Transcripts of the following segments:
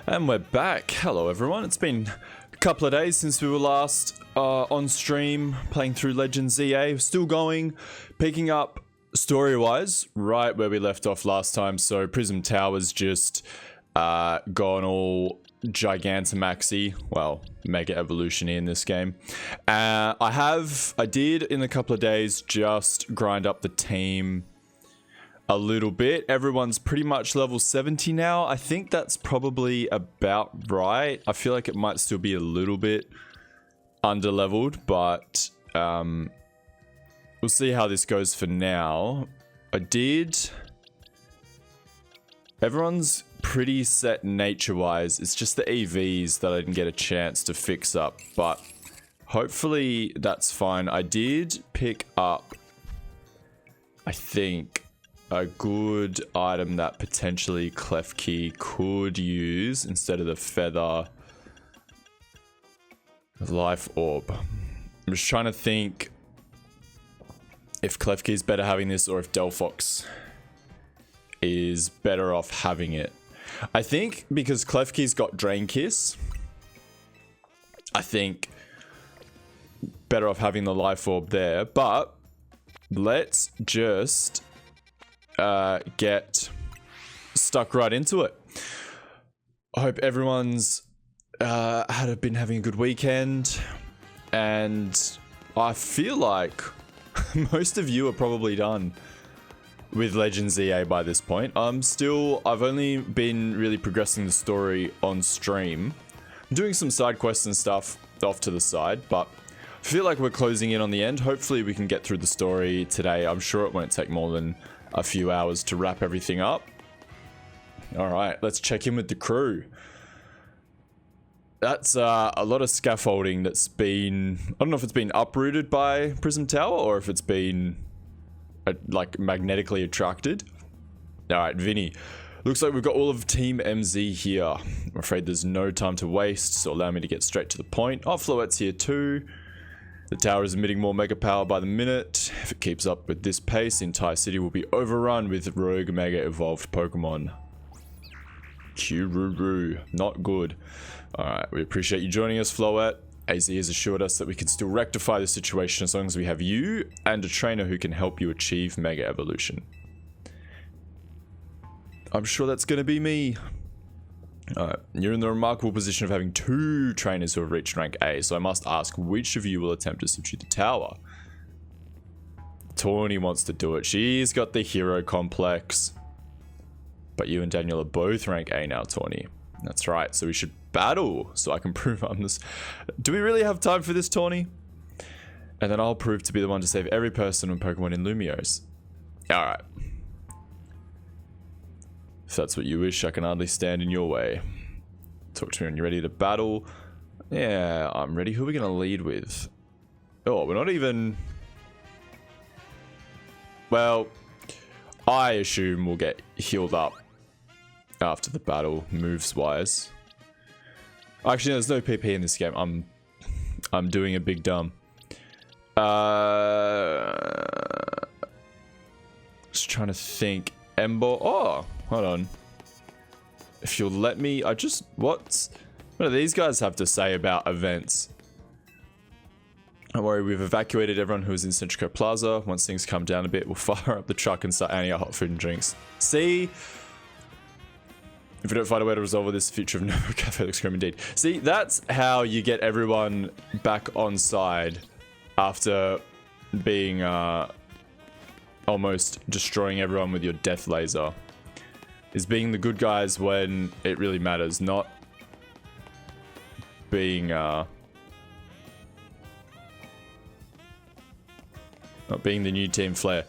And we're back. Hello everyone. It's been a couple of days since we were last on stream playing through Legends ZA. Still going, picking up story-wise right where we left off last time. So Prism Tower's just gone all Gigantamaxy, well, Mega Evolution in this game. I did in a couple of days just grind up the team a little bit. Everyone's pretty much level 70 now. I think that's probably about right. I feel like it might still be a little bit under-leveled, but we'll see how this goes for now. Everyone's pretty set nature-wise. It's just the EVs that I didn't get a chance to fix up, but hopefully that's fine. I did pick up, I think, a good item that potentially Klefki could use instead of the feather. Life orb. I'm just trying to think if Klefki is better having this or if Delphox is better off having it. I think because Klefki's got Drain Kiss, I think better off having the life orb there, but let's just get stuck right into it. I hope everyone's been having a good weekend, and I feel like most of you are probably done with Legends ZA by this point. I've only been really progressing the story on stream. I'm doing some side quests and stuff off to the side, but I feel like we're closing in on the end. Hopefully we can get through the story today. I'm sure it won't take more than a few hours to wrap everything up. All right, let's check in with the crew. That's a lot of scaffolding that's been, I don't know if it's been uprooted by Prism Tower or if it's been like magnetically attracted. All right, Vinny. Looks like we've got all of Team MZ here. I'm afraid there's no time to waste, so allow me to get straight to the point. Oh, Floette's here too. The tower is emitting more mega power by the minute. If it keeps up with this pace, the entire city will be overrun with rogue mega evolved Pokemon. Kururu. Not good. Alright, we appreciate you joining us, Floette. AZ has assured us that we can still rectify the situation as long as we have you and a trainer who can help you achieve mega evolution. I'm sure that's going to be me. You're in the remarkable position of having 2 trainers who have reached rank A, so I must ask which of you will attempt to subdue the tower? Tawny wants to do it. She's got the hero complex. But you and Daniel are both rank A now, Tawny. That's right, so we should battle so I can prove I'm this. Do we really have time for this, Tawny? And then I'll prove to be the one to save every person and Pokemon in Lumiose. Alright. If that's what you wish, I can hardly stand in your way. Talk to me when you're ready to battle. Yeah, I'm ready. Who are we going to lead with? Oh, we're not even... Well, I assume we'll get healed up after the battle, moves-wise. Actually, there's no PP in this game. I'm doing a big dumb. Just trying to think. Ember... Oh! Hold on. If you'll let me, what do these guys have to say about events? Don't worry, we've evacuated everyone who is in Centrico Plaza. Once things calm down a bit, we'll fire up the truck and start handing out hot food and drinks. See? If we don't find a way to resolve this, the future of Novo Cafe looks grim indeed. See, that's how you get everyone back on side after being, almost destroying everyone with your death laser. Is being the good guys when it really matters, not being not being the new Team Flare.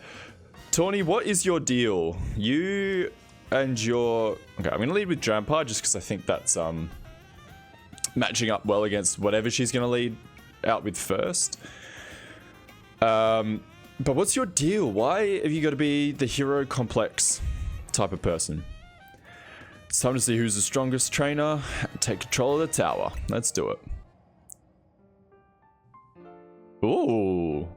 Tawny, what is your deal? You and your... Okay, I'm gonna lead with Drampa just because I think that's matching up well against whatever she's gonna lead out with first. But what's your deal? Why have you got to be the hero complex type of person? It's time to see who's the strongest trainer. Take control of the tower. Let's do it. Ooh.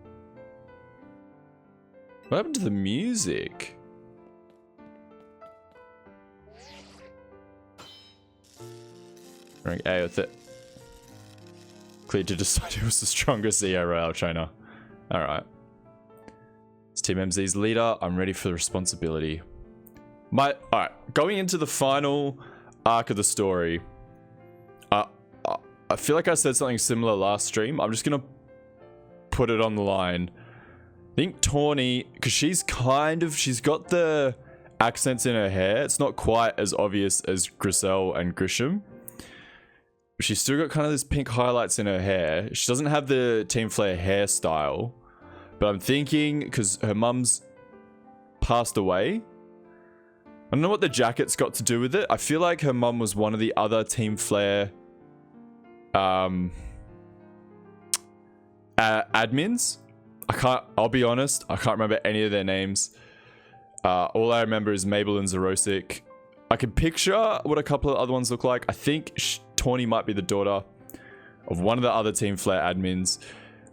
What happened to the music? Rank A with it. Clear to decide who was the strongest EA Royale trainer. Alright. It's Team MZ's leader. I'm ready for the responsibility. Alright, going into the final arc of the story. I feel like I said something similar last stream. I'm just gonna put it on the line. I think Tawny, because she's got the accents in her hair. It's not quite as obvious as Griselle and Grisham. She's still got kind of this pink highlights in her hair. She doesn't have the Team Flare hairstyle. But I'm thinking, because her mum's passed away. I don't know what the jacket's got to do with it. I feel like her mum was one of the other Team Flare admins. I'll be honest, I can't remember any of their names. All I remember is Mabel and Zerosic. I can picture what a couple of other ones look like. I think Tawny might be the daughter of one of the other Team Flare admins.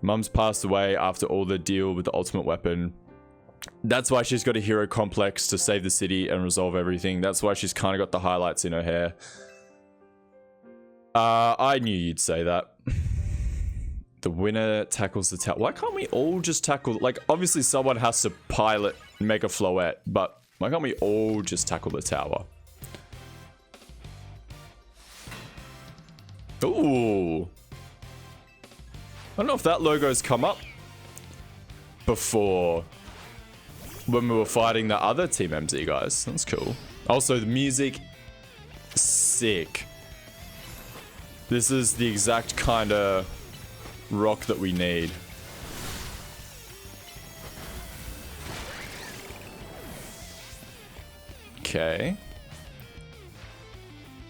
Mum's passed away after all the deal with the ultimate weapon. That's why she's got a hero complex to save the city and resolve everything. That's why she's kind of got the highlights in her hair. I knew you'd say that. The winner tackles the tower. Why can't we all just tackle... Like, obviously someone has to pilot Mega Floette, but why can't we all just tackle the tower? Ooh. I don't know if that logo's come up before when we were fighting the other Team MZ guys. That's cool. Also, the music, sick. This is the exact kind of rock that we need. Okay.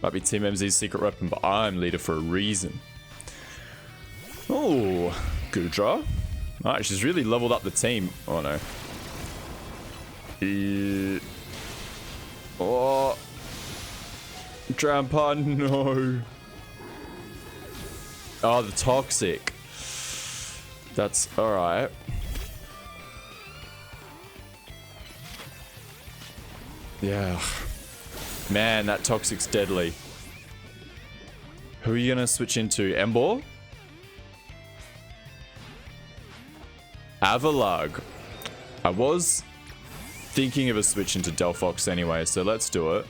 Might be Team MZ's secret weapon, but I'm leader for a reason. Oh, Gudra. Alright, she's really leveled up the team. Oh no. Oh. Trampa, no. Oh, the toxic. That's alright. Yeah. Man, that toxic's deadly. Who are you gonna switch into? Embor? Avalag. I was thinking of a switch into Delphox anyway, so let's do it.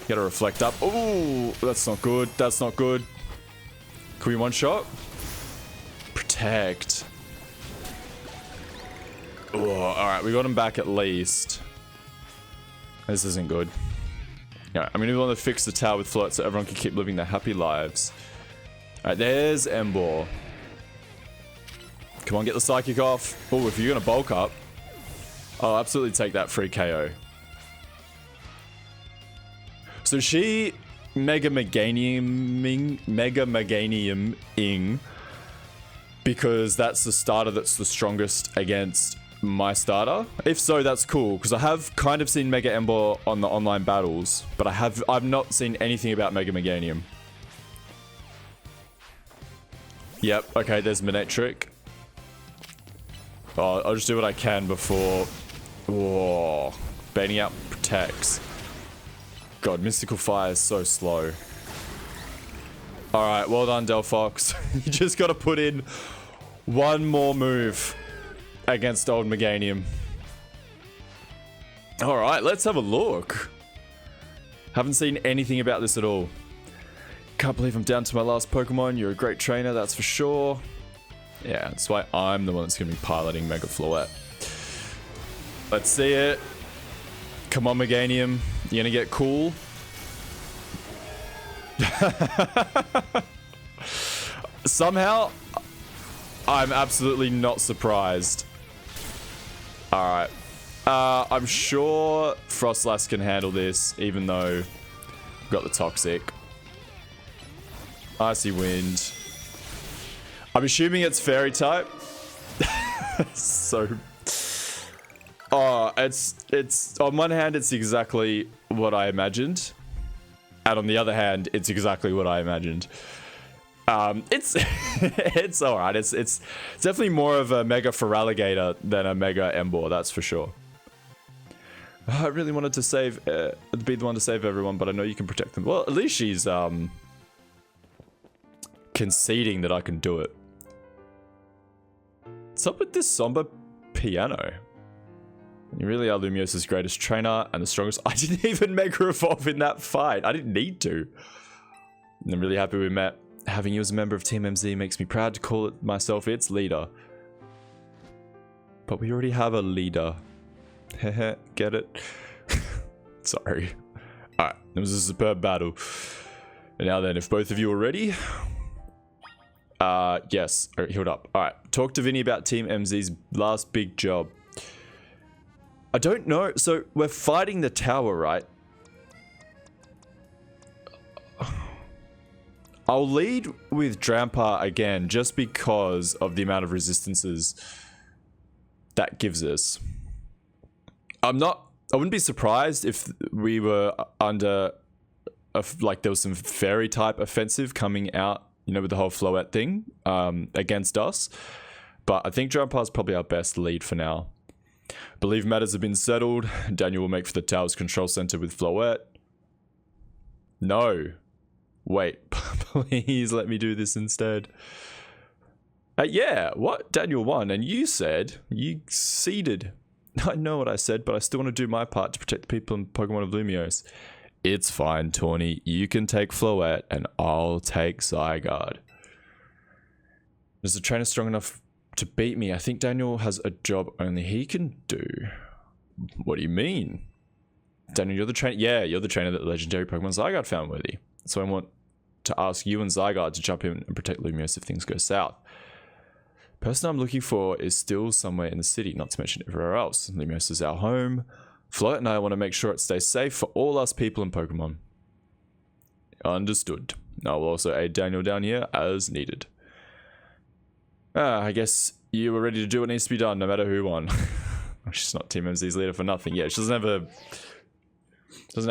Gotta reflect up. Oh, that's not good. That's not good. Can we one shot? Protect. Oh, alright, we got him back at least. This isn't good. Alright, I'm gonna want to fix the tower with float so everyone can keep living their happy lives. Alright, there's Embor. Come on, get the psychic off. Oh, if you're gonna bulk up, I'll absolutely take that free KO. So she Mega Meganium-ing because that's the starter that's the strongest against my starter. If so, that's cool, because I have kind of seen Mega Embor on the online battles, but I've not seen anything about Mega Meganium. Yep, okay, there's Manectric. Oh, I'll just do what I can before... Whoa. Baiting out protects. God, Mystical Fire is so slow. Alright, well done, Delphox. You just gotta put in one more move against old Meganium. Alright, let's have a look. Haven't seen anything about this at all. Can't believe I'm down to my last Pokemon. You're a great trainer, that's for sure. Yeah, that's why I'm the one that's going to be piloting Mega Floette. Let's see it. Come on, Meganium. You going to get cool? Somehow, I'm absolutely not surprised. Alright. I'm sure Frostlass can handle this, even though we've got the Toxic. Icy Wind. I'm assuming it's Fairy type. So... Oh, it's... On one hand, it's exactly what I imagined. And on the other hand, it's exactly what I imagined. It's... it's alright. It's definitely more of a Mega Feraligatr than a Mega Embor, that's for sure. I really wanted to save... be the one to save everyone, but I know you can protect them. Well, at least she's... conceding that I can do it. What's up with this somber piano? You really are Lumios's greatest trainer and the strongest. I didn't even Mega Evolve in that fight. I didn't need to. And I'm really happy we met. Having you as a member of Team MZ makes me proud to call it myself its leader. But we already have a leader. Heh, get it? Sorry. Alright, it was a superb battle. And now then, if both of you are ready... yes. Alright, healed up. Alright, talk to Vinny about Team MZ's last big job. I don't know. So, we're fighting the tower, right? I'll lead with Drampa again, just because of the amount of resistances that gives us. I wouldn't be surprised if we were under, like there was some fairy type offensive coming out, you know, with the whole Floette thing, against us. But I think Drampa's probably our best lead for now. Believe matters have been settled. Daniel will make for the tower's control center with Floette. No. Wait, please let me do this instead. Yeah, what? Daniel won, and you said you ceded. I know what I said, but I still want to do my part to protect the people in Pokemon of Lumiose. It's fine, Tawny. You can take Floette, and I'll take Zygarde. Is the trainer strong enough to beat me? I think Daniel has a job only he can do. What do you mean? Daniel, you're the trainer. Yeah, you're the trainer that the legendary Pokemon Zygarde found worthy. So I want to ask you and Zygarde to jump in and protect Lumiose if things go south. The person I'm looking for is still somewhere in the city, not to mention everywhere else. Lumiose is our home. Floette and I want to make sure it stays safe for all us people in Pokemon. Understood. I will also aid Daniel down here as needed. I guess you were ready to do what needs to be done, no matter who won. She's not Team MZ's leader for nothing. Yeah, she doesn't have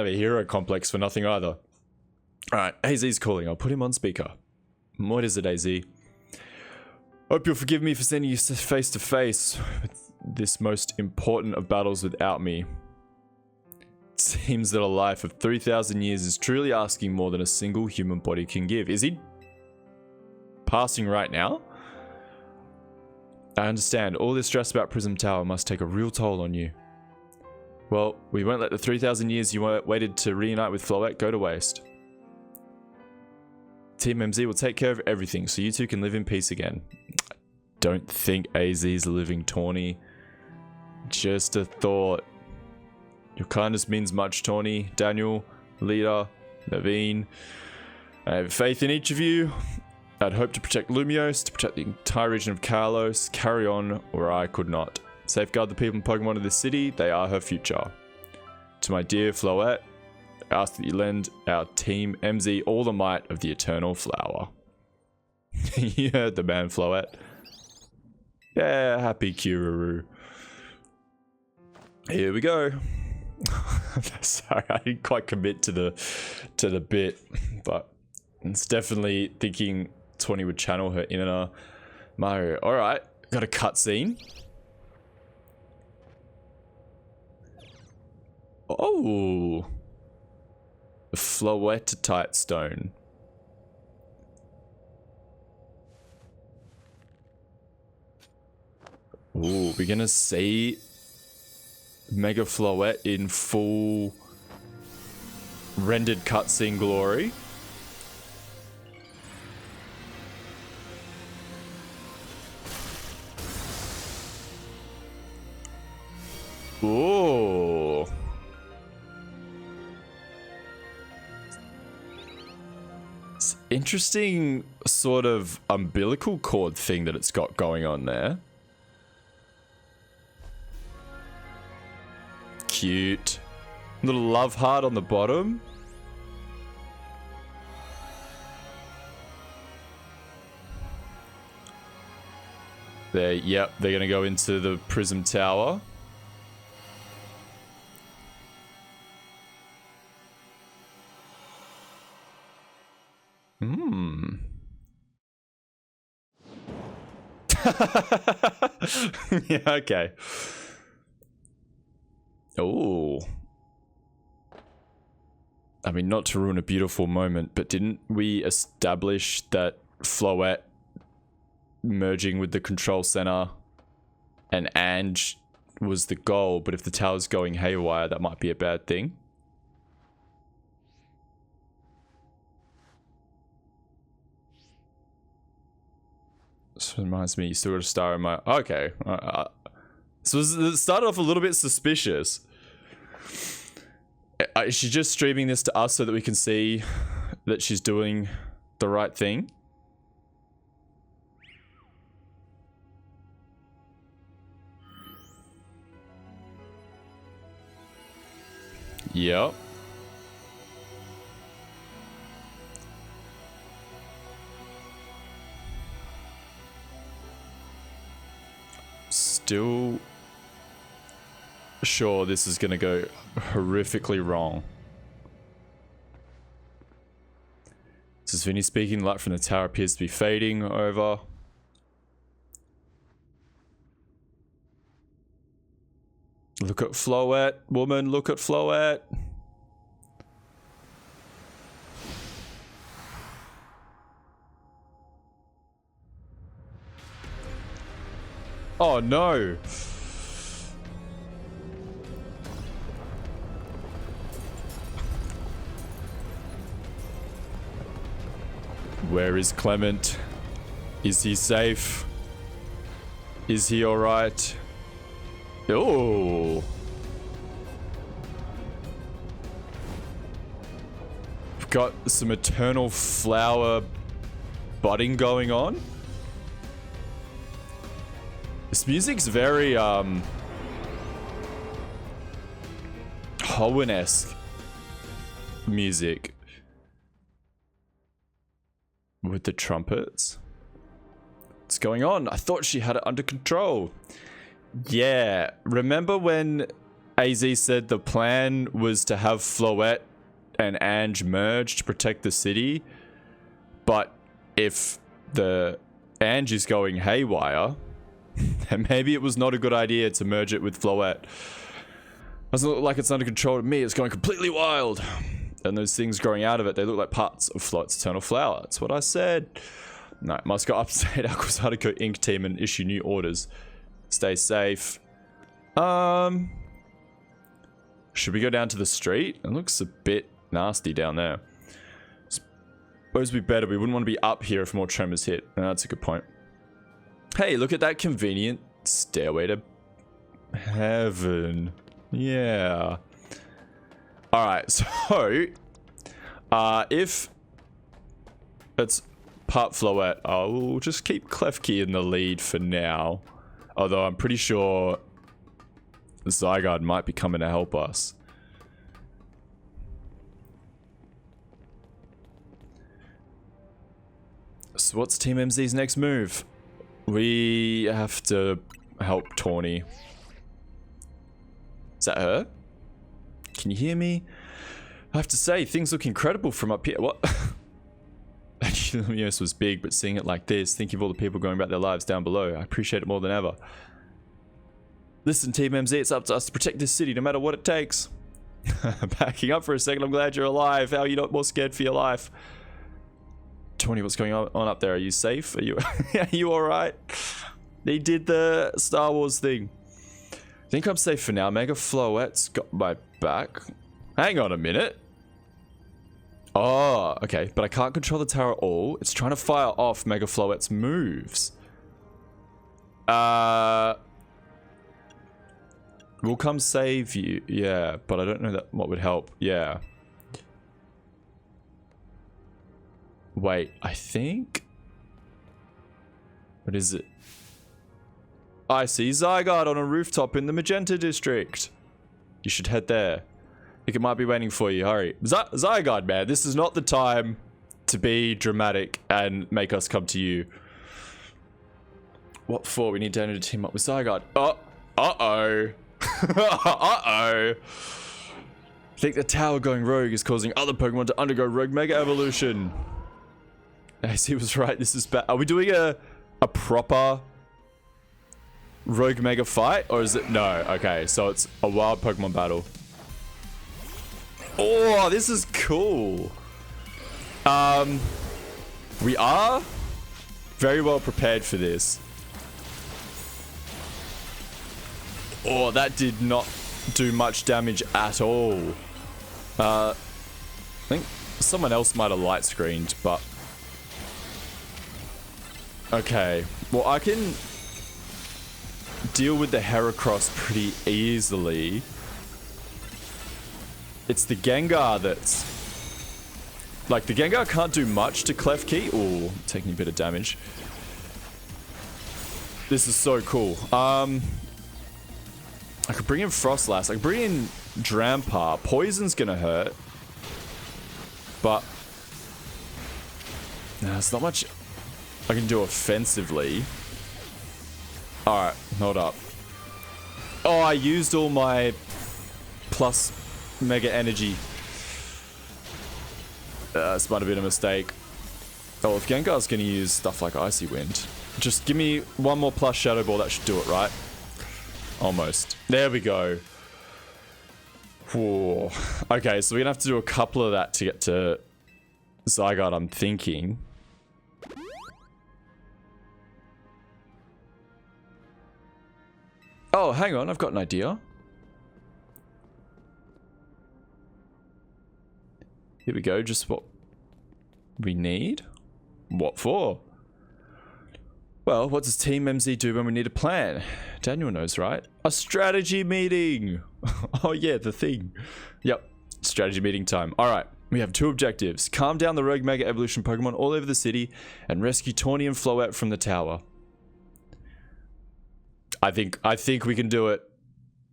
a hero complex for nothing either. Alright, AZ's calling. I'll put him on speaker. What is it, AZ? Hope you'll forgive me for sending you face to face with this most important of battles without me. It seems that a life of 3,000 years is truly asking more than a single human body can give. Is he passing right now? I understand. All this stress about Prism Tower must take a real toll on you. Well, we won't let the 3,000 years you waited to reunite with Floette go to waste. Team MZ will take care of everything, so you two can live in peace again. Don't think AZ's a living Tawny. Just a thought. Your kindness means much, Tawny, Daniel, Leader, Naveen. I have faith in each of you. I'd hope to protect Lumiose, to protect the entire region of Kalos, carry on where I could not. Safeguard the people and Pokemon of this city, they are her future. To my dear Floette, I ask that you lend our Team MZ all the might of the Eternal Flower. You heard the man, Floette. Yeah, happy Kururu. Here we go. Sorry, I didn't quite commit to the bit, but it's definitely thinking Tawny would channel her inner Mario. Alright, got a cutscene. Oh, the Floetite stone. Ooh, we're gonna see Mega Floette in full rendered cutscene glory. Ooh. It's interesting sort of umbilical cord thing that it's got going on there. Cute. Little love heart on the bottom. There, yep, they're gonna go into the Prism Tower. Yeah, okay. Oh. I mean, not to ruin a beautiful moment, but didn't we establish that Floette merging with the control center and Ange was the goal, but if the tower's going haywire, that might be a bad thing. This reminds me, you still got a star in my... Okay. So it started off a little bit suspicious. Is she just streaming this to us so that we can see that she's doing the right thing? Yep. Still sure this is gonna go horrifically wrong. This is Vinny speaking. Light from the tower appears to be fading over. Look at Floette, woman, look at Floette. Oh no. Where is Clement? Is he safe? Is he alright? Oh. We've got some eternal flower budding going on. This music's very Hoenn-esque music with the trumpets. What's going on? I thought she had it under control. Yeah, remember when AZ said the plan was to have Floette and Ange merge to protect the city, but if the Ange is going haywire, then maybe it was not a good idea to merge it with Floette. Doesn't look like it's under control to me. It's going completely wild. And those things growing out of it, they look like parts of Floette's eternal flower. That's what I said. No, must go upstate Aquasatico Inc. team and issue new orders. Stay safe. Should we go down to the street? It looks a bit nasty down there. Suppose we better. We wouldn't want to be up here if more tremors hit. No, that's a good point. Hey, look at that convenient stairway to heaven. Yeah. Alright, so if it's part Floette, I'll just keep Klefki in the lead for now. Although I'm pretty sure Zygarde might be coming to help us. So what's Team MZ's next move? We have to help Tawny. Is that her? Can you hear me? I have to say, things look incredible from up here. What? The universe was big, but seeing it like this, thinking of all the people going about their lives down below, I appreciate it more than ever. Listen, Team MZ, it's up to us to protect this city, no matter what it takes. Backing up for a second, I'm glad you're alive. How are you not more scared for your life? Tony, what's going on up there? Are you safe? Are you alright? They did the Star Wars thing. I think I'm safe for now. Mega Floette's got my back. Hang on a minute. Oh, okay. But I can't control the tower at all. It's trying to fire off Mega Floette's moves. We'll come save you. Yeah, but I don't know what would help. Yeah. Wait, I think... What is it? I see Zygarde on a rooftop in the Magenta District. You should head there. I think it might be waiting for you. Hurry. Zygarde, man. This is not the time to be dramatic and make us come to you. What for? We need Dana to team up with Zygarde. Oh. Uh-oh. Uh-oh. I think the tower going rogue is causing other Pokemon to undergo rogue mega evolution. He was right. This is bad. Are we doing a proper rogue mega fight, or is it no? Okay, so it's a wild Pokemon battle. Oh, this is cool. We are very well prepared for this. Oh, that did not do much damage at all. I think someone else might have light screened, but... Okay, well I can deal with the Heracross pretty easily. It's the Gengar that's... Like, the Gengar can't do much to Klefki. Ooh, taking a bit of damage. This is so cool. I could bring in Frostlass. I could bring in Drampar. Poison's gonna hurt. But... there's not much I can do offensively. Alright, hold up. Oh, I used all my plus mega energy. This might have been a mistake. Oh, if Gengar's gonna use stuff like Icy Wind, just give me one more plus Shadow Ball. That should do it, right? Almost. There we go. Whoa. Okay, so we're gonna have to do a couple of that to get to Zygarde, I'm thinking. Oh, hang on, I've got an idea. Here we go, just what we need. What for? Well, what does Team MZ do when we need a plan? Daniel knows, right? A strategy meeting! Oh yeah, the thing. Yep, strategy meeting time. Alright, we have two objectives. Calm down the rogue Mega Evolution Pokemon all over the city and rescue Tawny and Floette from the tower. I think we can do it.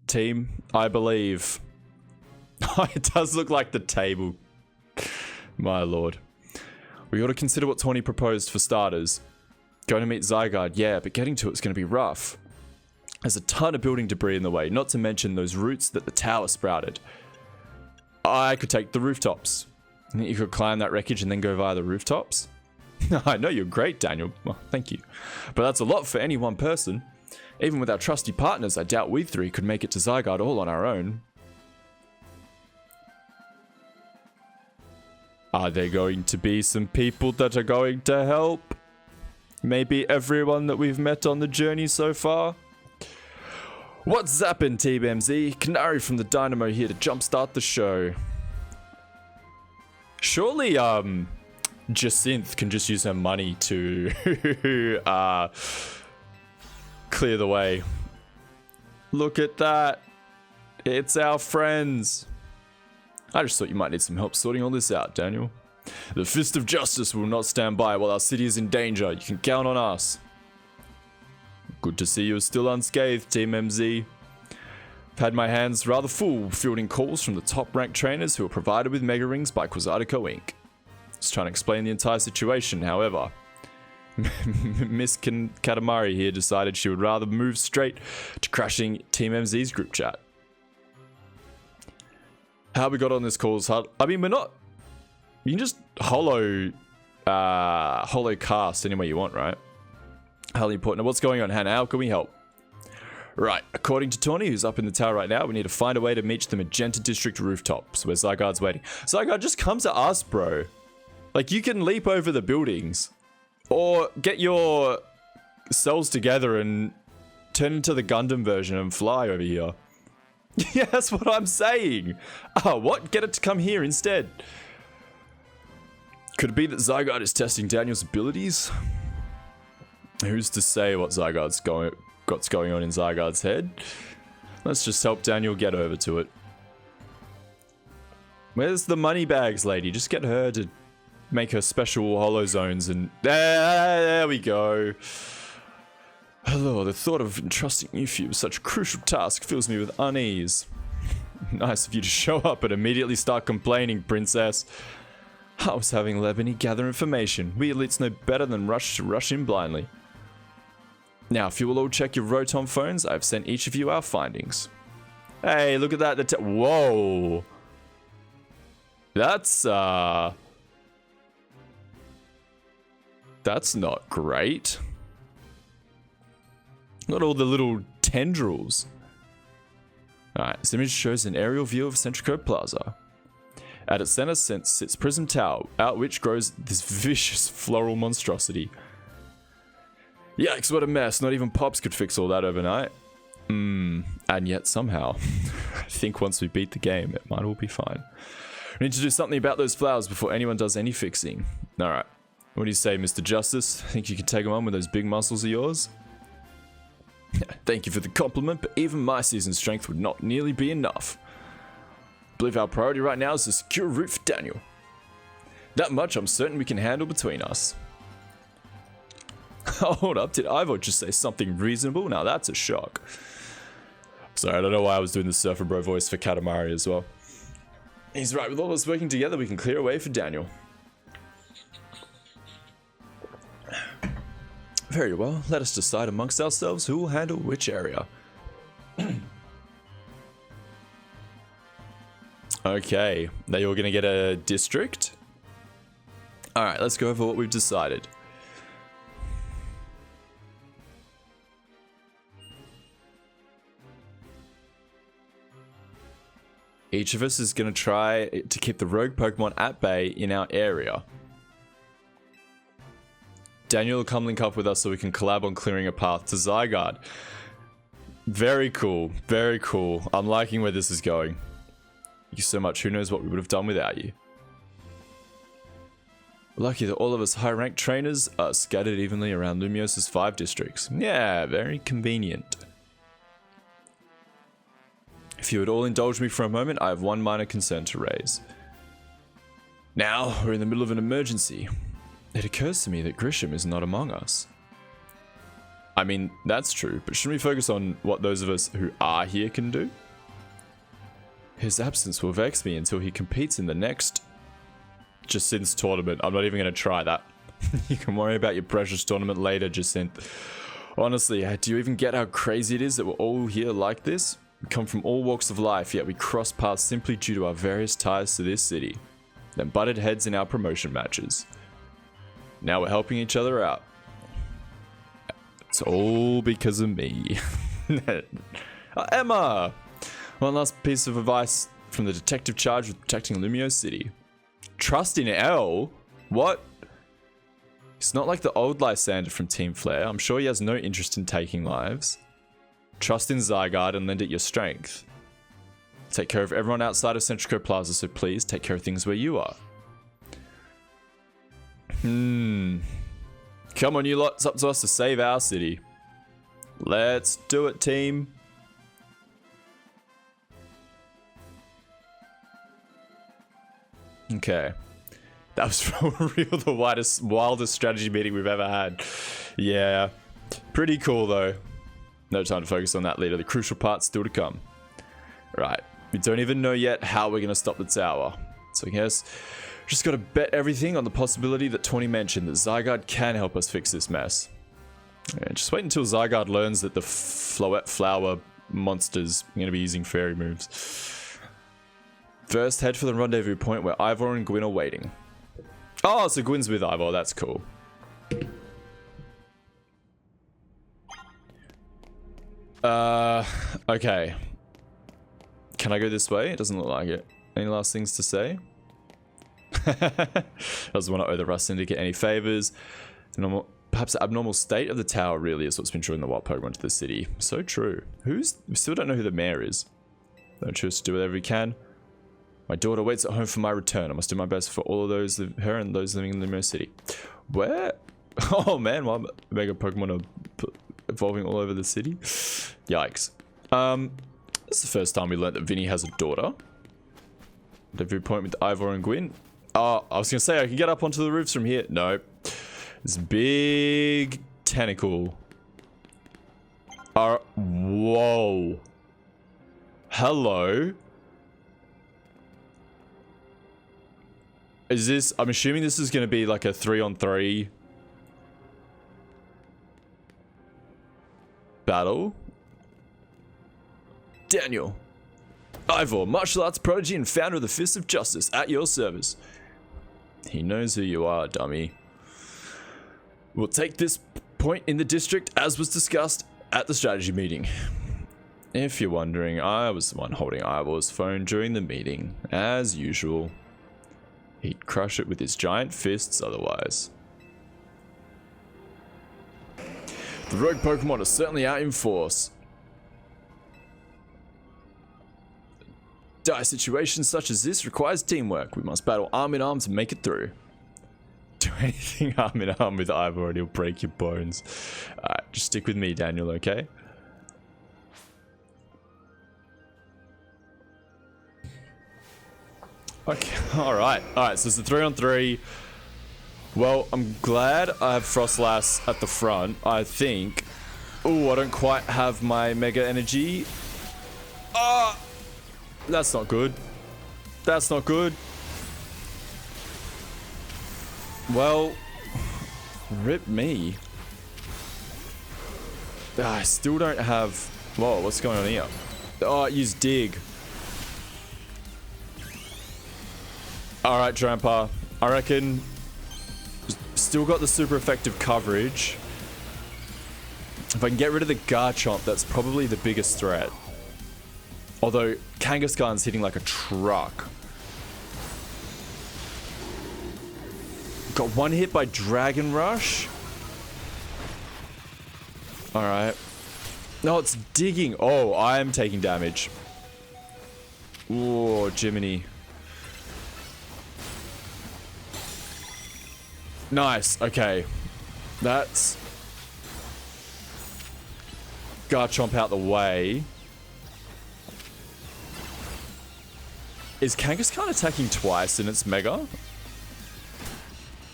Team, I believe. It does look like the table. My lord. We ought to consider what Tawny proposed for starters. Going to meet Zygarde, yeah, but getting to it's going to be rough. There's a ton of building debris in the way, not to mention those roots that the tower sprouted. I could take the rooftops. You could climb that wreckage and then go via the rooftops? I know you're great, Daniel. Well, thank you. But that's a lot for any one person. Even with our trusty partners, I doubt we three could make it to Zygarde all on our own. Are there going to be some people that are going to help? Maybe everyone that we've met on the journey so far? What's zappin', Team MZ? Canary from the Dynamo here to jumpstart the show. Surely, Jacinth can just use her money to, clear the way. Look at that. It's our friends. I just thought you might need some help sorting all this out, Daniel. The Fist of Justice will not stand by while our city is in danger. You can count on us. Good to see you're still unscathed, Team MZ. I've had my hands rather full fielding calls from the top-ranked trainers who are provided with Mega Rings by Quasartico Inc. Just trying to explain the entire situation, however. Miss Katamari here decided she would rather move straight to crashing Team MZ's group chat. How we got on this call is hard. I mean, we're not... You can just holo cast any way you want, right? Highly important. Now, what's going on, Hannah? How can we help? Right. According to Tawny, who's up in the tower right now, we need to find a way to reach the Magenta District rooftops where Zygarde's waiting. Zygarde, just come to us, bro. Like, you can leap over the buildings. Or get your cells together and turn into the Gundam version and fly over here. Yeah, that's what I'm saying. Oh, what? Get it to come here instead. Could it be that Zygarde is testing Daniel's abilities? Who's to say what's going on in Zygarde's head? Let's just help Daniel get over to it. Where's the money bags lady? Just get her to make her special holo zones and... There we go. Hello, the thought of entrusting you with such a crucial task fills me with unease. Nice of you to show up and immediately start complaining, princess. I was having Lebony gather information. We elites know better than rush in blindly. Now, if you will all check your Rotom phones, I've sent each of you our findings. Hey, look at that. Whoa. That's not great. Not all the little tendrils. Alright, this image shows an aerial view of Centrico Plaza. At its center sits Prism Tower, out which grows this vicious floral monstrosity. Yikes, what a mess. Not even Pops could fix all that overnight. And yet somehow, I think once we beat the game, it might all be fine. We need to do something about those flowers before anyone does any fixing. Alright. What do you say, Mr. Justice? Think you can take them on with those big muscles of yours? Thank you for the compliment, but even my seasoned strength would not nearly be enough. I believe our priority right now is to secure a route for Daniel. That much I'm certain we can handle between us. Hold up, did Ivor just say something reasonable? Now that's a shock. Sorry, I don't know why I was doing the Surfer Bro voice for Katamari as well. He's right, with all of us working together, we can clear a way for Daniel. Very well, let us decide amongst ourselves who will handle which area. Okay, now you're gonna get a district? Alright, let's go over what we've decided. Each of us is going to try to keep the rogue Pokemon at bay in our area. Daniel will come link up with us so we can collab on clearing a path to Zygarde. Very cool. Very cool. I'm liking where this is going. Thank you so much. Who knows what we would have done without you. Lucky that all of us high-ranked trainers are scattered evenly around Lumios's 5 districts. Yeah, very convenient. If you would all indulge me for a moment, I have one minor concern to raise. Now, we're in the middle of an emergency. It occurs to me that Grisham is not among us. I mean, that's true, but shouldn't we focus on what those of us who are here can do? His absence will vex me until he competes in the next Jacint's tournament. I'm not even going to try that. You can worry about your precious tournament later, Jacinth. Honestly, do you even get how crazy it is that we're all here like this? We come from all walks of life, yet we cross paths simply due to our various ties to this city. Then butted heads in our promotion matches. Now we're helping each other out. It's all because of me. Emma! One last piece of advice from the detective charged with protecting Lumio City. Trust in L? What? He's not like the old Lysander from Team Flare. I'm sure he has no interest in taking lives. Trust in Zygarde and lend it your strength. Take care of everyone outside of Centrico Plaza, so please take care of things where you are. Come on, you lot. It's up to us to save our city. Let's do it, team. Okay. That was for real the wildest strategy meeting we've ever had. Yeah. Pretty cool, though. No time to focus on that later. The crucial part's still to come. Right. We don't even know yet how we're going to stop the tower. So I guess just got to bet everything on the possibility that Tawny mentioned, that Zygarde can help us fix this mess. Yeah, just wait until Zygarde learns that the Floette Flower monster's going to be using fairy moves. First, head for the rendezvous point where Ivor and Gwyn are waiting. Oh, so Gwyn's with Ivor. That's cool. Okay. Can I go this way? It doesn't look like it. Any last things to say? Doesn't want to owe the Rust Syndicate any favors. Perhaps the abnormal state of the tower really is what's been drawing the wild Pokemon to the city. So true. We still don't know who the mayor is. Don't choose to do whatever we can. My daughter waits at home for my return. I must do my best for all of those, her and those living in Lumio City. Where? Oh man, why Mega Pokemon are evolving all over the city? Yikes. This is the first time we learned that Vinny has a daughter. Rendezvous point with Ivor and Gwyn. Oh, I was going to say I can get up onto the roofs from here. No. This big tentacle. Whoa. Hello. Is this... I'm assuming this is going to be like a 3-on-3 battle. Daniel. Ivor, martial arts prodigy and founder of the Fist of Justice, at your service. He knows who you are, dummy. We'll take this point in the district as was discussed at the strategy meeting. If you're wondering, I was the one holding Ivor's phone during the meeting, as usual. He'd crush it with his giant fists otherwise. The rogue Pokemon are certainly out in force. Dire situations such as this requires teamwork. We must battle arm in arm to make it through. Do anything arm in arm with Ivor and he'll break your bones. Alright, just stick with me, Daniel, okay? Okay, alright. Alright, so it's a 3-on-3. Well, I'm glad I have Frostlass at the front. I think... Oh, I don't quite have my Mega Energy. Ah! That's not good. That's not good. Well... Rip me. I still don't have... Whoa, what's going on here? Oh, I used Dig. Alright, Trampa. I reckon... Still got the super effective coverage. If I can get rid of the Garchomp, that's probably the biggest threat. Although, Kangaskhan's hitting like a truck. Got one hit by Dragon Rush. Alright. No, it's digging. Oh, I am taking damage. Oh, Jiminy. Nice. Okay. That's... Garchomp out the way. Is Kangaskhan attacking twice in its Mega?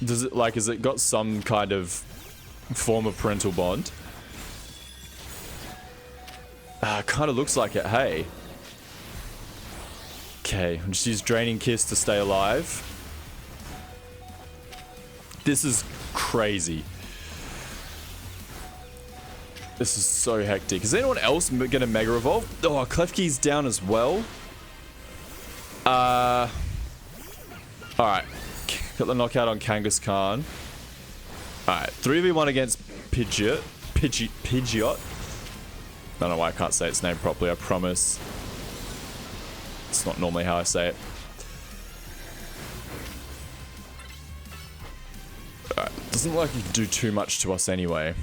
Does it, like, has it got some kind of form of parental bond? Kind of looks like it, hey. Okay, I'll just use Draining Kiss to stay alive. This is crazy. This is so hectic. Is anyone else gonna Mega Evolve? Oh, Klefki's down as well. Alright. Got the knockout on Kangaskhan. Alright, 3v1 against Pidgeot. Pidgeot. I don't know why I can't say its name properly, I promise. It's not normally how I say it. Alright, doesn't look like you can do too much to us anyway.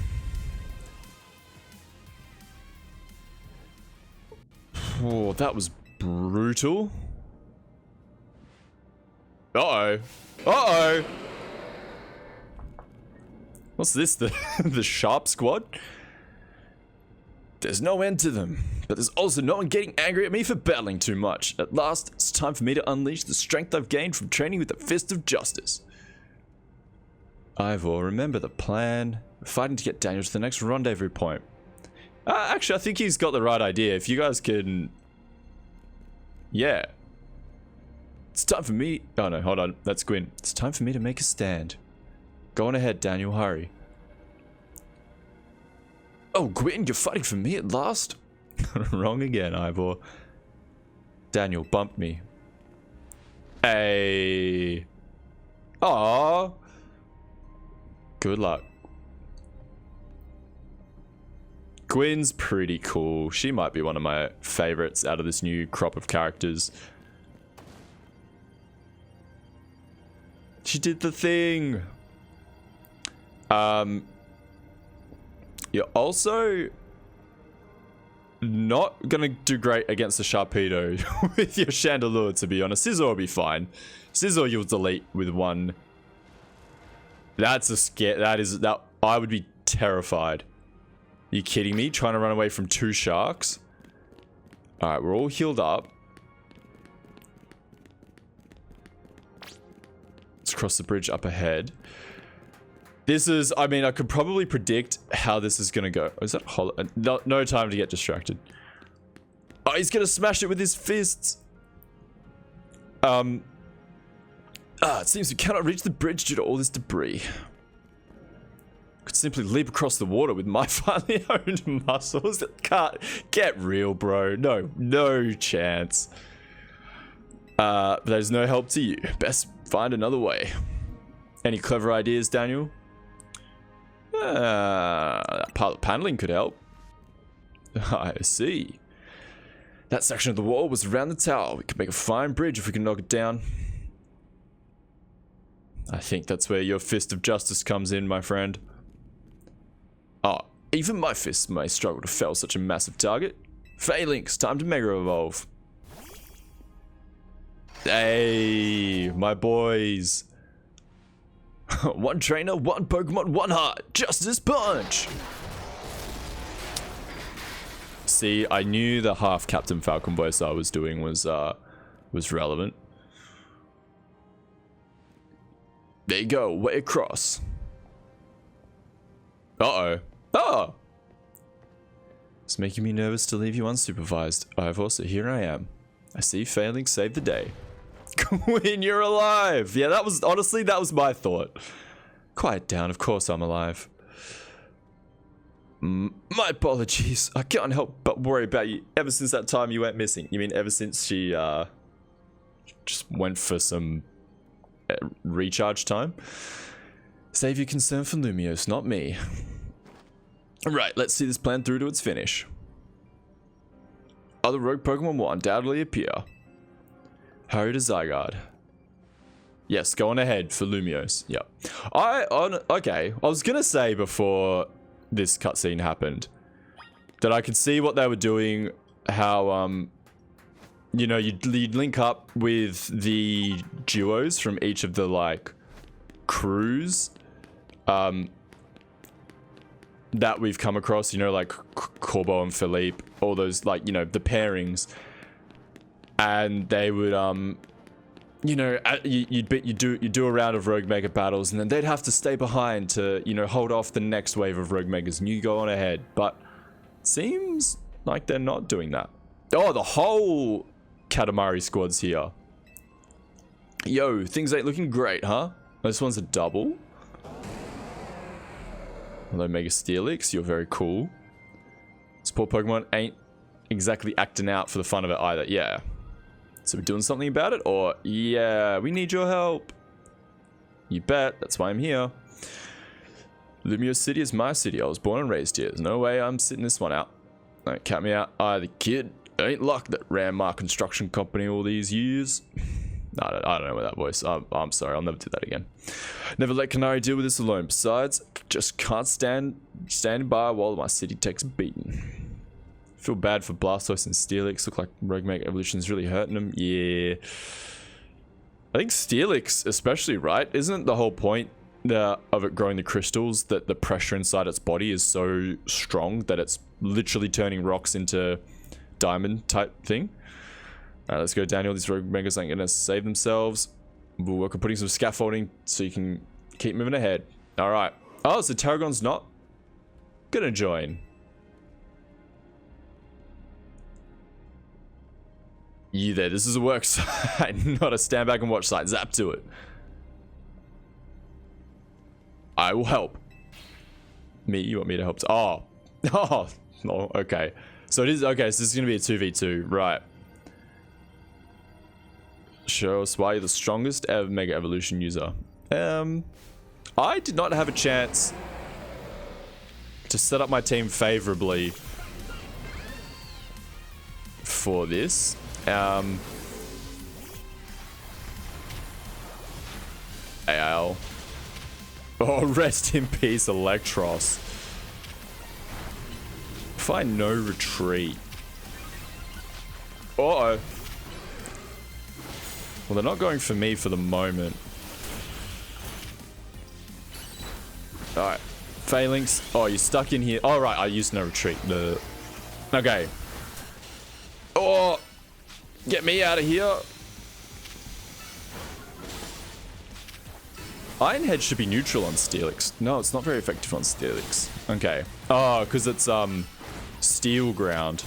Oh, that was brutal. Uh-oh. Uh-oh! What's this, the Sharp Squad? There's no end to them, but there's also no one getting angry at me for battling too much. At last, it's time for me to unleash the strength I've gained from training with the Fist of Justice. Ivor, remember the plan. We're fighting to get Daniel to the next rendezvous point. Actually, I think he's got the right idea. If you guys can... Yeah. It's time for me... Oh no, hold on. That's Gwyn. It's time for me to make a stand. Go on ahead, Daniel. Hurry. Oh, Gwyn, you're fighting for me at last? Wrong again, Ivor. Daniel, bump me. Hey. Aww. Good luck. Gwyn's pretty cool. She might be one of my favorites out of this new crop of characters. She did the thing. You're also not gonna do great against the Sharpedo with your Chandelure, to be honest. Scizor will be fine. Scizor you'll delete with one. That's a scare. That I would be terrified. You kidding me? Trying to run away from two sharks? Alright, we're all healed up. Let's cross the bridge up ahead. This is, I mean, I could probably predict how this is gonna go. Oh, is that hollow? No time to get distracted. Oh, he's gonna smash it with his fists. It seems we cannot reach the bridge due to all this debris. Could simply leap across the water with my finely honed muscles. Can't get real, bro. No chance. But there's no help to you. Best find another way. Any clever ideas, Daniel? That pilot paneling could help. I see. That section of the wall was around the tower. We could make a fine bridge if we can knock it down. I think that's where your Fist of Justice comes in, my friend. Oh, Even my fists may struggle to fell such a massive target. Phalanx, time to Mega Evolve. Hey, my boys. One trainer, one Pokemon, one heart. Justice Punch. See, I knew the half Captain Falcon voice I was doing was relevant. There you go, way across. Uh-oh. Oh! It's making me nervous to leave you unsupervised. Here I am. I see Phalanx save the day. Quinn, you're alive! Yeah, that was, honestly, that was my thought. Quiet down, of course I'm alive. My apologies. I can't help but worry about you ever since that time you went missing. You mean ever since she, just went for some recharge time? Save your concern for Lumios, not me. Right, let's see this plan through to its finish. Other rogue Pokemon will undoubtedly appear. Hurry to Zygarde. Yes, go on ahead for Lumios. Yep. Okay, I was gonna say before this cutscene happened that I could see what they were doing, how, you know, you'd link up with the duos from each of the, like, crews, that we've come across, you know, like Corbo and Philippe, all those, like, you know, the pairings, and they would, you know, you'd do a round of Rogue Mega battles, and then they'd have to stay behind to, you know, hold off the next wave of Rogue Megas, and you go on ahead, but it seems like they're not doing that. Oh, the whole Katamari squad's here. Yo, things ain't looking great, huh? This one's a double. Hello, Mega Steelix, you're very cool. This poor Pokemon ain't exactly acting out for the fun of it either. Yeah. So we're doing something about it? Or, yeah, we need your help. You bet, that's why I'm here. Lumio City is my city. I was born and raised here. There's no way I'm sitting this one out. Don't count me out either, kid. It ain't luck that ran my construction company all these years. I don't know about that voice. I'm sorry, I'll never do that again. Never let Canary deal with this alone. Besides, just can't standing by while my city takes a beating. Feel bad for Blastoise and Steelix. Look like Rogue Mega Evolution is really hurting them. Yeah. I think Steelix especially, right? Isn't the whole point of it growing the crystals that the pressure inside its body is so strong that it's literally turning rocks into diamond type thing? Alright, let's go, Daniel. These Rogue Megas ain't gonna save themselves. We'll work on putting some scaffolding so you can keep moving ahead. Alright. Oh, so Tarragon's not gonna join. You there. This is a work site, not a stand back and watch site. Zap to it. I will help. Me? You want me to help? Oh. Oh. No, okay. So it is, okay, so this is gonna be a 2v2. Right. Show us why you're the strongest ever Mega Evolution user. I did not have a chance to set up my team favorably for this. AL. Oh, rest in peace, Electros. Find no retreat. Uh-oh. Well, they're not going for me for the moment. Alright. Phalanx. Oh, you're stuck in here. Oh, right. I used no retreat. Okay. Oh! Get me out of here. Ironhead should be neutral on Steelix. No, it's not very effective on Steelix. Okay. Oh, because it's, Steel Ground.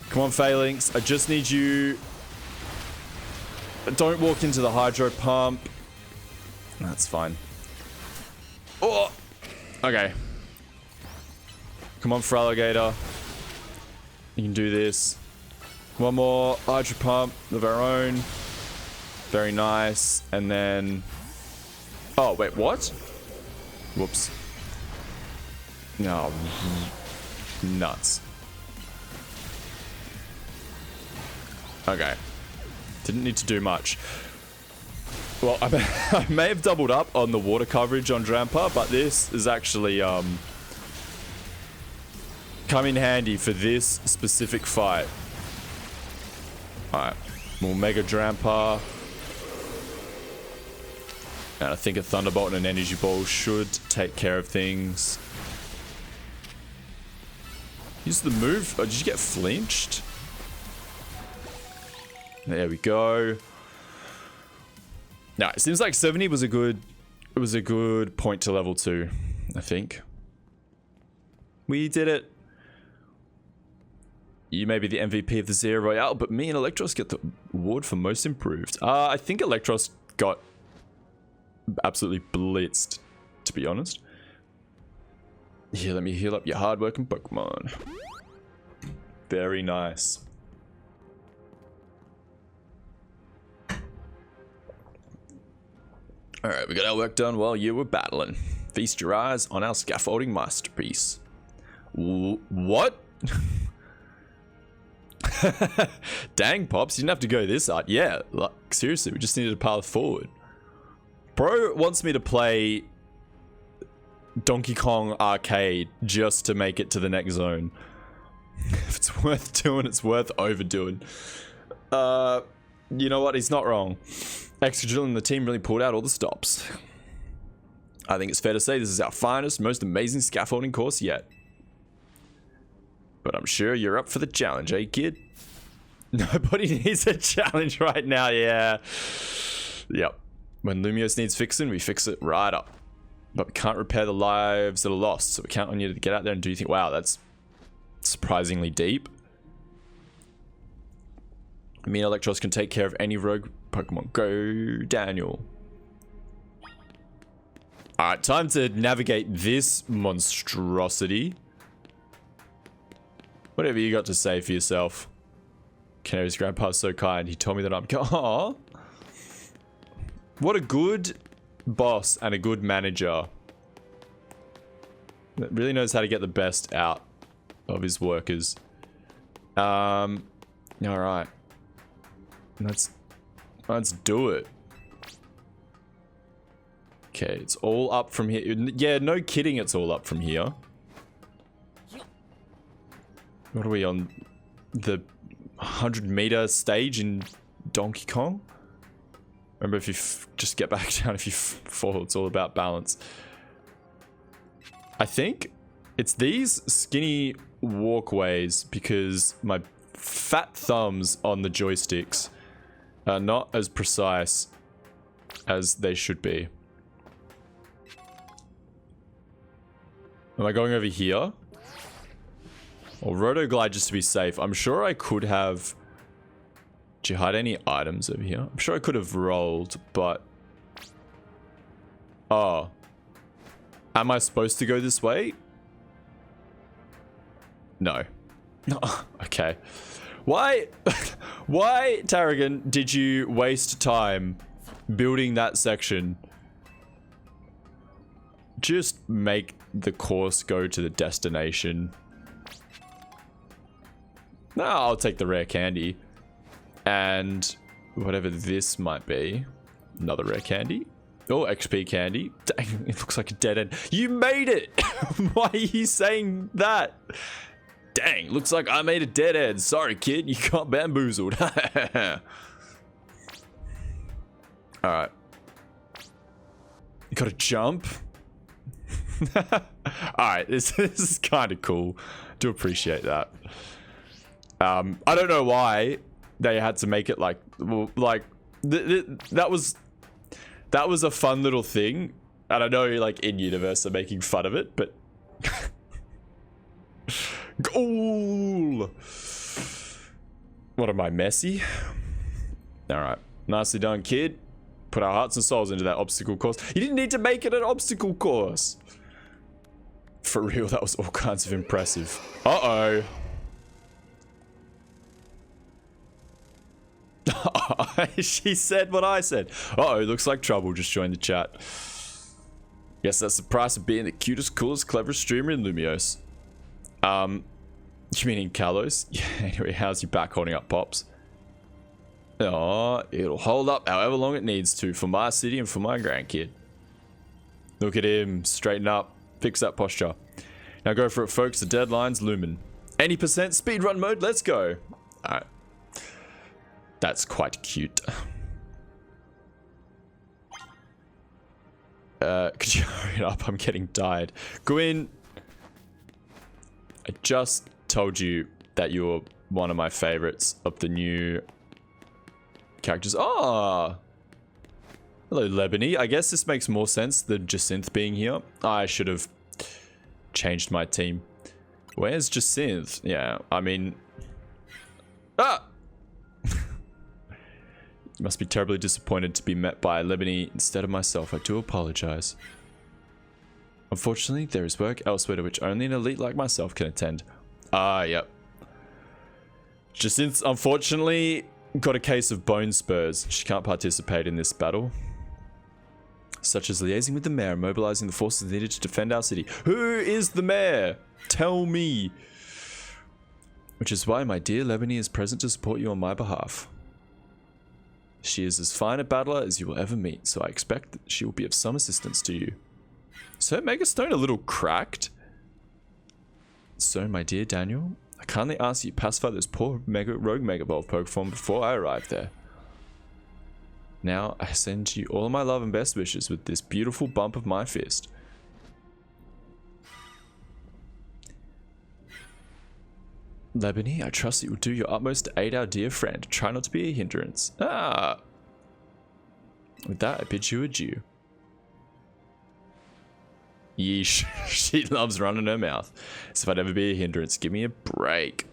Come on, Phalanx. I just need you... Don't walk into the Hydro Pump. That's fine. Oh! Okay. Come on, Feraligatr. You can do this. One more Hydro Pump of our own. Very nice. And then... Oh, wait, what? Whoops. No. Nuts. Okay. Didn't need to do much. Well, I may have doubled up on the water coverage on Drampa, but this is actually come in handy for this specific fight. Alright. More Mega Drampa. And I think a Thunderbolt and an Energy Ball should take care of things. Use the move. Oh, did you get flinched? There we go. Now, it seems like 70 was a good... It was a good point to level 2, I think. We did it. You may be the MVP of the Zero Royale, but me and Electros get the award for most improved. I think Electros got absolutely blitzed, to be honest. Here, let me heal up your hardworking Pokemon. Very nice. Alright, we got our work done while you were battling. Feast your eyes on our scaffolding masterpiece. What? Dang, Pops, you didn't have to go this hard. Yeah, like, seriously, we just needed a path forward. Bro wants me to play Donkey Kong Arcade just to make it to the next zone. If it's worth doing, it's worth overdoing. You know what? He's not wrong. Extra and the team really pulled out all the stops. I think it's fair to say this is our finest, most amazing scaffolding course yet. But I'm sure you're up for the challenge, eh, kid? Nobody needs a challenge right now, yeah. Yep. When Lumios needs fixing, we fix it right up. But we can't repair the lives that are lost, so we count on you to get out there and do you think, wow, that's surprisingly deep. Me and Electros can take care of any rogue Pokemon. Go, Daniel. Alright, time to navigate this monstrosity. Whatever you got to say for yourself. Canary's grandpa's so kind. He told me that I'm... Aww. What a good boss and a good manager. That really knows how to get the best out of his workers. Alright. Let's do it. Okay, it's all up from here. Yeah, no kidding, it's all up from here. What are we on? The 100-meter stage in Donkey Kong? Remember, if you just get back down, if you fall, it's all about balance. I think it's these skinny walkways because my fat thumbs on the joysticks are not as precise as they should be. Am I going over here? Or Rotoglide just to be safe. I'm sure I could have... Did you hide any items over here? I'm sure I could have rolled, but... Oh. Am I supposed to go this way? No. Okay. Why... Why, Tarragon, did you waste time building that section? Just make the course go to the destination. No, I'll take the rare candy. And whatever this might be. Another rare candy. Oh, XP candy. Dang, it looks like a dead end. You made it! Why are you saying that? Dang, looks like I made a dead end. Sorry, kid, you got bamboozled. Alright. You gotta jump. Alright, this is kind of cool. Do appreciate that. I don't know why they had to make it like that was a fun little thing. And I know, like, in universe they're making fun of it, but goal. What am I, messy? All right, nicely done, kid. Put our hearts and souls into that obstacle course. You didn't need to make it an obstacle course. For real, that was all kinds of impressive. Uh-oh. She said what I said. Uh-oh, looks like trouble just joined the chat. Yes, that's the price of being the cutest, coolest, cleverest streamer in Lumios. You mean in Kalos? Yeah, anyway, how's your back holding up, Pops? Oh, it'll hold up however long it needs to for my city and for my grandkid. Look at him, straighten up, fix that posture. Now go for it, folks. The deadline's looming. Any percent speedrun mode. Let's go. Alright. That's quite cute. Could you hurry it up? I'm getting tired. Gwyn, I just told you that you're one of my favorites of the new characters. Ah! Hello, Lebany. I guess this makes more sense than Jacinth being here. I should have changed my team. Where's Jacinth? Yeah, I mean... Ah! You must be terribly disappointed to be met by Lebany instead of myself. I do apologize. Unfortunately, there is work elsewhere to which only an elite like myself can attend. Ah, yep. Jacinth, unfortunately, got a case of bone spurs. She can't participate in this battle. Such as liaising with the mayor and mobilizing the forces needed to defend our city. Who is the mayor? Tell me. Which is why my dear Lebany is present to support you on my behalf. She is as fine a battler as you will ever meet, so I expect that she will be of some assistance to you. Is her Megastone a little cracked? So, my dear Daniel, I kindly ask you to pacify those poor rogue Mega Evolve Pokemon before I arrive there. Now, I send you all of my love and best wishes with this beautiful bump of my fist. Lebany, I trust that you will do your utmost to aid our dear friend. Try not to be a hindrance. Ah! With that, I bid you adieu. Yeesh. She loves running her mouth. As if I'd ever be a hindrance. Give me a break.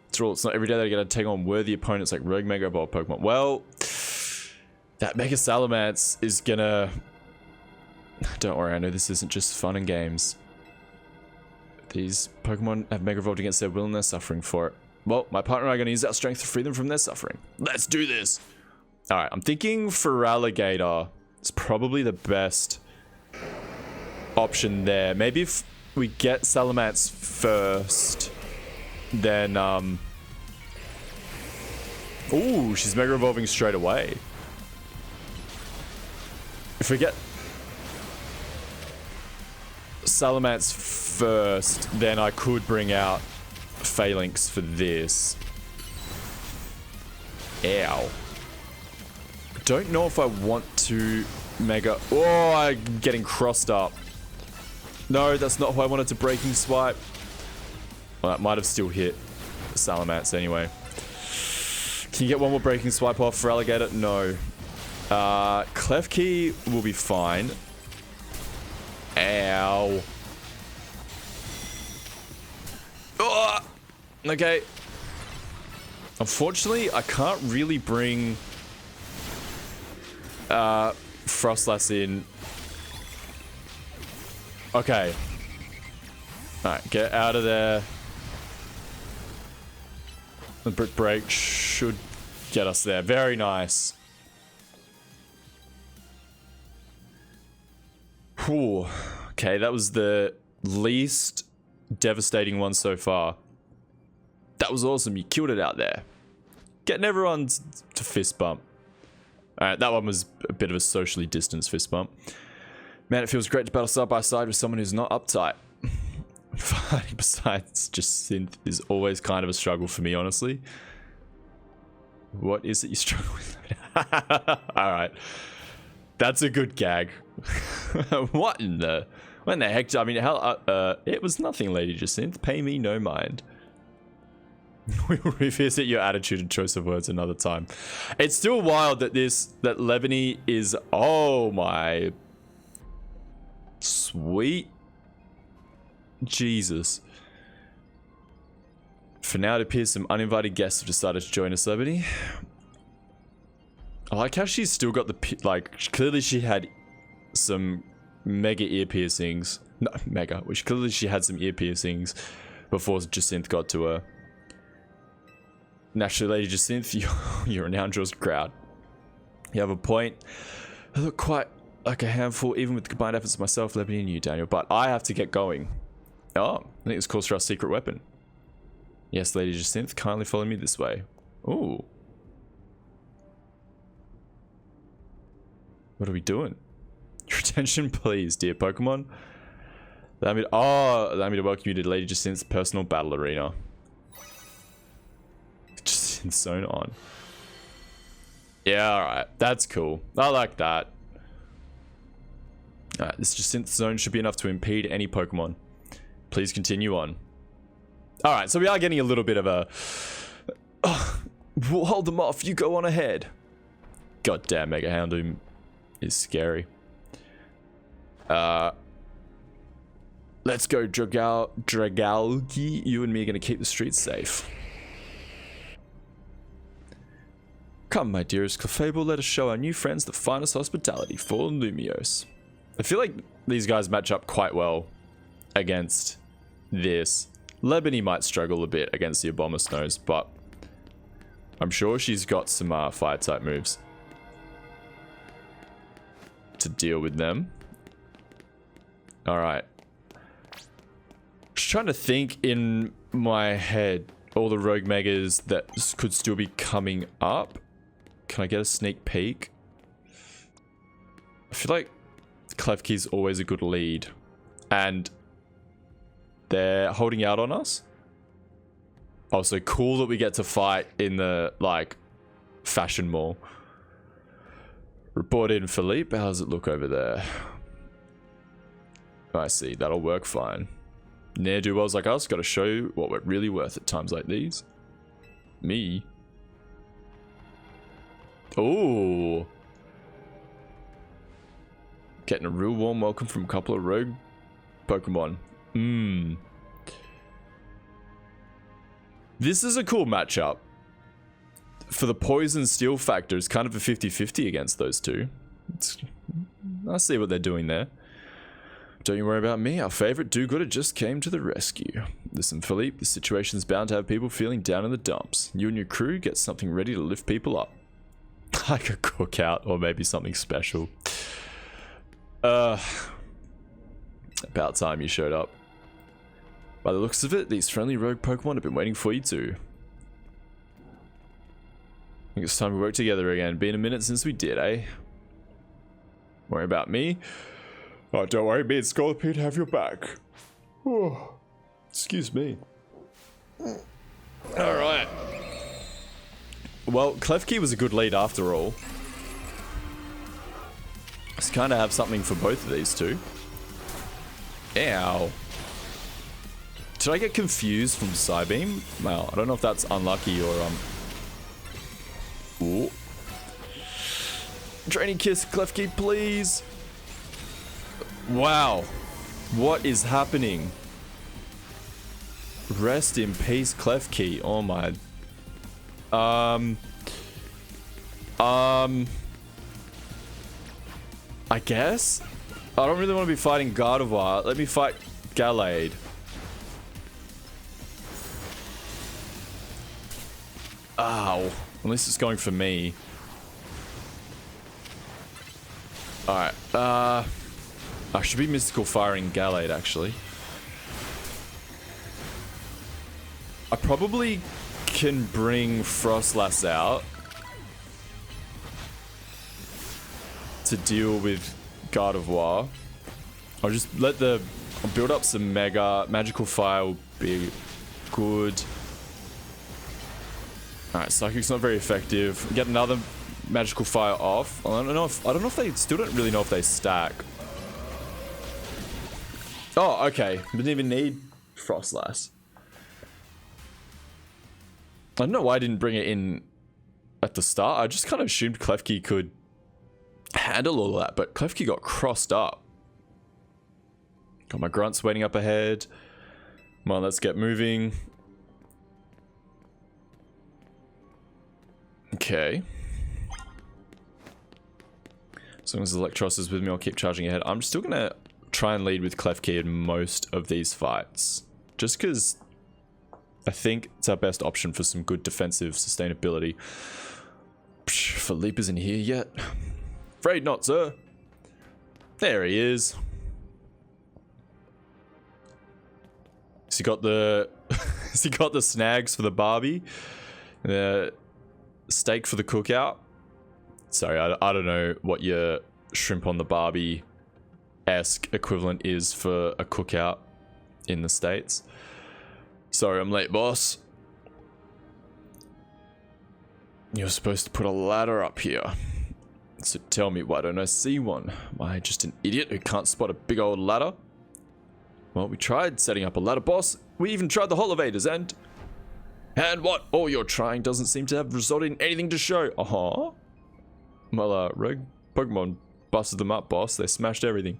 After all, it's not every day that I get to take on worthy opponents like Rogue Mega Evolved Pokemon. Well, that Mega Salamence is gonna... Don't worry, I know this isn't just fun and games. These Pokemon have Mega Evolved against their will and their suffering for it. Well, my partner and I are going to use our strength to free them from their suffering. Let's do this! Alright, I'm thinking Feraligatr is probably the best option there. Maybe if we get Salamence first, then, ooh, she's Mega Evolving straight away. If we get Salamence first, then I could bring out Phalanx for this. Ow. Don't know if I want to Mega... Oh, I'm getting crossed up. No, that's not who I wanted to Breaking Swipe. Well, that might have still hit Salamence anyway. Can you get one more Breaking Swipe off for Alligator? No. Klefki will be fine. Ow. Oh, okay. Unfortunately, I can't really bring Frostlass in. Okay. Alright, get out of there. The Brick Break should get us there. Very nice. Whew. Okay, that was the least devastating one so far. That was awesome. You killed it out there. Getting everyone to fist bump. Alright, that one was a bit of a socially distanced fist bump. Man, it feels great to battle side by side with someone who's not uptight. Fighting besides just synth is always kind of a struggle for me, honestly. What is it you struggle with? Alright. That's a good gag. What in the... When the heck... I mean, hell... it was nothing, Lady Jacinth. Pay me no mind. We will revisit your attitude and choice of words another time. It's still wild that that Lebany is... Oh my... Sweet... Jesus. For now, it appears some uninvited guests have decided to join us, Lebany. I like how she's still got the... Like, clearly she had some mega ear piercings. No, mega. Which clearly she had some ear piercings before Jacinth got to her. Naturally, Lady Jacinth, you're a Houndraws crowd. You have a point. I look quite like a handful, even with the combined efforts of myself, Lebany, and you, Daniel. But I have to get going. Oh, I think this calls for our secret weapon. Yes, Lady Jacinth, kindly follow me this way. Ooh. What are we doing? You're attention, please, dear Pokemon. Allow me to welcome you to Lady Jacint's personal battle arena. Jacint's zone on. Yeah, alright. That's cool. I like that. Alright, this Jacint's zone should be enough to impede any Pokemon. Please continue on. Alright, so we are getting a little bit of a... we'll hold them off. You go on ahead. Goddamn, Mega Houndoom is scary. Let's go, Dragalgi. You and me are going to keep the streets safe. Come, my dearest Clefable, let us show our new friends the finest hospitality for Lumiose. I feel like these guys match up quite well against this. Lebony might struggle a bit against the Abomasnows, but I'm sure she's got some fire-type moves to deal with them. Alright. Just trying to think in my head all the Rogue Megas that could still be coming up. Can I get a sneak peek? I feel like Klefki's always a good lead. And they're holding out on us. Oh, so cool that we get to fight in the, like, fashion mall. Report in, Philippe. How does it look over there? I see. That'll work fine. Ne'er-do-wells like us gotta show what we're really worth at times like these. Me? Oh, getting a real warm welcome from a couple of rogue Pokemon. This is a cool matchup. For the poison steel factor, it's kind of a 50-50 against those two. I see what they're doing there. Don't you worry about me. Our favorite do-gooder just came to the rescue. Listen, Philippe, the situation's bound to have people feeling down in the dumps. You and your crew get something ready to lift people up. Like a cookout or maybe something special. About time you showed up. By the looks of it, these friendly rogue Pokemon have been waiting for you too. I think it's time we work together again. Been a minute since we did, eh? Worry about me? Oh, don't worry, me and Scorpion have your back. Oh, excuse me. Alright. Well, Klefki was a good lead after all. Let's kind of have something for both of these two. Ow. Did I get confused from Psybeam? Well, I don't know if that's unlucky or, Ooh. Draining Kiss, Klefki, please. Wow. What is happening? Rest in peace, Klefki. Oh my... I guess? I don't really want to be fighting Gardevoir. Let me fight Gallade. Ow. At least it's going for me. Alright. I should be Mystical Firing Gallade, actually. I probably can bring Frostlass out to deal with Gardevoir. I'll just let the... I'll build up some Magical Fire will be good. Alright, Psychic's not very effective. Get another Magical Fire off. I don't know if they... Still don't really know if they stack. Oh, okay. Didn't even need Frostlass. I don't know why I didn't bring it in at the start. I just kind of assumed Klefki could handle all of that, but Klefki got crossed up. Got my grunts waiting up ahead. Come on, let's get moving. Okay. As long as Electros is with me, I'll keep charging ahead. I'm still going to try and lead with Klefki in most of these fights. Just because I think it's our best option for some good defensive sustainability. Psh, Philippe isn't here yet. Afraid not, sir. There he is. Has he got the... Has he got the snags for the Barbie? The steak for the cookout? Sorry, I don't know what your shrimp on the Barbie esque equivalent is for a cookout in the States. Sorry, I'm late, boss. You're supposed to put a ladder up here. So tell me, why don't I see one? Am I just an idiot who can't spot a big old ladder? Well, we tried setting up a ladder, boss. We even tried the elevators, and what? All you're trying doesn't seem to have resulted in anything to show. Uh-huh. Well, Rogue Pokemon busted them up, boss. They smashed everything.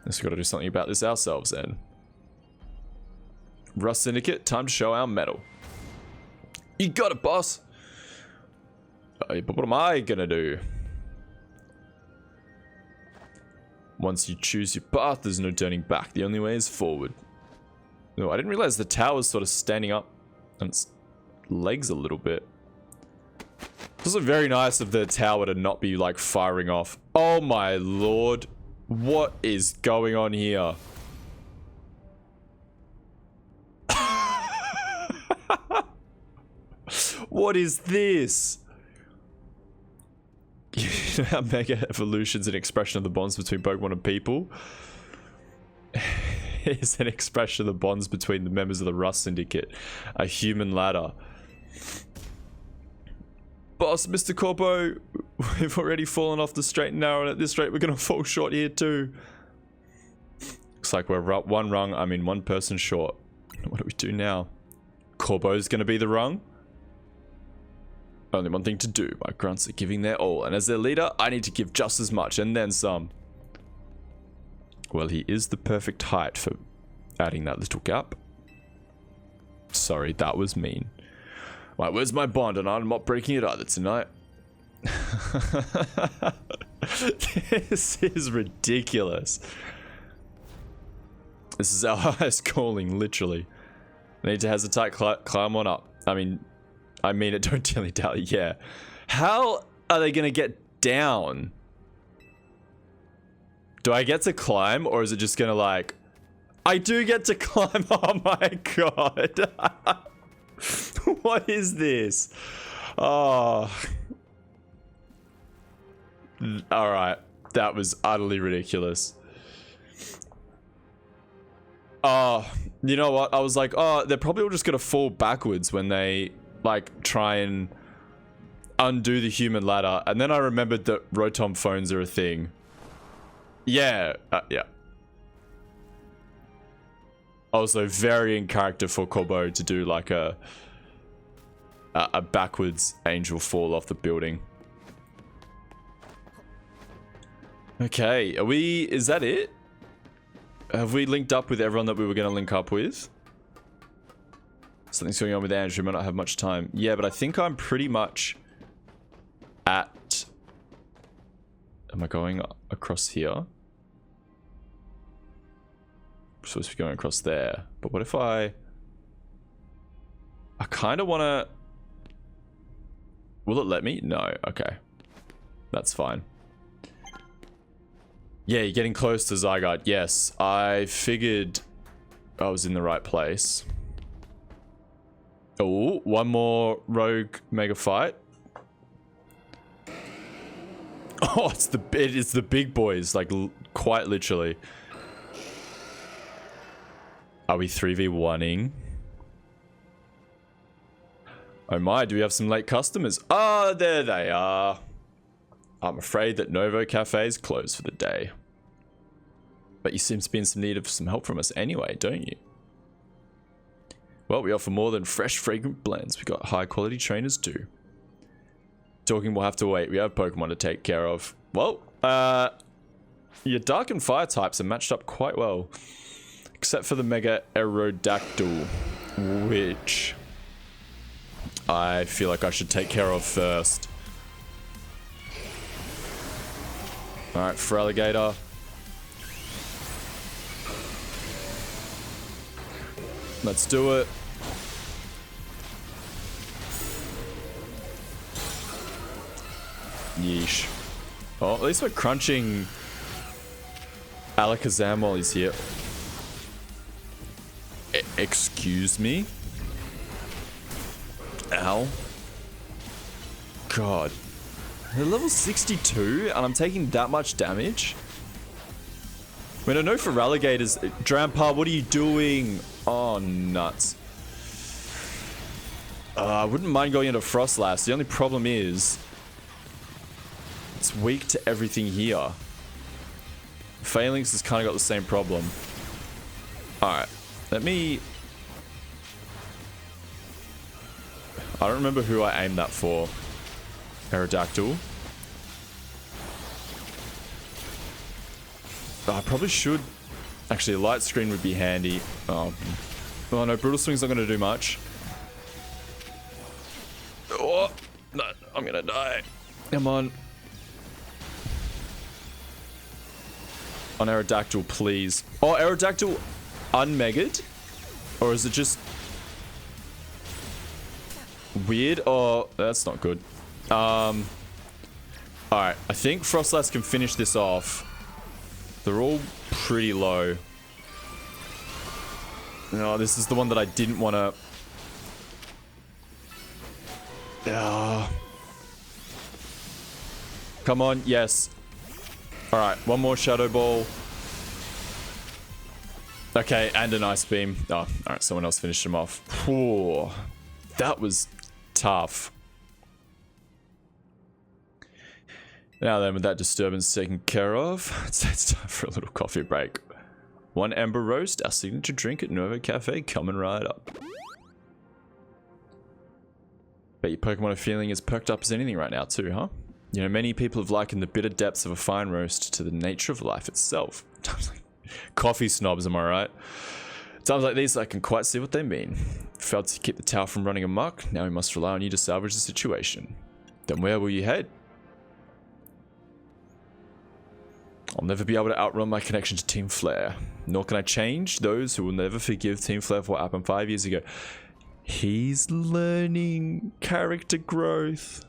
Guess we gotta do something about this ourselves, then. Rust Syndicate, time to show our mettle. You got it, boss. But what am I gonna do? Once you choose your path, there's no turning back. The only way is forward. No, I didn't realize the tower's sort of standing up on its legs a little bit. It's also very nice of the tower to not be, like, firing off. Oh my lord. What is going on here? What is this? You know how Mega Evolution's an expression of the bonds between Pokemon and people? It's an expression of the bonds between the members of the Rust Syndicate. A human ladder. Boss, Mr. Corpo, we've already fallen off the straight and narrow, and at this rate we're gonna fall short here too. Looks like we're one person short. What do we do now? Corpo's gonna be the rung? Only one thing to do. My grunts are giving their all, and as their leader, I need to give just as much, and then some. Well, he is the perfect height for adding that little gap. Sorry, that was mean. Right, where's my bond? And I'm not breaking it either tonight. This is ridiculous. This is our highest calling, literally. I need to hesitate, climb on up. I mean it, don't dilly-dally, yeah. How are they gonna get down? Do I get to climb, or is it just gonna, like... I do get to climb, oh my god. What is this? Oh. Alright, that was utterly ridiculous. Oh, you know what? I was like, oh, they're probably all just gonna fall backwards when they... like, try and undo the human ladder. And then I remembered that Rotom phones are a thing. Yeah, yeah. Also, very in character for Corbo to do, like, a backwards angel fall off the building. Okay, are we... is that it? Have we linked up with everyone that we were going to link up with? Something's going on with Andrew, might not have much time. Yeah, but I think I'm pretty much at... am I going across here? I'm supposed to be going across there. But what if I kind of want to... will it let me? No. Okay. That's fine. Yeah, you're getting close to Zygarde. Yes, I figured I was in the right place. Oh, one more rogue mega fight. Oh, it's the big boys, like quite literally. Are we 3v1ing? Oh my, do we have some late customers? Ah, there they are. I'm afraid that Novo Cafe is closed for the day. But you seem to be in some need of some help from us anyway, don't you? Well, we offer more than fresh, fragrant blends. We got high quality trainers too. Talking will have to wait. We have Pokemon to take care of. Well, your Dark and Fire types are matched up quite well. Except for the Mega Aerodactyl, which I feel like I should take care of first. Alright, for Alligator. Let's do it. Yeesh. Oh, at least we're crunching Alakazam while he's here. Excuse me? Ow. God. They're level 62 and I'm taking that much damage? I know for Relegators, Drampa, what are you doing? Oh, nuts. I wouldn't mind going into Frostlass. The only problem is it's weak to everything here. Phalanx has kind of got the same problem. Alright, let me... I don't remember who I aimed that for. Aerodactyl. I probably should... Actually, a light screen would be handy. Oh no, Brutal Swing's not going to do much. Oh, no, I'm going to die. Come on. On Aerodactyl, please. Oh, Aerodactyl unmegged? Or is it just weird? Oh, that's not good. Alright, I think Frostlass can finish this off. They're all pretty low. No, this is the one that I didn't want to... Come on, yes. Alright, one more Shadow Ball. Okay, and an Ice Beam. Oh, alright, someone else finished him off. Whew, that was tough. Now then, with that disturbance taken care of, it's time for a little coffee break. One Ember Roast, our signature drink at Novo Cafe, coming right up. Bet your Pokemon are feeling as perked up as anything right now too, huh? You know, many people have likened the bitter depths of a fine roast to the nature of life itself. Coffee snobs, am I right? Times like these, I can quite see what they mean. Failed to keep the tower from running amok, now we must rely on you to salvage the situation. Then where will you head? I'll never be able to outrun my connection to Team Flare. Nor can I change those who will never forgive Team Flare for what happened 5 years ago. He's learning character growth.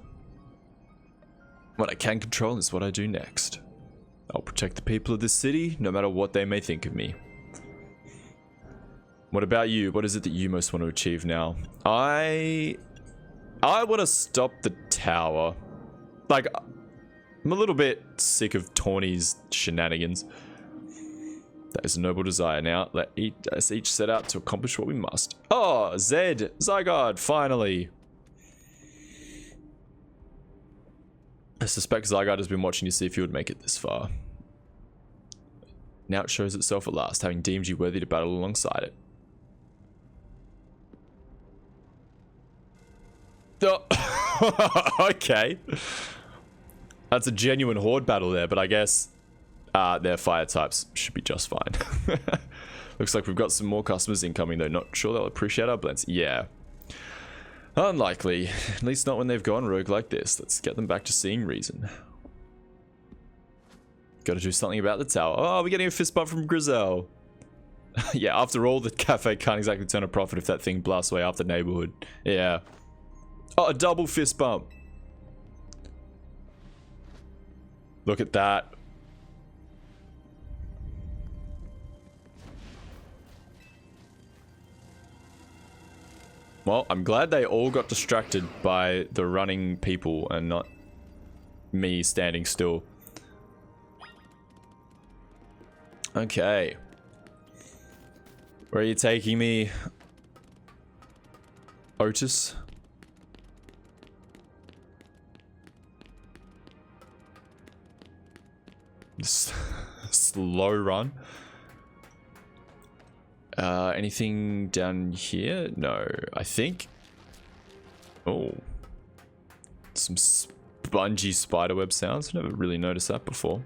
What I can control is what I do next. I'll protect the people of this city, no matter what they may think of me. What about you? What is it that you most want to achieve now? I want to stop the tower. Like... I'm a little bit sick of Tawny's shenanigans. That is a noble desire. Now, let us each set out to accomplish what we must. Oh, Zed! Zygarde, finally! I suspect Zygarde has been watching to see if you would make it this far. Now it shows itself at last, having deemed you worthy to battle alongside it. Oh, okay. That's a genuine horde battle there, but I guess their fire types should be just fine. Looks like we've got some more customers incoming though. Not sure they'll appreciate our blends. Yeah. Unlikely. At least not when they've gone rogue like this. Let's get them back to seeing reason. Gotta do something about the tower. Oh, we're getting a fist bump from Grizel. Yeah, after all, the cafe can't exactly turn a profit if that thing blasts away after neighborhood. Yeah. Oh, a double fist bump. Look at that. Well, I'm glad they all got distracted by the running people and not me standing still. Okay. Where are you taking me, Otis? Slow run. Anything down here? No, I think. Oh, some spongy spiderweb sounds. I've never really noticed that before.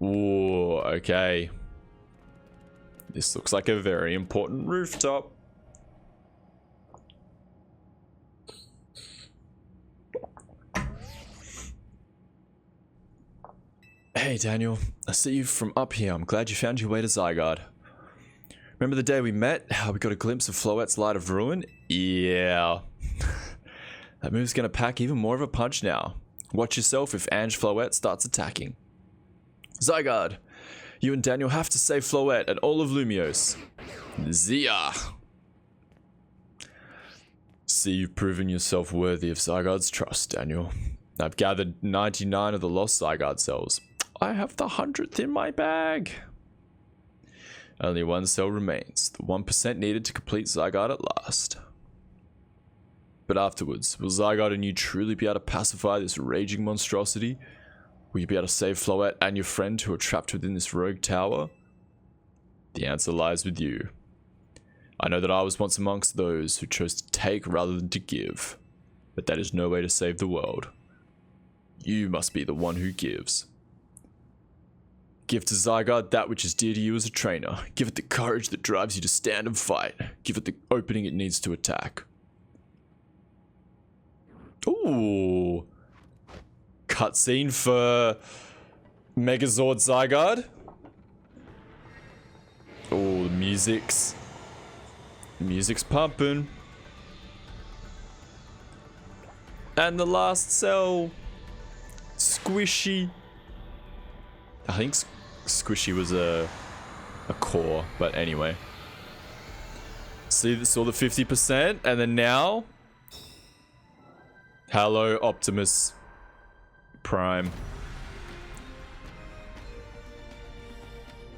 Ooh, okay. This looks like a very important rooftop. Hey Daniel, I see you from up here. I'm glad you found your way to Zygarde. Remember the day we met? How we got a glimpse of Floette's Light of Ruin? Yeah. That move's gonna pack even more of a punch now. Watch yourself if Ange Floette starts attacking. Zygarde, you and Daniel have to save Floette and all of Lumiose. Zia! See, you've proven yourself worthy of Zygarde's trust, Daniel. I've gathered 99 of the lost Zygarde cells. I have the 100th in my bag. Only one cell remains. The 1% needed to complete Zygarde at last. But afterwards, will Zygarde and you truly be able to pacify this raging monstrosity? Will you be able to save Floette and your friend who are trapped within this rogue tower? The answer lies with you. I know that I was once amongst those who chose to take rather than to give. But that is no way to save the world. You must be the one who gives. Give to Zygarde that which is dear to you as a trainer. Give it the courage that drives you to stand and fight. Give it the opening it needs to attack. Ooh. Cutscene for Megazord Zygarde. Oh, the music's pumping. And the last cell. Squishy. I think Squishy was a core, but anyway. See, saw the 50%, and then now. Hello, Optimus Prime.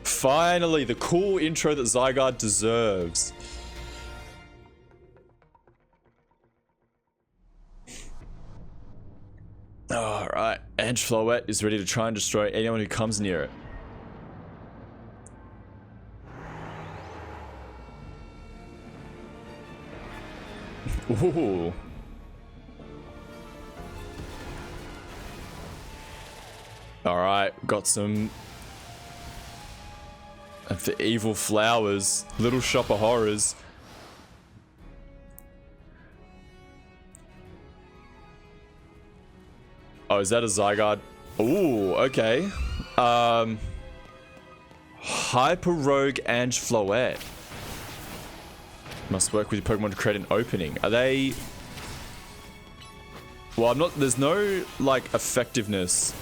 Finally, the cool intro that Zygarde deserves. Alright, Edge Floette is ready to try and destroy anyone who comes near it. Ooh. Alright, got some of the evil flowers, Little Shop of Horrors. Oh, is that a Zygarde? Ooh, okay. Hyper Rogue and Floette. Must work with your Pokemon to create an opening. Are they... Well, I'm not... There's no, like, effectiveness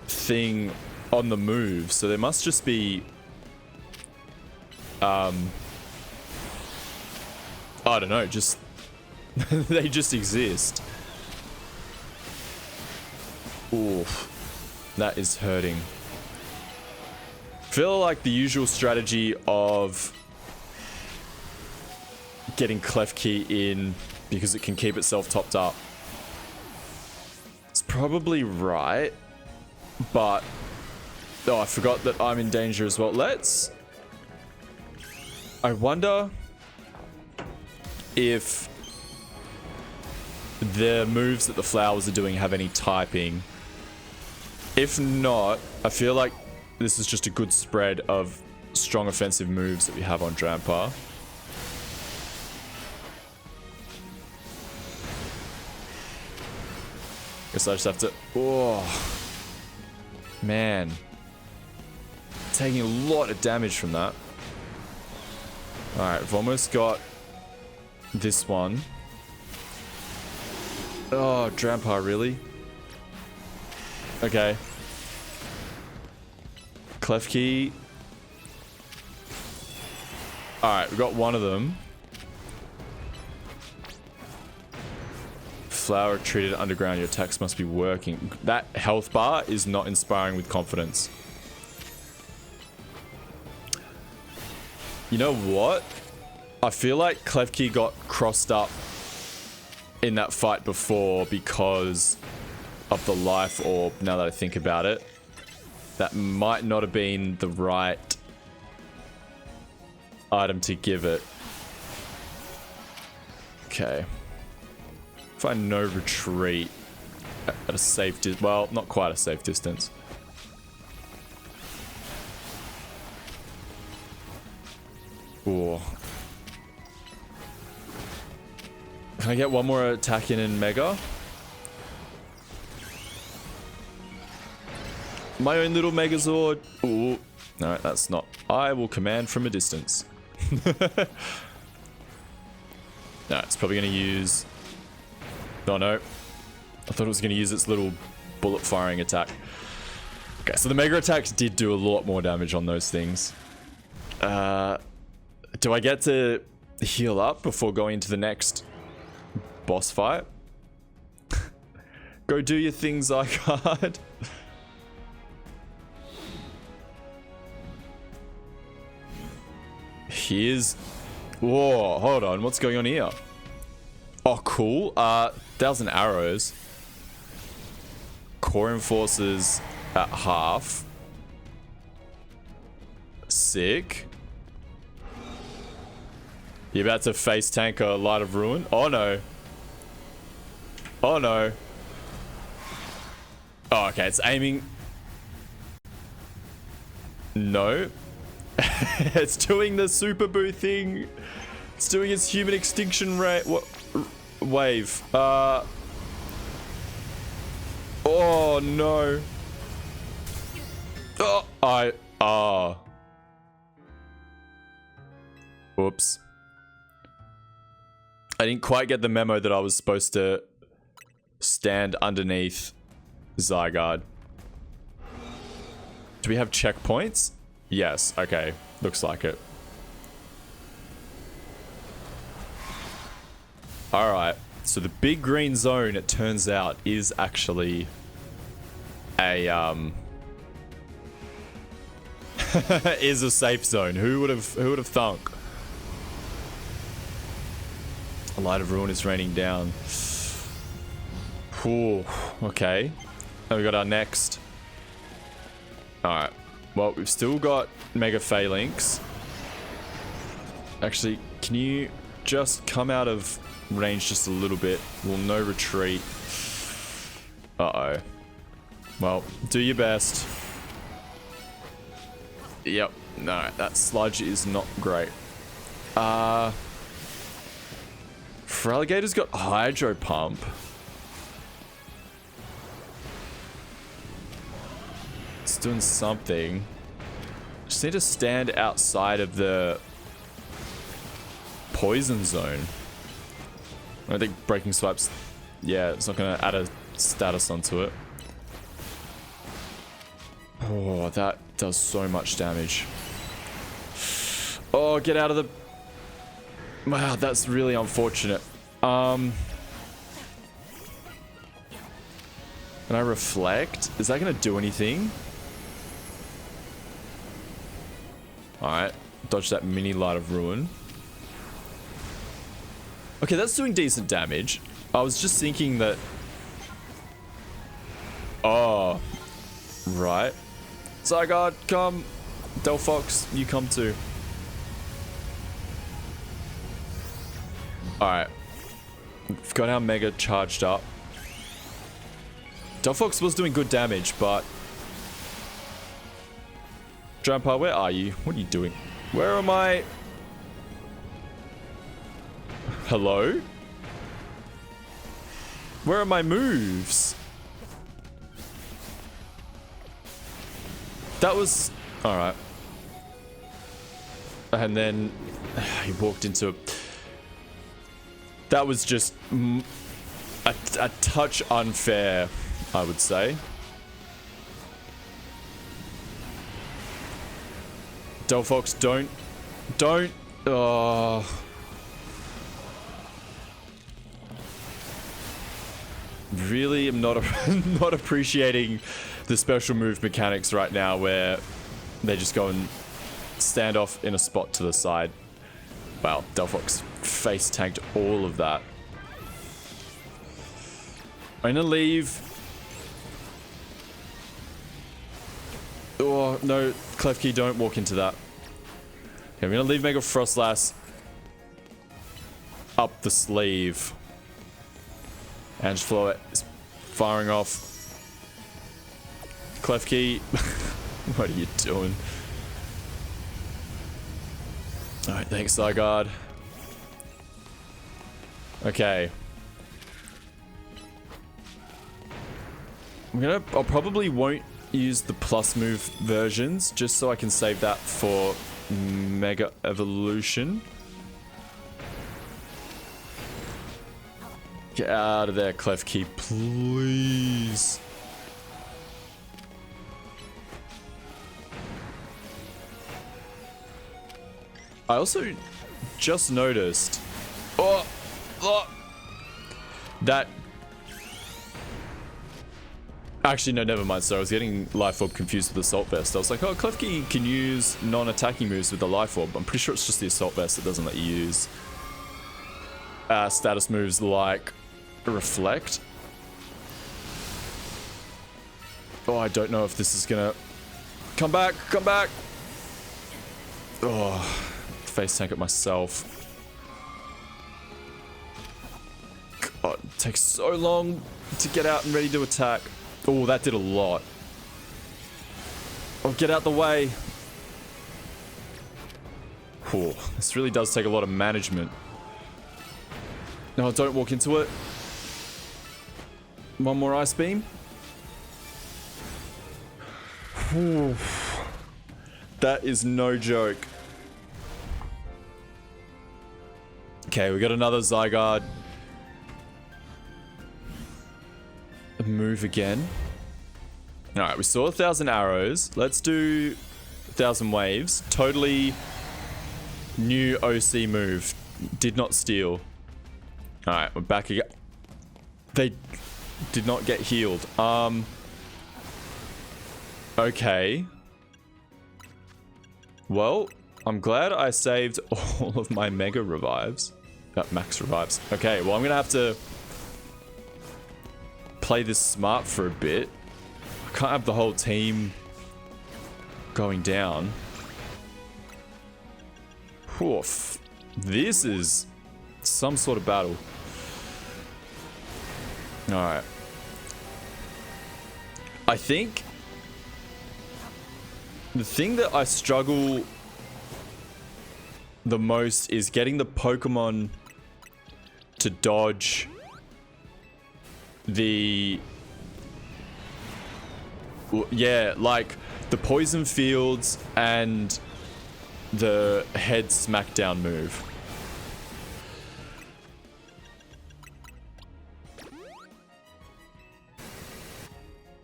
thing on the move, so there must just be... I don't know, just... they just exist. Oof. That is hurting. Feel like the usual strategy of getting Klefki in because it can keep itself topped up. It's probably right, but oh, I forgot that I'm in danger as well. I wonder if the moves that the flowers are doing have any typing. If not, I feel like this is just a good spread of strong offensive moves that we have on Drampa. Guess I just have to... Oh. Man. Taking a lot of damage from that. Alright, I've almost got this one. Oh, Drampa, really? Okay. Klefki. Alright, we got one of them. Flower treated underground, your attacks must be working. That health bar is not inspiring with confidence. You know what? I feel like Klefki got crossed up in that fight before because of the life orb, now that I think about it. That might not have been the right item to give it. Okay. Find no retreat at a safe distance. Well, not quite a safe distance. Ooh. Can I get one more attack in Mega? My own little Megazord. Ooh. No, that's not. I will command from a distance. No, it's probably going to use... Oh, no. I thought it was going to use its little bullet firing attack. Okay, so the Mega attacks did do a lot more damage on those things. Do I get to heal up before going into the next boss fight? Go do your thing, Zygarde. Here's... Whoa, hold on. What's going on here? Oh, cool. 1,000 arrows. Core enforcers at half. Sick. You about to face tank a Light of Ruin? Oh no. Oh no. Oh, okay, it's aiming. No. It's doing the super boo thing. It's doing its human extinction rate. What? Wave. Oh no. Oh, Whoops. I didn't quite get the memo that I was supposed to stand underneath Zygarde. Do we have checkpoints? Yes, okay. Looks like it. Alright. So the big green zone, it turns out, is actually a is a safe zone. Who would have thunk? A Light of Ruin is raining down. Ooh, okay. And we got our next. Alright. Well, we've still got Mega Phalanx. Actually, can you just come out of range just a little bit? Well, no retreat. Uh-oh. Well, do your best. Yep. No, that sludge is not great. Feraligator's got Hydro Pump. It's doing something. Just need to stand outside of the poison zone. I don't think Breaking Swipe's... Yeah, it's not going to add a status onto it. Oh, that does so much damage. Oh, get out of the... Wow, that's really unfortunate. Can I reflect? Is that going to do anything? Alright. Dodge that mini Light of Ruin. Okay, that's doing decent damage. I was just thinking that... Oh. Right. Zygarde, come. Delphox, you come too. Alright. We've got our Mega charged up. Delphox was doing good damage, but... Grandpa, where are you? What are you doing? Where am I? Hello? Where are my moves? That was... Alright. And then... He walked into... That was just... A touch unfair, I would say. Delphox, don't... Oh... Really am not not appreciating the special move mechanics right now where they just go and stand off in a spot to the side. Wow, Delphox face tanked all of that. I'm gonna leave. Oh, no, Klefki, don't walk into that. Okay, I'm gonna leave Mega Frostlass up the sleeve. Angeflower is firing off. Klefki, what are you doing? Alright, thanks, Zygarde. Okay. I'll probably won't use the plus move versions just so I can save that for Mega Evolution. Get out of there, Klefki, please. I also just noticed... Oh! That... Actually, no, never mind. So I was getting Life Orb confused with Assault Vest. I was like, oh, Klefki can use non-attacking moves with the Life Orb. I'm pretty sure it's just the Assault Vest that doesn't let you use status moves like Reflect. Oh, I don't know if this is gonna... Come back! Come back! Oh, face tank it myself. God, it takes so long to get out and ready to attack. Oh, that did a lot. Oh, get out the way. Oh, this really does take a lot of management. No, don't walk into it. One more Ice Beam. Ooh. That is no joke. Okay, we got another Zygarde. Move again. Alright, we saw 1,000 arrows. Let's do 1,000 waves. Totally new OC move. Did not steal. Alright, we're back again. They did not get healed. Okay. Well, I'm glad I saved all of my Mega Revives. Max Revives. Okay, well, I'm gonna have to play this smart for a bit. I can't have the whole team going down. Oof. This is some sort of battle. Alright. I think the thing that I struggle the most is getting the Pokemon to dodge the... Yeah, like the Poison Fields and the Head Smackdown move.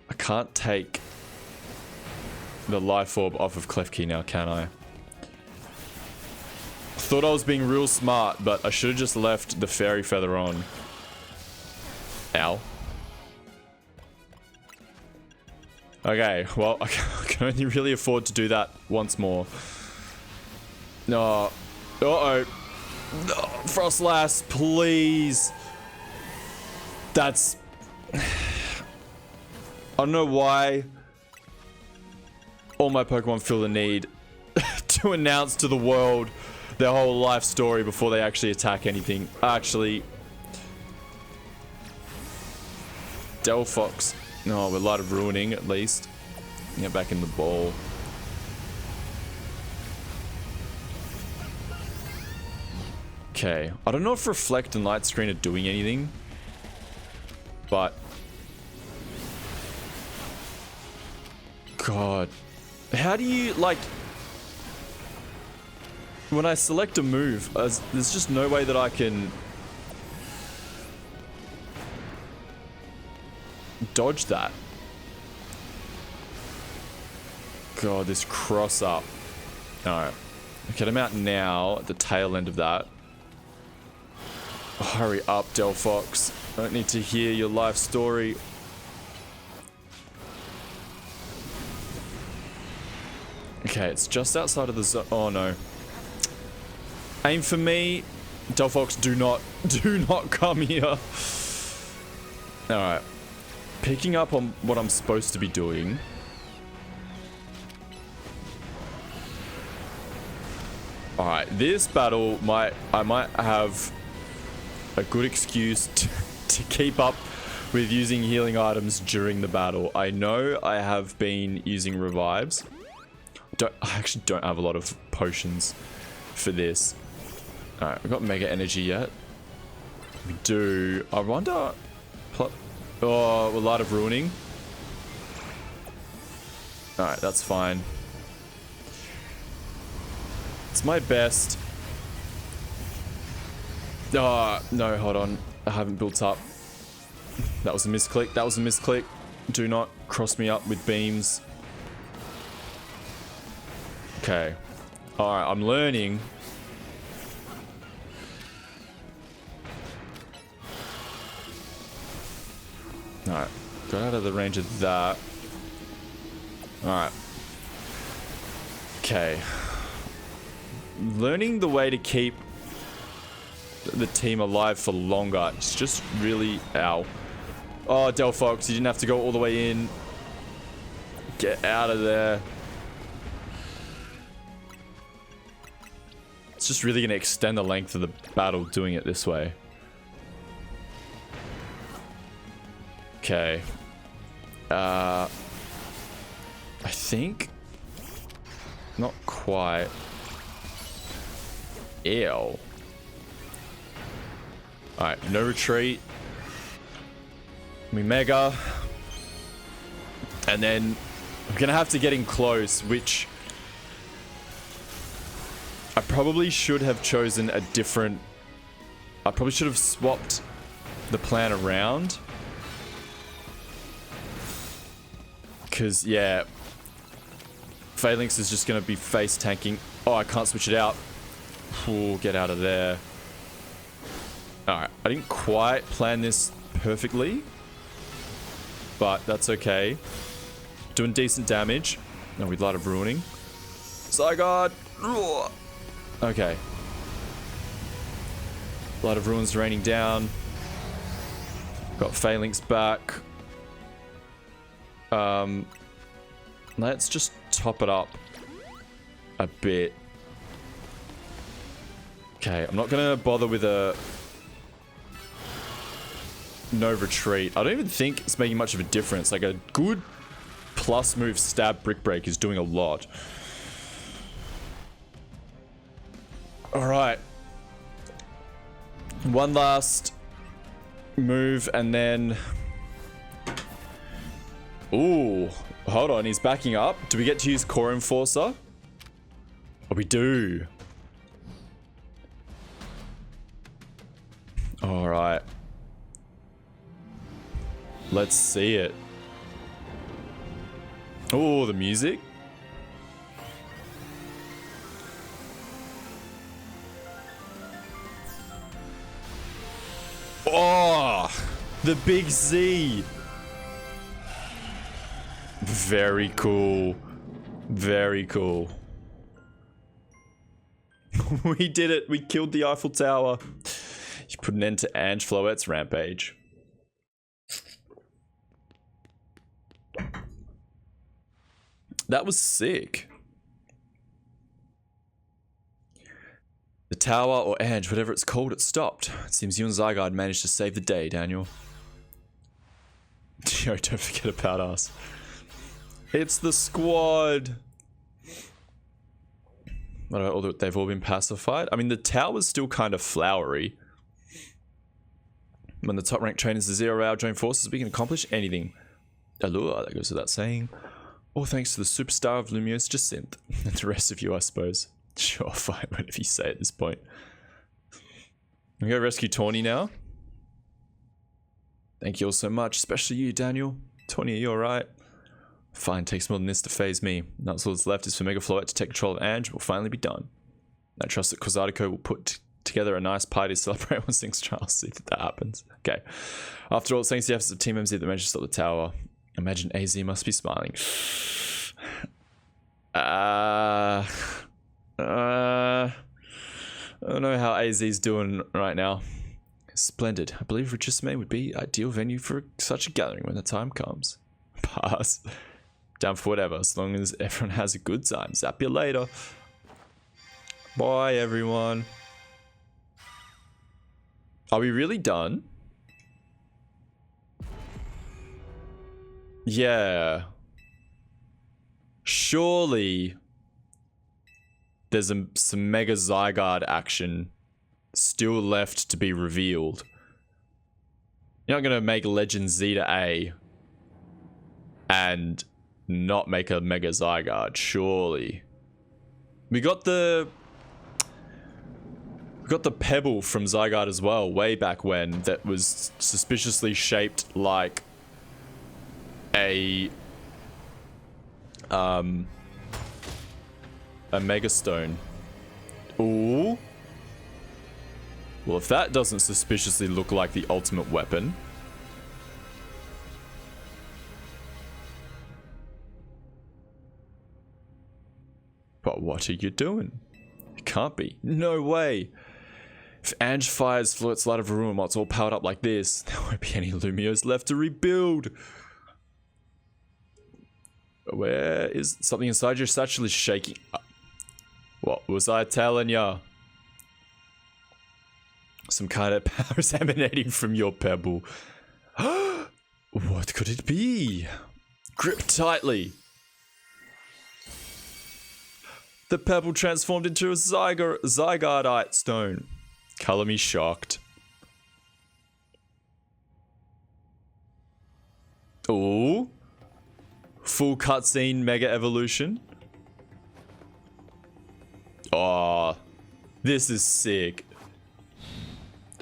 I can't take the Life Orb off of Klefki now, can I? Thought I was being real smart, but I should have just left the Fairy Feather on. Ow. Okay, well, I can only really afford to do that once more. No. Uh-oh. No, Frostlass, please. That's... I don't know why all my Pokemon feel the need to announce to the world their whole life story before they actually attack anything. Actually... Delphox. No, we're Light of Ruining at least. Get back in the ball. Okay. I don't know if Reflect and Light Screen are doing anything. But... God. How do you, like... When I select a move, there's just no way that I can... dodge that. God, this cross up. Alright. Okay, I'm out now at the tail end of that. Oh, hurry up, Delphox. I don't need to hear your life story. Okay, it's just outside of the zone. Oh no. Aim for me. Delphox, do not come here. Alright. Picking up on what I'm supposed to be doing. Alright, this battle I might have a good excuse to keep up with using healing items during the battle. I know I have been using revives. I actually don't have a lot of potions for this. Alright, we've got Mega Energy yet. We do. I wonder... Oh, we're Light of Ruining. Alright, that's fine. It's my best. Oh, no, hold on. I haven't built up. That was a misclick. That was a misclick. Do not cross me up with beams. Okay. Alright, I'm learning. Alright. Got out of the range of that. Alright. Okay. Learning the way to keep the team alive for longer. It's just really... Ow. Oh, Delphox, you didn't have to go all the way in. Get out of there. It's just really going to extend the length of the battle doing it this way. Okay. I think... Not quite. Ew. Alright, no retreat. We mega. And then I'm gonna have to get in close, which I probably should have chosen a different... I probably should have swapped the plan around. Because, yeah, Phalanx is just gonna be face tanking. Oh, I can't switch it out. Ooh, get out of there. Alright, I didn't quite plan this perfectly, but that's okay. Doing decent damage. No, with Light of Ruining. Zygarde! Okay. Light of Ruin's raining down. Got Phalanx back. Let's just top it up a bit. Okay, I'm not gonna bother with a no retreat. I don't even think it's making much of a difference. Like a good plus move stab Brick Break is doing a lot. Alright. One last move and then... Ooh, hold on, he's backing up. Do we get to use Core Enforcer? Oh, we do. Alright. Let's see it. Oh, the music. Oh, the big Z. Very cool. Very cool. We did it. We killed the Eiffel Tower. You put an end to Ange Floette's rampage. That was sick. The tower, or Ange, whatever it's called, it stopped. It seems you and Zygarde managed to save the day, Daniel. Yo, don't forget about us. It's the squad. What about all the, they've all been pacified? I mean, the tower's still kind of flowery. When the top ranked trainers are 0 hour join forces, we can accomplish anything. Allure, that goes without saying. All thanks to the superstar of Lumiose Jacinth. And the rest of you, I suppose. Sure, fine, whatever you say at this point. I'm gonna go rescue Tawny now. Thank you all so much, especially you, Daniel. Tawny, are you alright? Fine, takes more than this to phase me. That's all that's left is for Mega Floette to take control of Ange. Will finally be done. I trust that Quasartico will put together a nice party to celebrate once things trials. See if that happens. Okay. After all, thanks to the efforts of Team MZ that managed to stop the tower. Imagine AZ must be smiling. I don't know how AZ's doing right now. Splendid. I believe Richisme would be ideal venue for such a gathering when the time comes. Pass. Down for whatever, as long as everyone has a good time. Zap you later. Bye, everyone. Are we really done? Yeah. Surely there's some Mega Zygarde action still left to be revealed. You're not going to make Legend Z to A and not make a Mega Zygarde, surely. We got the Pebble from Zygarde as well, way back when, that was suspiciously shaped like a Mega Stone. Ooh. Well, if that doesn't suspiciously look like the ultimate weapon. What are you doing? It can't be. No way. If Ange fires floats light of a room while it's all powered up like this, there won't be any Lumios left to rebuild. Where is something inside your satchel is shaking? What was I telling ya? Some kind of power is emanating from your pebble. What could it be? Grip tightly. The pebble transformed into a Zygardite stone. Color me shocked. Ooh. Full cutscene mega evolution. Oh, this is sick.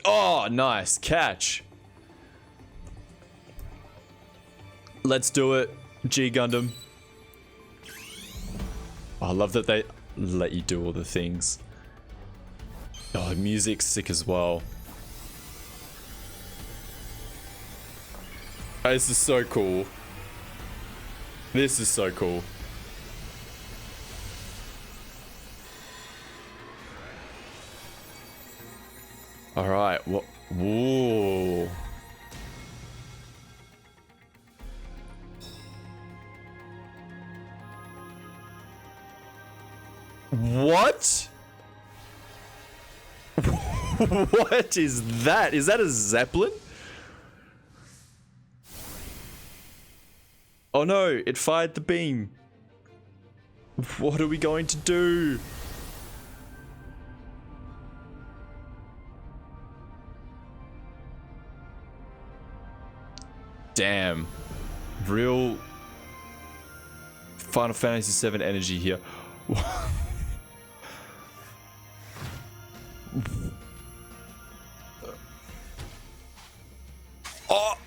Oh, nice catch. Let's do it, G Gundam. Oh, I love that they let you do all the things. Oh, the music's sick as well. Oh, this is so cool. This is so cool. All right. What? Whoa. What? What is that? Is that a Zeppelin? Oh no, it fired the beam. What are we going to do? Damn. Real Final Fantasy VII energy here. Oh!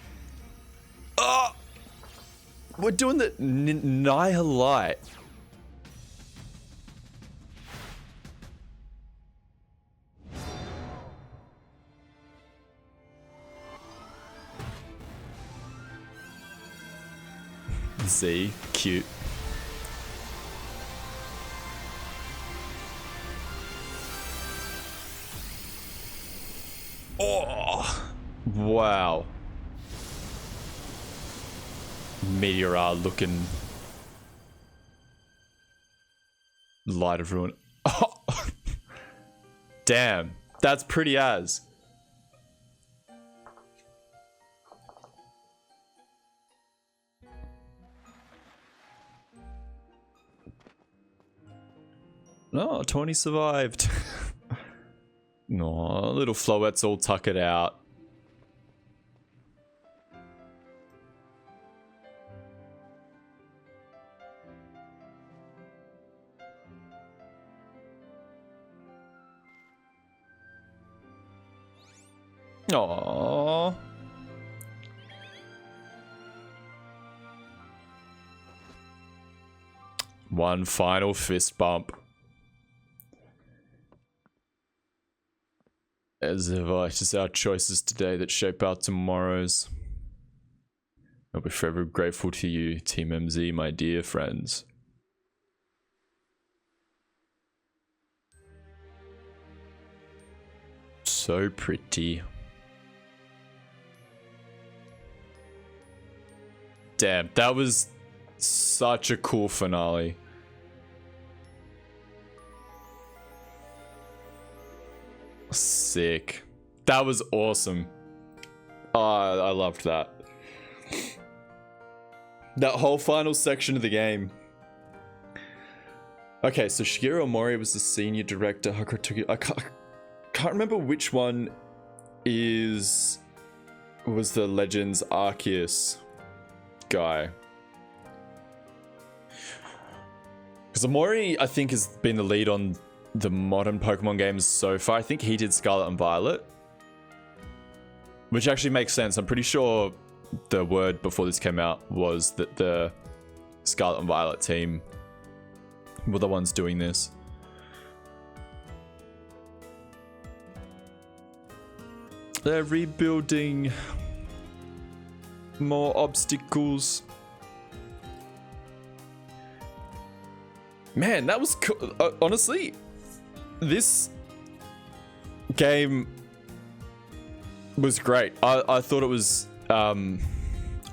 Oh! We're doing the Nihilite. Z, cute. Oh! Wow. Meteor looking light of ruin. Oh. Damn, that's pretty as. No, 20 survived. No, little Floettes all tuck it out. Aww. One final fist bump. As ever, it is our choices today that shape our tomorrows. I'll be forever grateful to you, Team MZ, my dear friends. So pretty. Damn, that was such a cool finale. Sick. That was awesome. I loved that. That whole final section of the game. Okay, so Shigeru Omori was the senior director. I can't remember which one was the Legends Arceus guy. Because Omori, I think, has been the lead on the modern Pokemon games so far. I think he did Scarlet and Violet, which actually makes sense. I'm pretty sure the word before this came out was that the Scarlet and Violet team were the ones doing this. They're rebuilding. More obstacles. Man, that was cool. Honestly, this game was great. I thought it was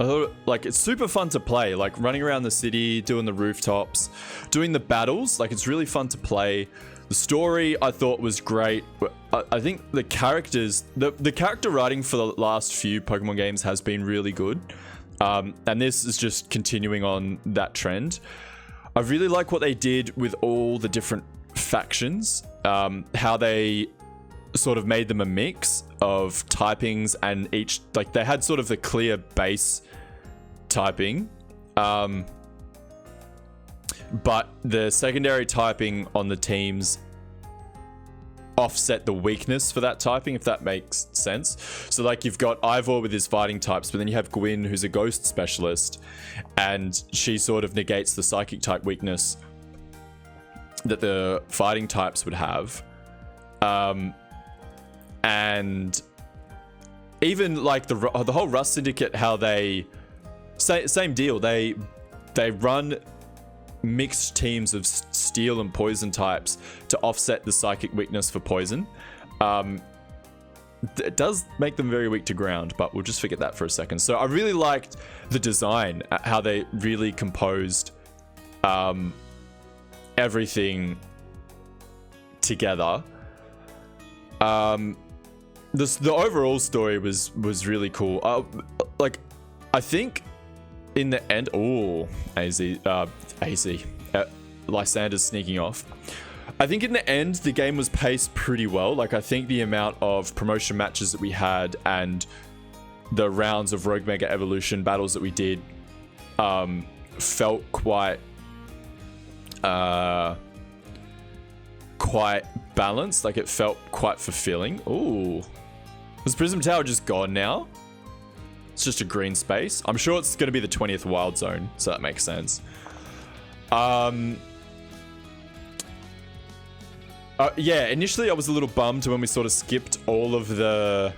I thought, like, it's super fun to play, like running around the city, doing the rooftops, doing the battles. Like, it's really fun to play. The story I thought was great. I think the characters, the character writing for the last few Pokemon games has been really good. And this is just continuing on that trend. I really like what they did with all the different factions, how they sort of made them a mix of typings, and each, like, they had sort of the clear base typing, but the secondary typing on the teams offset the weakness for that typing, if that makes sense. So, like, you've got Ivor with his fighting types, but then you have Gwyn, who's a ghost specialist, and she sort of negates the psychic type weakness that the fighting types would have. And even like the whole Rust Syndicate, how they same deal. They run mixed teams of steel and poison types to offset the psychic weakness for poison. It does make them very weak to ground, but we'll just forget that for a second. So I really liked the design, how they really composed everything together. The overall story was really cool. Like, I think in the end, Lysander's sneaking off. I think in the end, the game was paced pretty well. Like, I think the amount of promotion matches that we had and the rounds of Rogue Mega Evolution battles that we did felt quite balanced. Like, it felt quite fulfilling. Ooh. Was Prism Tower just gone now? It's just a green space. I'm sure it's going to be the 20th Wild Zone, so that makes sense. Yeah, initially I was a little bummed when we sort of skipped all of the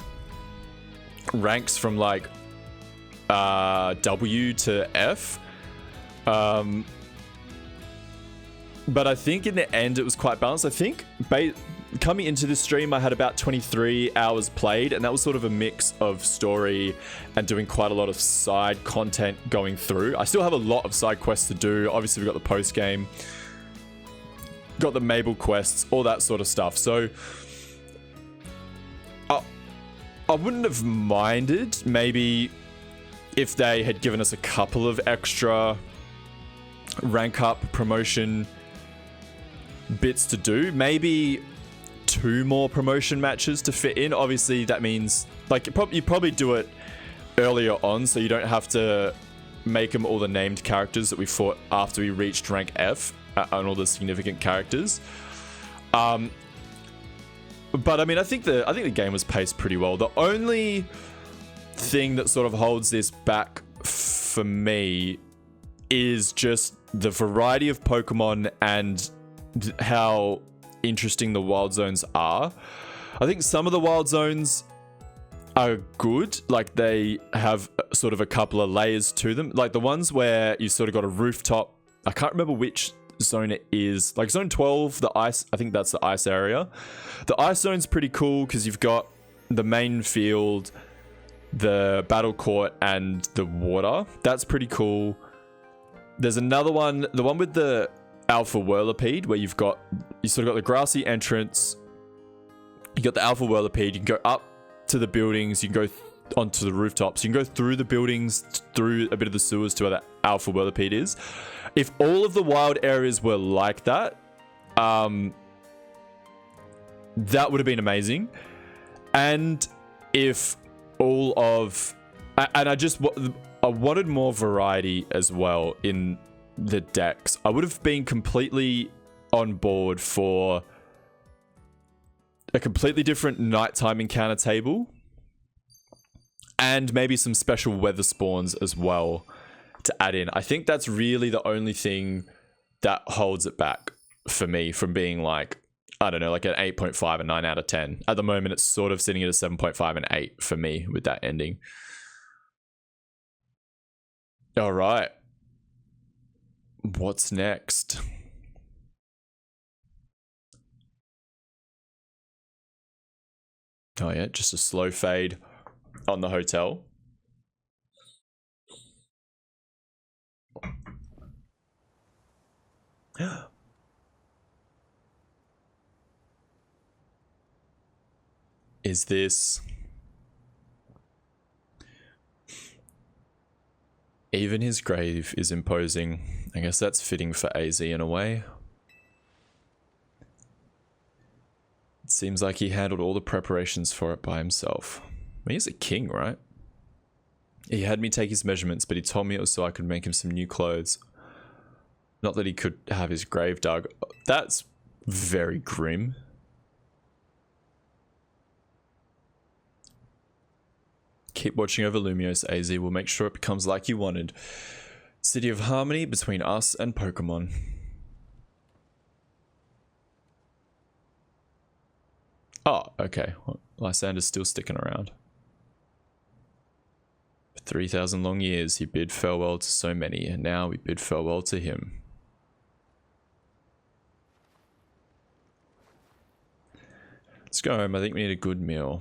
ranks from, like, W to F. But I think in the end it was quite balanced. I think coming into this stream, I had about 23 hours played, and that was sort of a mix of story and doing quite a lot of side content going through. I still have a lot of side quests to do. Obviously, we've got the post game, got the Mabel quests, all that sort of stuff. So I wouldn't have minded maybe if they had given us a couple of extra rank up promotion bits to do. Maybe 2 more promotion matches to fit in. Obviously, that means, like, you probably do it earlier on, so you don't have to make them all the named characters that we fought after we reached rank F on all the significant characters. But I mean, I think the game was paced pretty well. The only thing that sort of holds this back for me is just the variety of Pokemon and how interesting the wild zones are. I think some of the wild zones are good. Like, they have sort of a couple of layers to them. Like the ones where you sort of got a rooftop. I can't remember which zone it is. Like zone 12, the ice. I think that's the ice area. The ice zone's pretty cool because you've got the main field, the battle court, and the water. That's pretty cool. There's another one, the one with the Alpha Whirlipede, where you sort of got the grassy entrance, you got the Alpha Whirlipede, you can go up to the buildings, you can go onto the rooftops, you can go through the buildings, through a bit of the sewers to where the Alpha Whirlipede is. If all of the wild areas were like that, that would have been amazing. And if all of, and I wanted more variety as well in the decks. I would have been completely on board for a completely different nighttime encounter table and maybe some special weather spawns as well to add in. I think that's really the only thing that holds it back for me from being, like, I don't know, like an 8.5 and 9 out of 10. At the moment, it's sort of sitting at a 7.5 and 8 for me with that ending. All right. What's next? Oh yeah, just a slow fade on the hotel. Is this... Even his grave is imposing. I guess that's fitting for AZ in a way. It seems like he handled all the preparations for it by himself. I mean, he's a king, right? He had me take his measurements, but he told me it was so I could make him some new clothes. Not that he could have his grave dug. That's very grim. Keep watching over Lumios, AZ. We'll make sure it becomes like you wanted. City of harmony between us and Pokemon. Oh, okay. Well, Lysander's still sticking around. For 3,000 long years, he bid farewell to so many, and now we bid farewell to him. Let's go home. I think we need a good meal.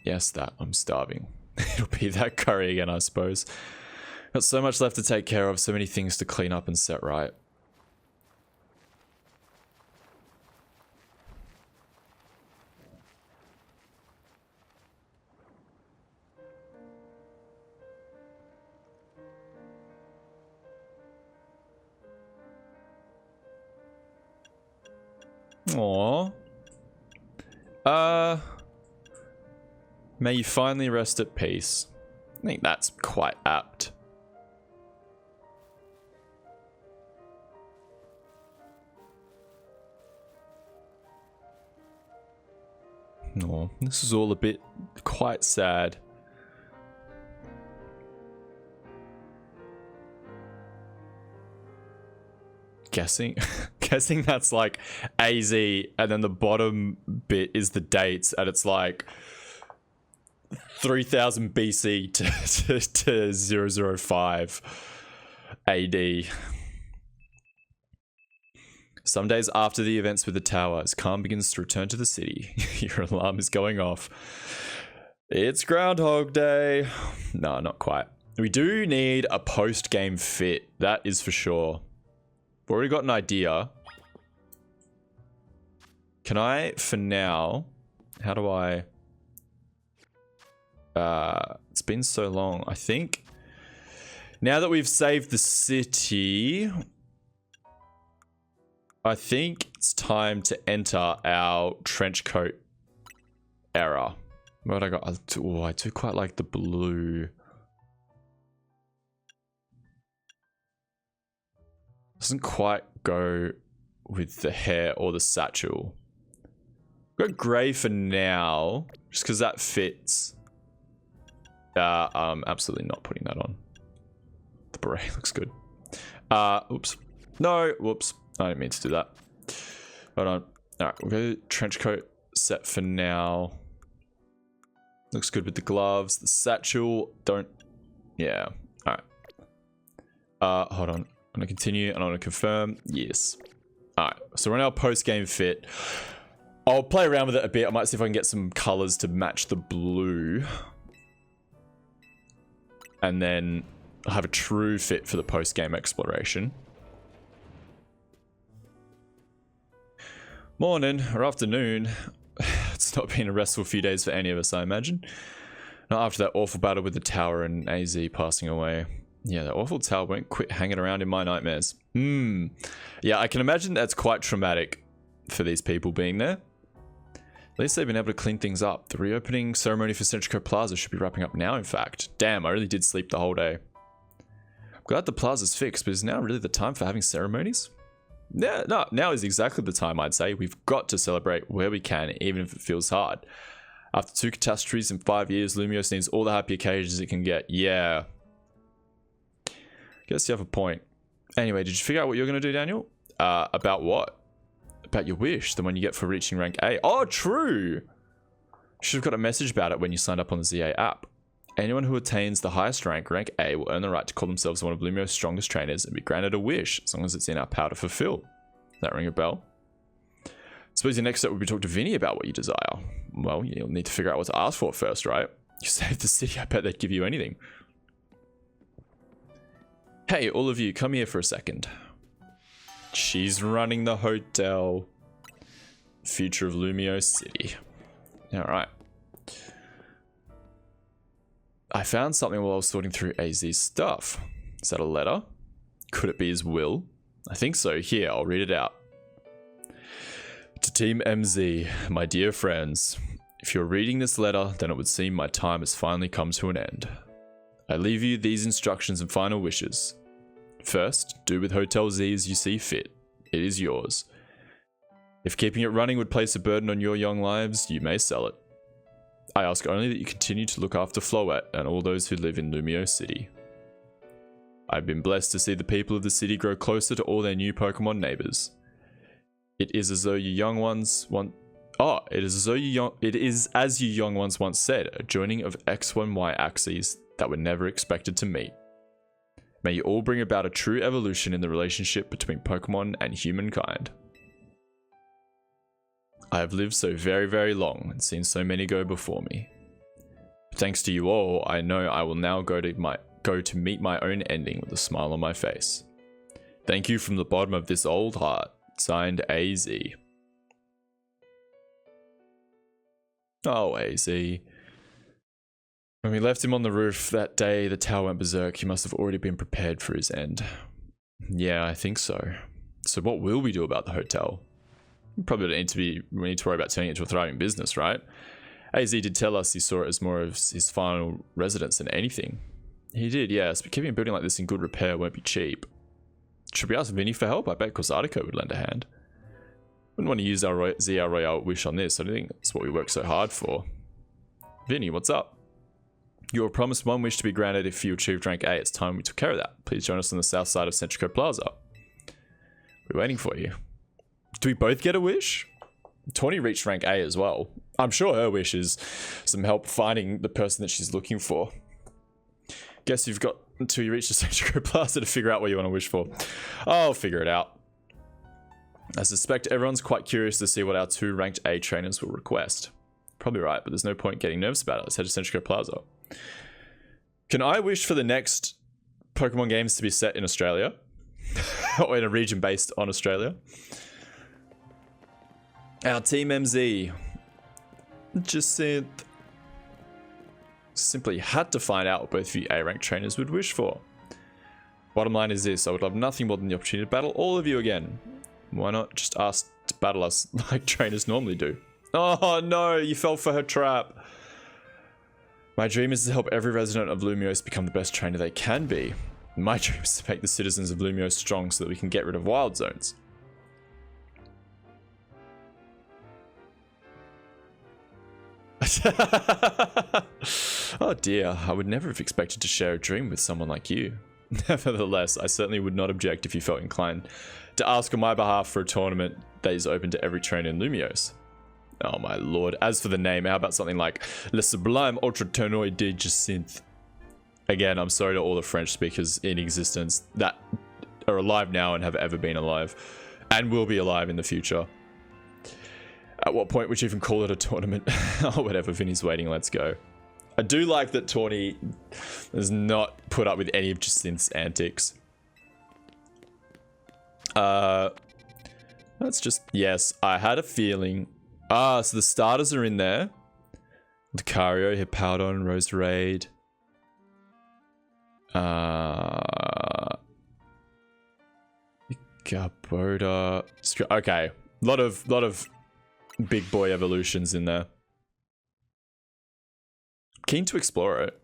Yes, that. I'm starving. It'll be that curry again, I suppose. Got so much left to take care of, so many things to clean up and set right. Aww. May you finally rest at peace. I think that's quite apt. Oh, this is all a bit quite sad. Guessing that's like AZ, and then the bottom bit is the dates, and it's like 3000 BC to 005 AD. Some days after the events with the tower, as calm begins to return to the city, your alarm is going off. It's Groundhog Day. No, not quite. We do need a post-game fit, that is for sure. We've already got an idea. Can I, for now, how do I... it's been so long. I think now that we've saved the city, I think it's time to enter our trench coat era. What I got? Oh, I do quite like the blue. Doesn't quite go with the hair or the satchel. Go grey for now, just because that fits. I'm absolutely not putting that on. The beret looks good. Oops. No, whoops. I didn't mean to do that. Hold on. Alright, we'll go trench coat set for now. Looks good with the gloves. The satchel, don't... Yeah. Alright. Hold on. I'm going to continue and I'm going to confirm. Yes. Alright, so we're in our post-game fit. I'll play around with it a bit. I might see if I can get some colors to match the blue. And then I'll have a true fit for the post-game exploration. Morning or afternoon. It's not been a restful few days for any of us, I imagine. Not after that awful battle with the tower and AZ passing away. Yeah, that awful tower won't quit hanging around in my nightmares. Yeah, I can imagine that's quite traumatic for these people being there. At least they've been able to clean things up. The reopening ceremony for Centrico Plaza should be wrapping up now, in fact. Damn, I really did sleep the whole day. I'm glad the plaza's fixed, but is now really the time for having ceremonies? Yeah, no, now is exactly the time, I'd say. We've got to celebrate where we can, even if it feels hard. After 2 catastrophes in 5 years, Lumios needs all the happy occasions it can get. Yeah. Guess you have a point. Anyway, did you figure out what you're going to do, Daniel? About what? About your wish, the one you get for reaching rank A. Oh, true! Should have got a message about it when you signed up on the ZA app. Anyone who attains the highest rank, rank A, will earn the right to call themselves one of Lumio's strongest trainers and be granted a wish, as long as it's in our power to fulfill. Does that ring a bell? Suppose your next step would be to talk to Vinny about what you desire. Well, you'll need to figure out what to ask for first, right? You saved the city, I bet they'd give you anything. Hey, all of you, come here for a second. She's running the hotel. Future of Lumio City. Alright. I found something while I was sorting through AZ's stuff. Is that a letter? Could it be his will? I think so. Here, I'll read it out. To Team MZ, my dear friends, if you're reading this letter, then it would seem my time has finally come to an end. I leave you these instructions and final wishes. First, do with Hotel Z as you see fit. It is yours. If keeping it running would place a burden on your young lives, you may sell it. I ask only that you continue to look after Floette and all those who live in Lumio City. I've been blessed to see the people of the city grow closer to all their new Pokemon neighbors. It is as though you young ones want. Oh, it is as you young ones once said, a joining of X and Y axes that were never expected to meet. May you all bring about a true evolution in the relationship between Pokemon and humankind. I have lived so very, very long and seen so many go before me. Thanks to you all, I know I will now go to meet my own ending with a smile on my face. Thank you from the bottom of this old heart. Signed, AZ. Oh, AZ. When we left him on the roof that day the tower went berserk, he must have already been prepared for his end. Yeah, I think so. So what will we do about the hotel? We need to worry about turning it into a thriving business, right? AZ did tell us he saw it as more of his final residence than anything. He did, yes, but keeping a building like this in good repair won't be cheap. Should we ask Vinny for help? I bet Kozariko would lend a hand. Wouldn't want to use our ZR Royale wish on this. I don't think that's what we worked so hard for. Vinny, what's up? You were promised one wish to be granted if you achieved rank A. It's time we took care of that. Please join us on the south side of Centrico Plaza. We're waiting for you. Do we both get a wish? Tawny reached rank A as well. I'm sure her wish is some help finding the person that she's looking for. Guess you've got until you reach the Centrico Plaza to figure out what you want to wish for. I'll figure it out. I suspect everyone's quite curious to see what our 2 ranked A trainers will request. Probably right, but there's no point getting nervous about it. Let's head to Centrico Plaza. Can I wish for the next Pokemon games to be set in Australia? Or in a region based on Australia? Our Team MZ. Jacinth. Simply had to find out what both of you A-rank trainers would wish for. Bottom line is this, I would love nothing more than the opportunity to battle all of you again. Why not just ask to battle us like trainers normally do? Oh no, you fell for her trap. My dream is to help every resident of Lumiose become the best trainer they can be. My dream is to make the citizens of Lumiose strong so that we can get rid of wild zones. Oh dear, I would never have expected to share a dream with someone like you. Nevertheless, I certainly would not object if you felt inclined to ask on my behalf for a tournament that is open to every trainer in Lumiose. Oh my lord, as for the name, how about something like Le Sublime Ultra Tournoi de Jacinth? Again, I'm sorry to all the French speakers in existence that are alive now and have ever been alive, and will be alive in the future. At what point would you even call it a tournament? Oh, whatever, Vinny's waiting, let's go. I do like that Tawny has not put up with any of Jacinth's antics. Let's just, yes, I had a feeling. Ah, so the starters are in there. Lucario, Hippowdon, Roserade. Gabota. Okay, lot of big boy evolutions in there. Keen to explore it.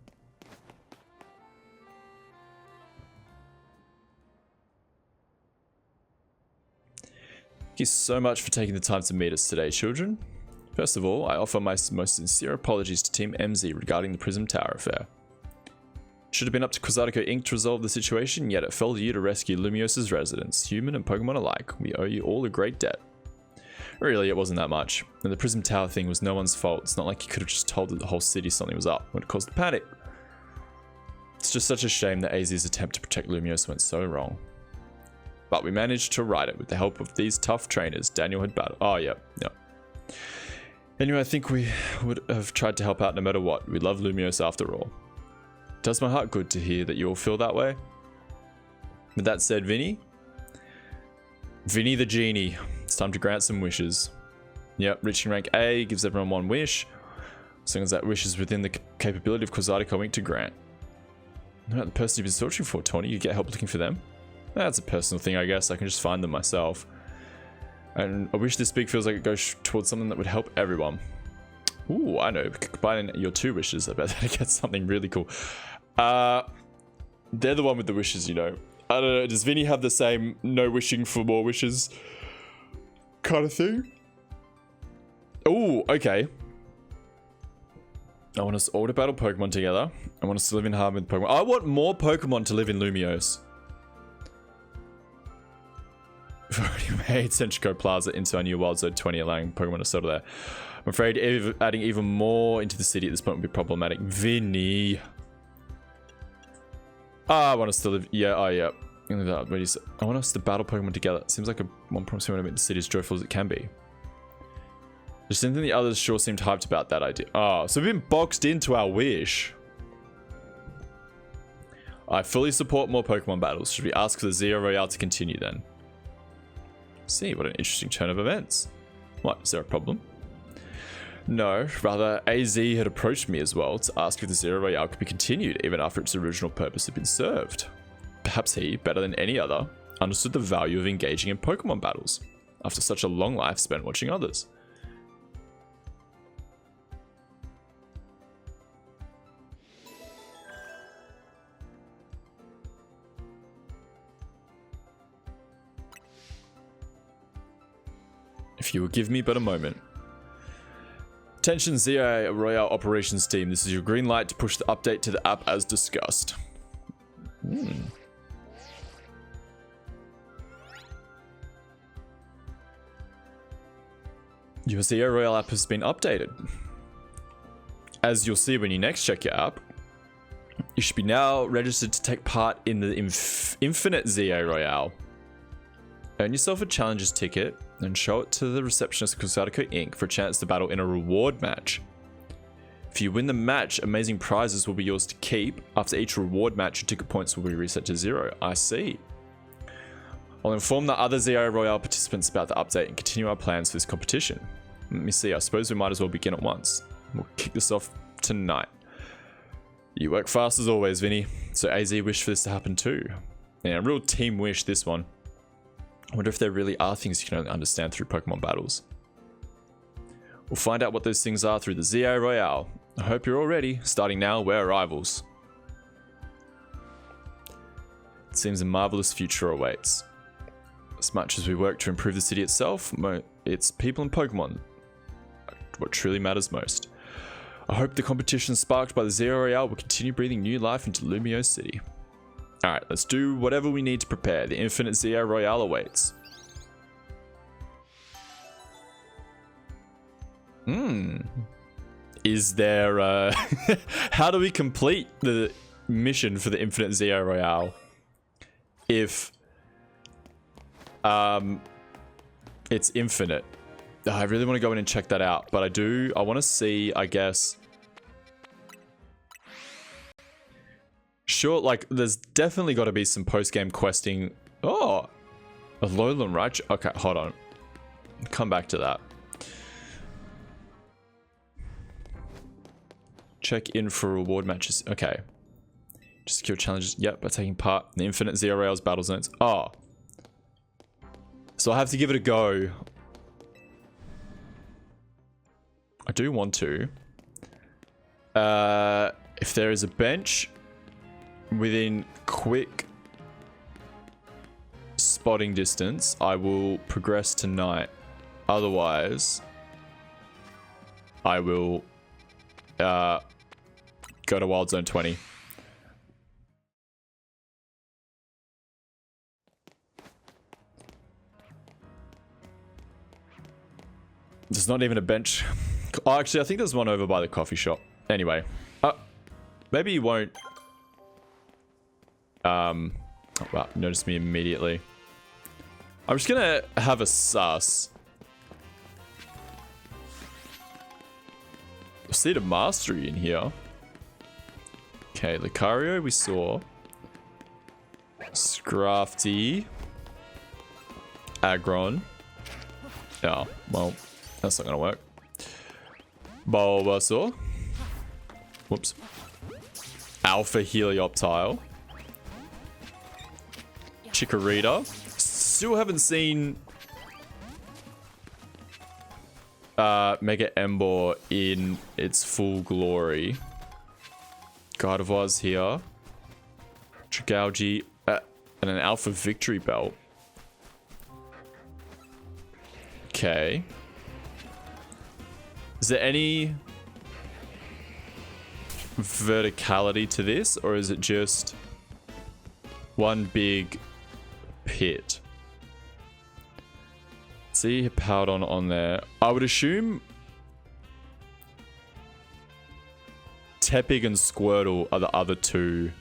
Thank you so much for taking the time to meet us today, children. First of all, I offer my most sincere apologies to Team MZ regarding the Prism Tower affair. Should have been up to Kozariko Inc. to resolve the situation, yet it fell to you to rescue Lumiose's residents, human and Pokemon alike. We owe you all a great debt. Really, it wasn't that much. And the Prism Tower thing was no one's fault. It's not like you could have just told the whole city something was up when it caused the panic. It's just such a shame that AZ's attempt to protect Lumiose went so wrong. but we managed to ride it with the help of these tough trainers Daniel had battled. Oh, yeah. Anyway, I think we would have tried to help out no matter what. We love Lumiose after all. Does my heart good to hear that you all feel that way? With that said, Vinny the genie. It's time to grant some wishes. Yep, reaching rank A gives everyone one wish. As long as that wish is within the capability of Kozadico Inc. to grant. Not the person you've been searching for, Tony. You get help looking for them? That's a personal thing, I guess. I can just find them myself. And I wish this big feels like it goes towards something that would help everyone. Ooh, I know. Combining your 2 wishes, I bet that gets something really cool. They're the one with the wishes, you know. I don't know. Does Vinny have the same no wishing for more wishes kind of thing? Ooh, okay. I want us all to battle Pokemon together. I want us to live in harmony with Pokemon. I want more Pokemon to live in Lumiose. We've already made Centrico Plaza into our new Wild Zone 20, allowing Pokemon to settle there. I'm afraid adding even more into the city at this point would be problematic. Vinny. I want us to live... Yeah, oh yeah. I want us to battle Pokemon together. It seems like one promise we want to make the city as joyful as it can be. Just something the others sure seemed hyped about that idea. Oh, so we've been boxed into our wish. I fully support more Pokemon battles. Should we ask for the Zero Royale to continue then? See, what an interesting turn of events. What, is there a problem? No, rather AZ had approached me as well to ask if the Zero Royale could be continued even after its original purpose had been served. Perhaps he, better than any other, understood the value of engaging in Pokemon battles after such a long life spent watching others. If you will give me but a moment. Attention ZA Royale Operations Team, this is your green light to push the update to the app as discussed. Your ZA Royale app has been updated. As you'll see when you next check your app, you should be now registered to take part in the Infinite ZA Royale. Earn yourself a challenger's ticket and show it to the receptionist of Kozadico Inc. for a chance to battle in a reward match. If you win the match, amazing prizes will be yours to keep. After each reward match, your ticket points will be reset to 0. I see. I'll inform the other ZA Royale participants about the update and continue our plans for this competition. Let me see, I suppose we might as well begin at once. We'll kick this off tonight. You work fast as always, Vinny. So AZ wished for this to happen too. Yeah, a real team wish, this one. I wonder if there really are things you can only understand through Pokemon battles. We'll find out what those things are through the ZA Royale. I hope you're all ready. Starting now, we're rivals. It seems a marvelous future awaits. As much as we work to improve the city itself, it's people and Pokemon what truly matters most. I hope the competition sparked by the ZA Royale will continue breathing new life into Lumiose City. Alright, let's do whatever we need to prepare. The Infinite ZA Royale awaits. Is there how do we complete the mission for the Infinite ZA Royale if it's infinite? I really want to go in and check that out, but I want to see, I guess. Sure, like, there's definitely got to be some post-game questing. Oh, a Alolan, right? Okay, hold on. Come back to that. Check in for reward matches. Okay. Just secure challenges. Yep, by taking part in the Infinite ZA Royale's battle zones. Oh. So I have to give it a go. I do want to. If there is a bench within quick spotting distance, I will progress tonight. Otherwise, I will go to Wild Zone 20. There's not even a bench. Oh, actually, I think there's one over by the coffee shop. Anyway, maybe you won't. Oh, wow, notice me immediately. I'm just gonna have a sus. Seed of Mastery in here. Okay, Lucario we saw. Scrafty. Aggron. Oh, well, that's not gonna work. Bulbasaur. Whoops. Alpha Helioptile. Chikorita. Still haven't seen Mega Ember in its full glory. Gardevoir's here. Trigalgi. And an Alpha Victory Belt. Okay. Is there any verticality to this, or is it just one big pit? See Powdon on there. I would assume Tepig and Squirtle are the other two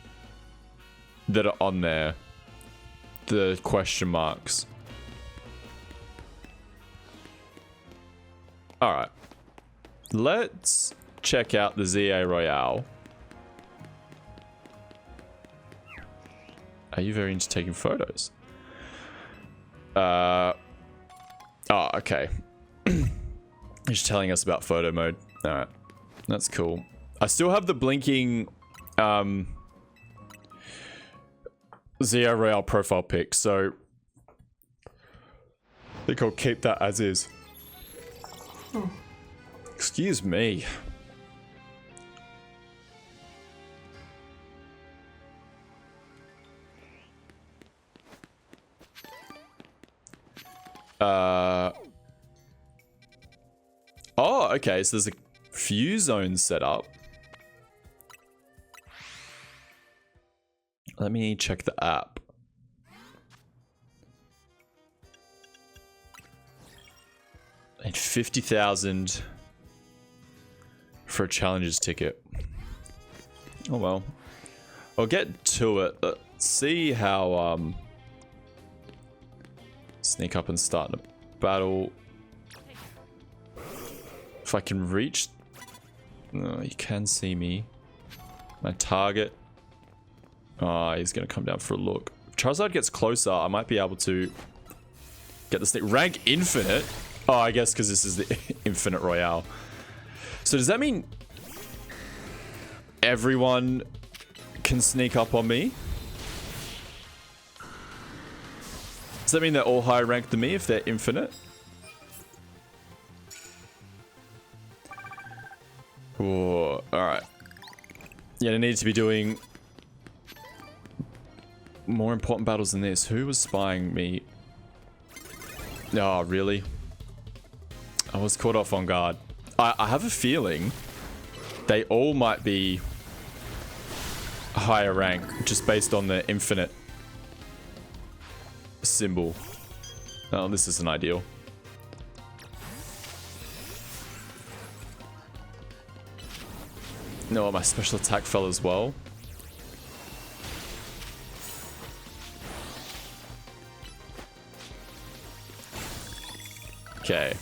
that are on there. The question marks. Alright. Let's check out the ZA Royale. Are you very into taking photos? Oh, okay. He's telling us about photo mode. Alright. That's cool. I still have the blinking ZA Royale profile pic, so I think I'll keep that as is. Excuse me. Oh, okay, so there's a few zones set up. Let me check the app. And 50,000 for a challenger's ticket. Oh well. I'll get to it. Let's see how sneak up and start a battle. If I can reach. No, you can see me. My target. Oh, he's gonna come down for a look. If Charizard gets closer, I might be able to get the sneak. Rank infinite. Oh, I guess because this is the Infinite Royale. So does that mean everyone can sneak up on me? Does that mean they're all higher ranked than me if they're infinite? Oh, alright. Yeah, I need to be doing more important battles than this. Who was spying me? Oh, really? I was caught off on guard. I have a feeling they all might be higher rank just based on the infinite symbol. Oh, this isn't ideal. No, my special attack fell as well. Okay.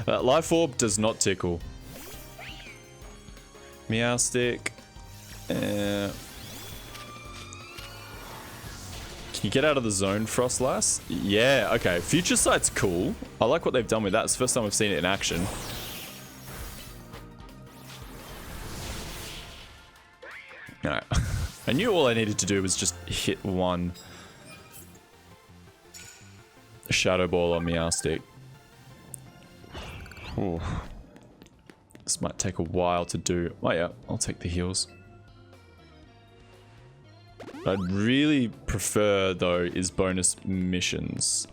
That life orb does not tickle. Meowstic. Can you get out of the zone, Frostlass? Yeah, okay. Future Sight's cool. I like what they've done with that. It's the first time I've seen it in action. Alright. I knew all I needed to do was just hit one Shadow Ball on Meowstic. Ooh. This might take a while to do. Oh yeah, I'll take the heals. I'd really prefer, though, is bonus missions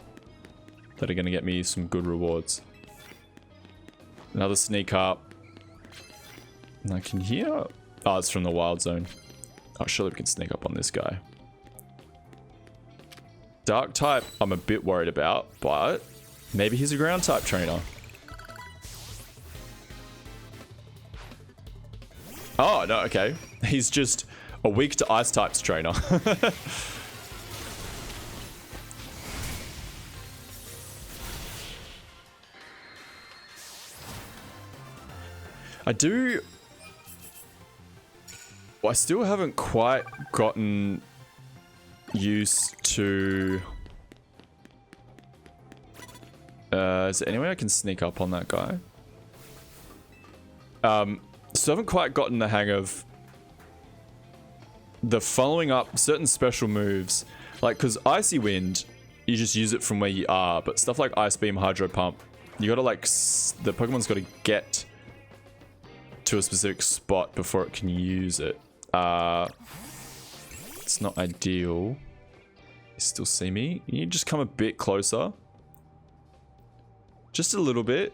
that are going to get me some good rewards. Another sneak up. And I can hear... Oh, it's from the wild zone. Oh, surely we can sneak up on this guy. Dark type, I'm a bit worried about, but maybe he's a ground type trainer. Oh, no, okay. He's just a weak to ice types trainer. I do... Well, I still haven't quite gotten used to... is there any way I can sneak up on that guy? So I haven't quite gotten the hang of the following up certain special moves. Like, because Icy Wind, you just use it from where you are. But stuff like Ice Beam, Hydro Pump, you gotta like... The Pokemon's gotta get to a specific spot before it can use it. It's not ideal. You still see me? You just come a bit closer. Just a little bit.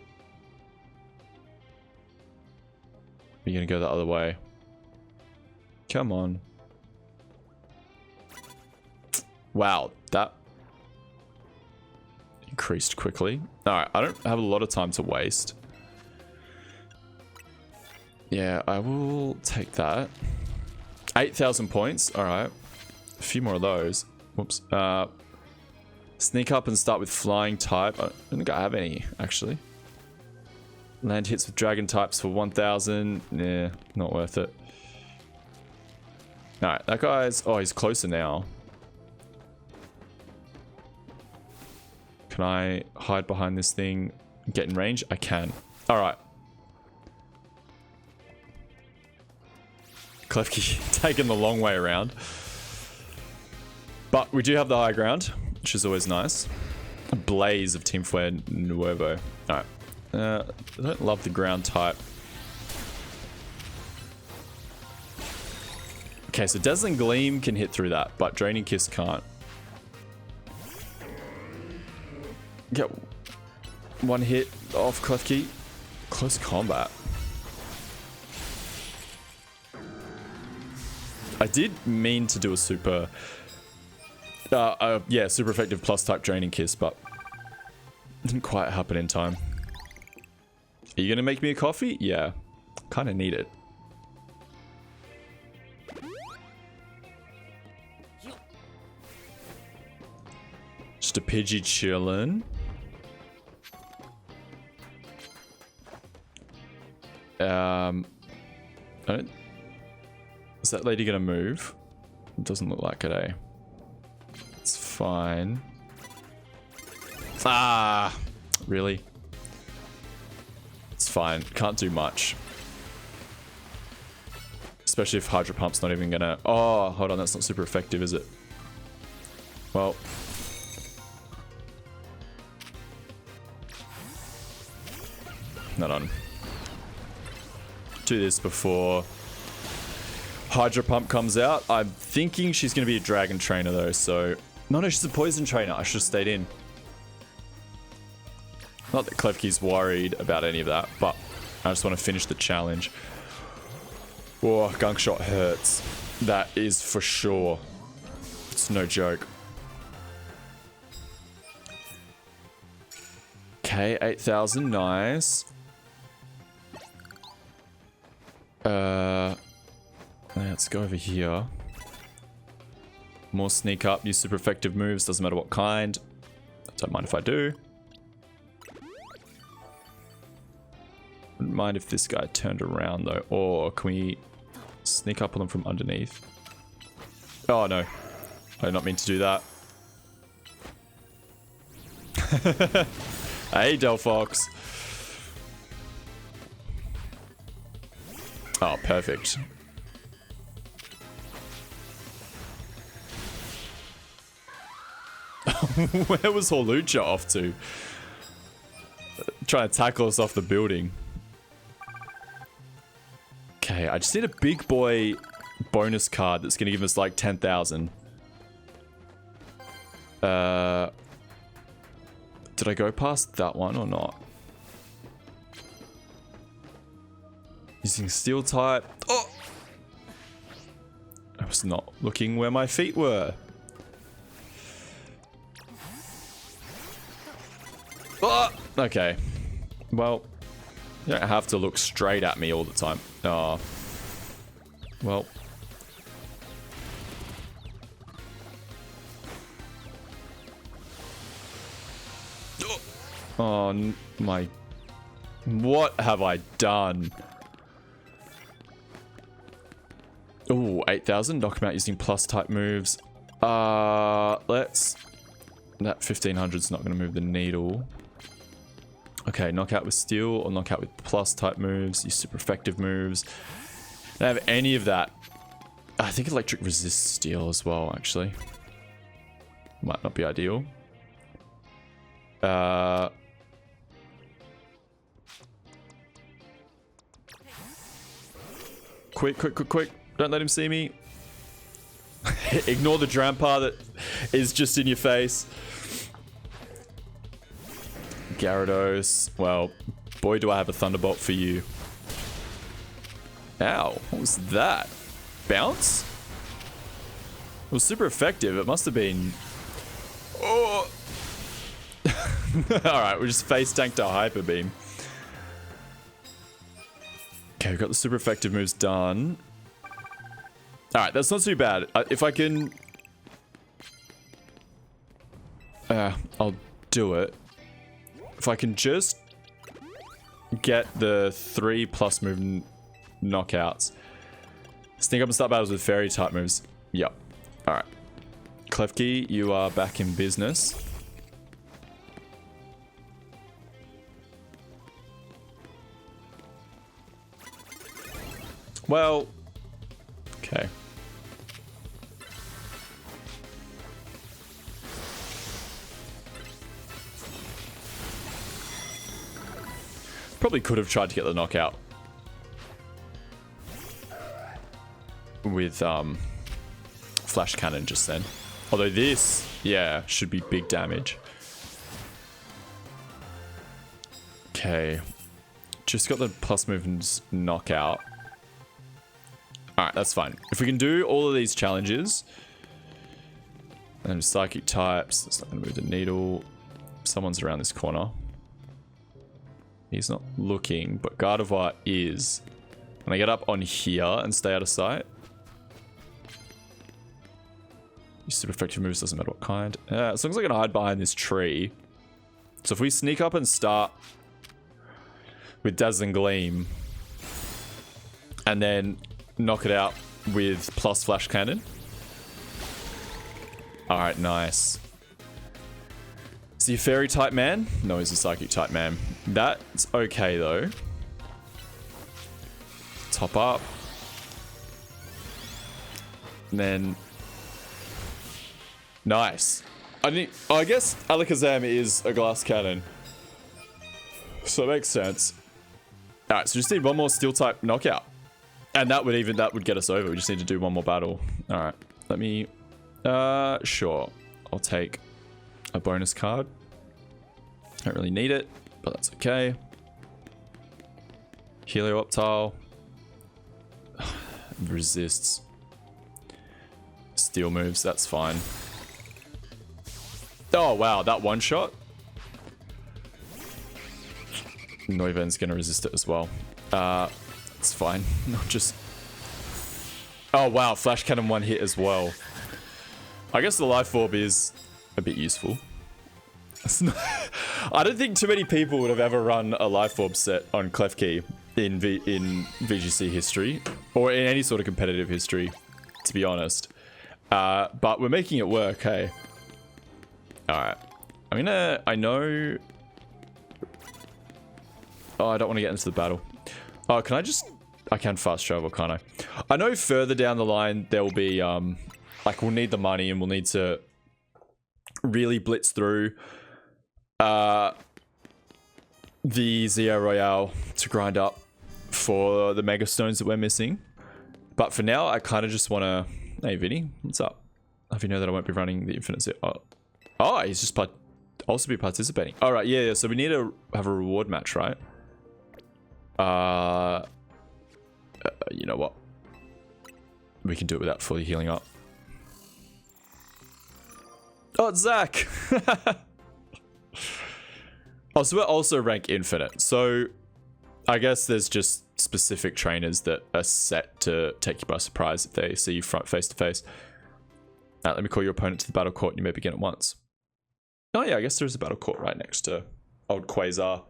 You're gonna go the other way. Come on. Wow, that increased quickly. Alright, I don't have a lot of time to waste. Yeah, I will take that. 8,000 points. Alright. A few more of those. Whoops. Sneak up and start with flying type. I don't think I have any, actually. Land hits with dragon types for 1,000. Yeah, not worth it. Alright, that guy's... Oh, he's closer now. Can I hide behind this thing and get in range? I can. Alright. Klefki taking the long way around. But we do have the high ground, which is always nice. A blaze of Team Flare Nuevo. Alright. I don't love the ground type. Okay, so Dazzling Gleam can hit through that, but Draining Kiss can't. Get one hit off Klefki. Close combat. I did mean to do a super... yeah, super effective plus type Draining Kiss, but didn't quite happen in time. Are you gonna make me a coffee? Yeah, kind of need it. Just a Pidgey chillin'. Is that lady gonna move? It doesn't look like it, eh? It's fine. Ah, really? It's fine. Can't do much. Especially if Hydro Pump's not even gonna... Oh, hold on. That's not super effective, is it? Well... Not on. Do this before Hydro Pump comes out. I'm thinking she's going to be a Dragon Trainer, though, so... No, she's a Poison Trainer. I should have stayed in. Not that Klefki's worried about any of that, but I just want to finish the challenge. Oh, Gunk Shot hurts. That is for sure. It's no joke. Okay, 8,000, nice. Let's go over here. More sneak up, use super effective moves, doesn't matter what kind. Don't mind if I do. Wouldn't mind if this guy turned around though. Or can we sneak up on them from underneath? Oh no. I did not mean to do that. Hey, Delphox. Oh, perfect. Where was Hawlucha off to? Trying to tackle us off the building. Okay, I just need a big boy bonus card that's going to give us like 10,000. Did I go past that one or not? Using Steel type. Oh! I was not looking where my feet were. Oh! Okay. Well, you don't have to look straight at me all the time. Oh. Well. Oh my... What have I done? Ooh, 8,000. Knock him out using plus type moves. Let's... That 1,500's not going to move the needle. Okay, knockout with steel or knockout with plus type moves. Use super effective moves. Don't have any of that. I think electric resists steel as well, actually. Might not be ideal. Quick. Don't let him see me. Ignore the Drampa that is just in your face. Gyarados. Well, boy, do I have a Thunderbolt for you. Ow. What was that? Bounce? It was super effective. It must have been... Oh! Alright, we just face tanked our Hyper Beam. Okay, we've got the super effective moves done. Alright, that's not too bad. If I can... I'll do it. If I can just get the 3+ move knockouts. Sneak up and start battles with fairy type moves. Yep. Alright. Klefki, you are back in business. Well, okay. Probably could have tried to get the knockout with flash cannon just then. Although this, yeah, should be big damage. Okay. Just got the plus moves knockout. Alright, that's fine. If we can do all of these challenges, and psychic types, that's not going to move the needle. Someone's around this corner. He's not looking, but Gardevoir is. When I get up on here and stay out of sight. Use super effective moves, doesn't matter what kind. As long as I can hide behind this tree. So if we sneak up and start with Dazzling Gleam, and then knock it out with plus flash cannon. Alright, nice. Is he a fairy type man? No, he's a psychic type man. That's okay though. Top up. And then... Nice. I guess Alakazam is a glass cannon. So it makes sense. Alright, so just need one more steel type knockout. And that would get us over. We just need to do one more battle. Alright. Let me... Sure. I'll take a bonus card. Don't really need it, but that's okay. Helioptile. Resists. Steel moves, that's fine. Oh, wow. That one shot? Noiven's going to resist it as well. It's fine. Not just... Oh, wow. Flash Cannon one hit as well. I guess the Life Orb is a bit useful. I don't think too many people would have ever run a Life Orb set on Klefki in VGC history. Or in any sort of competitive history, to be honest. But we're making it work, hey? Alright. I know... Oh, I don't want to get into the battle. Oh, can I just... I can fast travel, can't I? I know further down the line there will be, like, we'll need the money and we'll need to really blitz through the Zeo Royale to grind up for the Mega Stones that we're missing. But for now, I kind of just want to... Hey, Vinny, what's up? If you know that I won't be running the Infinite Zeo... Oh, he's just also be participating. All right, yeah, so we need to have a reward match, right? You know what? We can do it without fully healing up. Oh, it's Zach! Oh, so we're also rank infinite. So I guess there's just specific trainers that are set to take you by surprise if they see you face to face. Let me call your opponent to the battle court and you may begin at once. Oh yeah, I guess there's a battle court right next to old Quasar.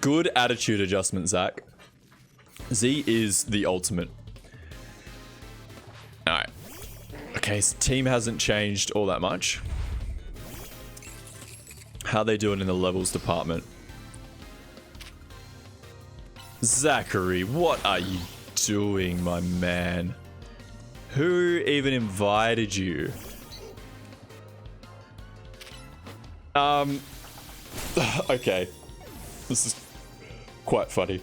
Good attitude adjustment, Zach. Z is the ultimate. Alright. Okay, so team hasn't changed all that much. How they doing in the levels department? Zachary, what are you doing, my man? Who even invited you? Okay. This is quite funny.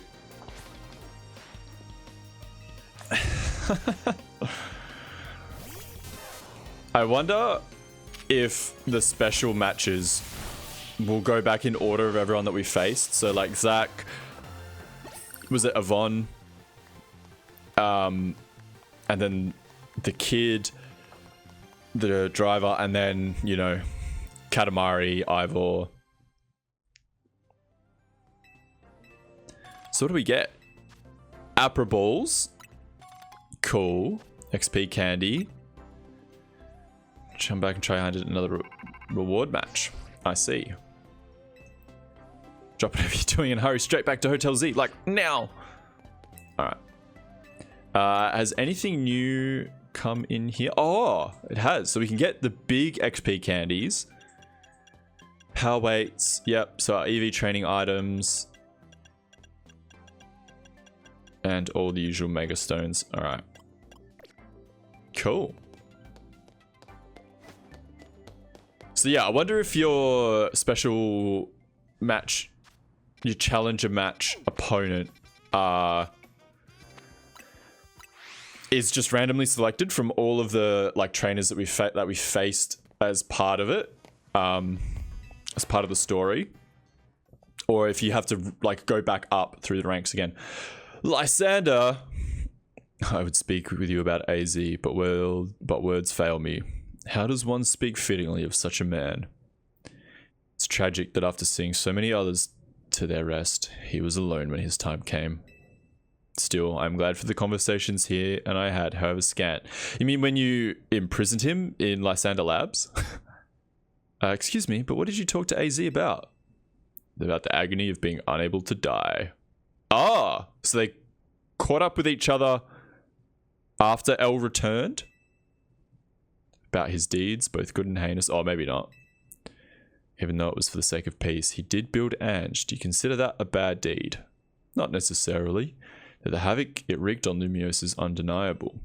I wonder if the special matches will go back in order of everyone that we faced. So like Zach, was it Yvonne? And then the kid, the driver, and then, you know, Katamari, Ivor. So what do we get? Apra balls. Cool. XP candy. Come back and try and another reward match. I see. Drop whatever you're doing and hurry straight back to Hotel Z. Like, now! Alright. Has anything new come in here? Oh, it has. So we can get the big XP candies. Power weights. Yep. So our EV training items. And all the usual mega stones. Alright. Cool. So yeah, I wonder if your special match, your challenger match opponent, is just randomly selected from all of the like trainers that we faced as part of it, as part of the story, or if you have to like go back up through the ranks again. Lysander, I would speak with you about AZ, but words fail me. How does one speak fittingly of such a man? It's tragic that after seeing so many others to their rest, he was alone when his time came. Still, I'm glad for the conversations here and I had, however scant. You mean when you imprisoned him in Lysander Labs? Excuse me, but what did you talk to AZ about? About the agony of being unable to die. Ah, so they caught up with each other after El returned? About his deeds, both good and heinous. Oh, maybe not. Even though it was for the sake of peace, he did build Ange. Do you consider that a bad deed? Not necessarily. The havoc it wreaked on Lumiose is undeniable.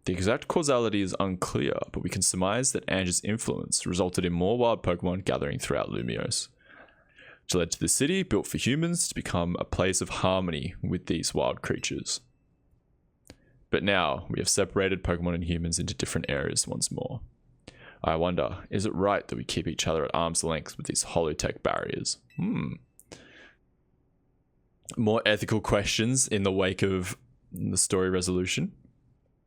The exact causality is unclear, but we can surmise that Ange's influence resulted in more wild Pokemon gathering throughout Lumiose, which led to the city, built for humans, to become a place of harmony with these wild creatures. But now, we have separated Pokemon and humans into different areas once more. I wonder, is it right that we keep each other at arm's length with these holotech barriers? More ethical questions in the wake of the story resolution.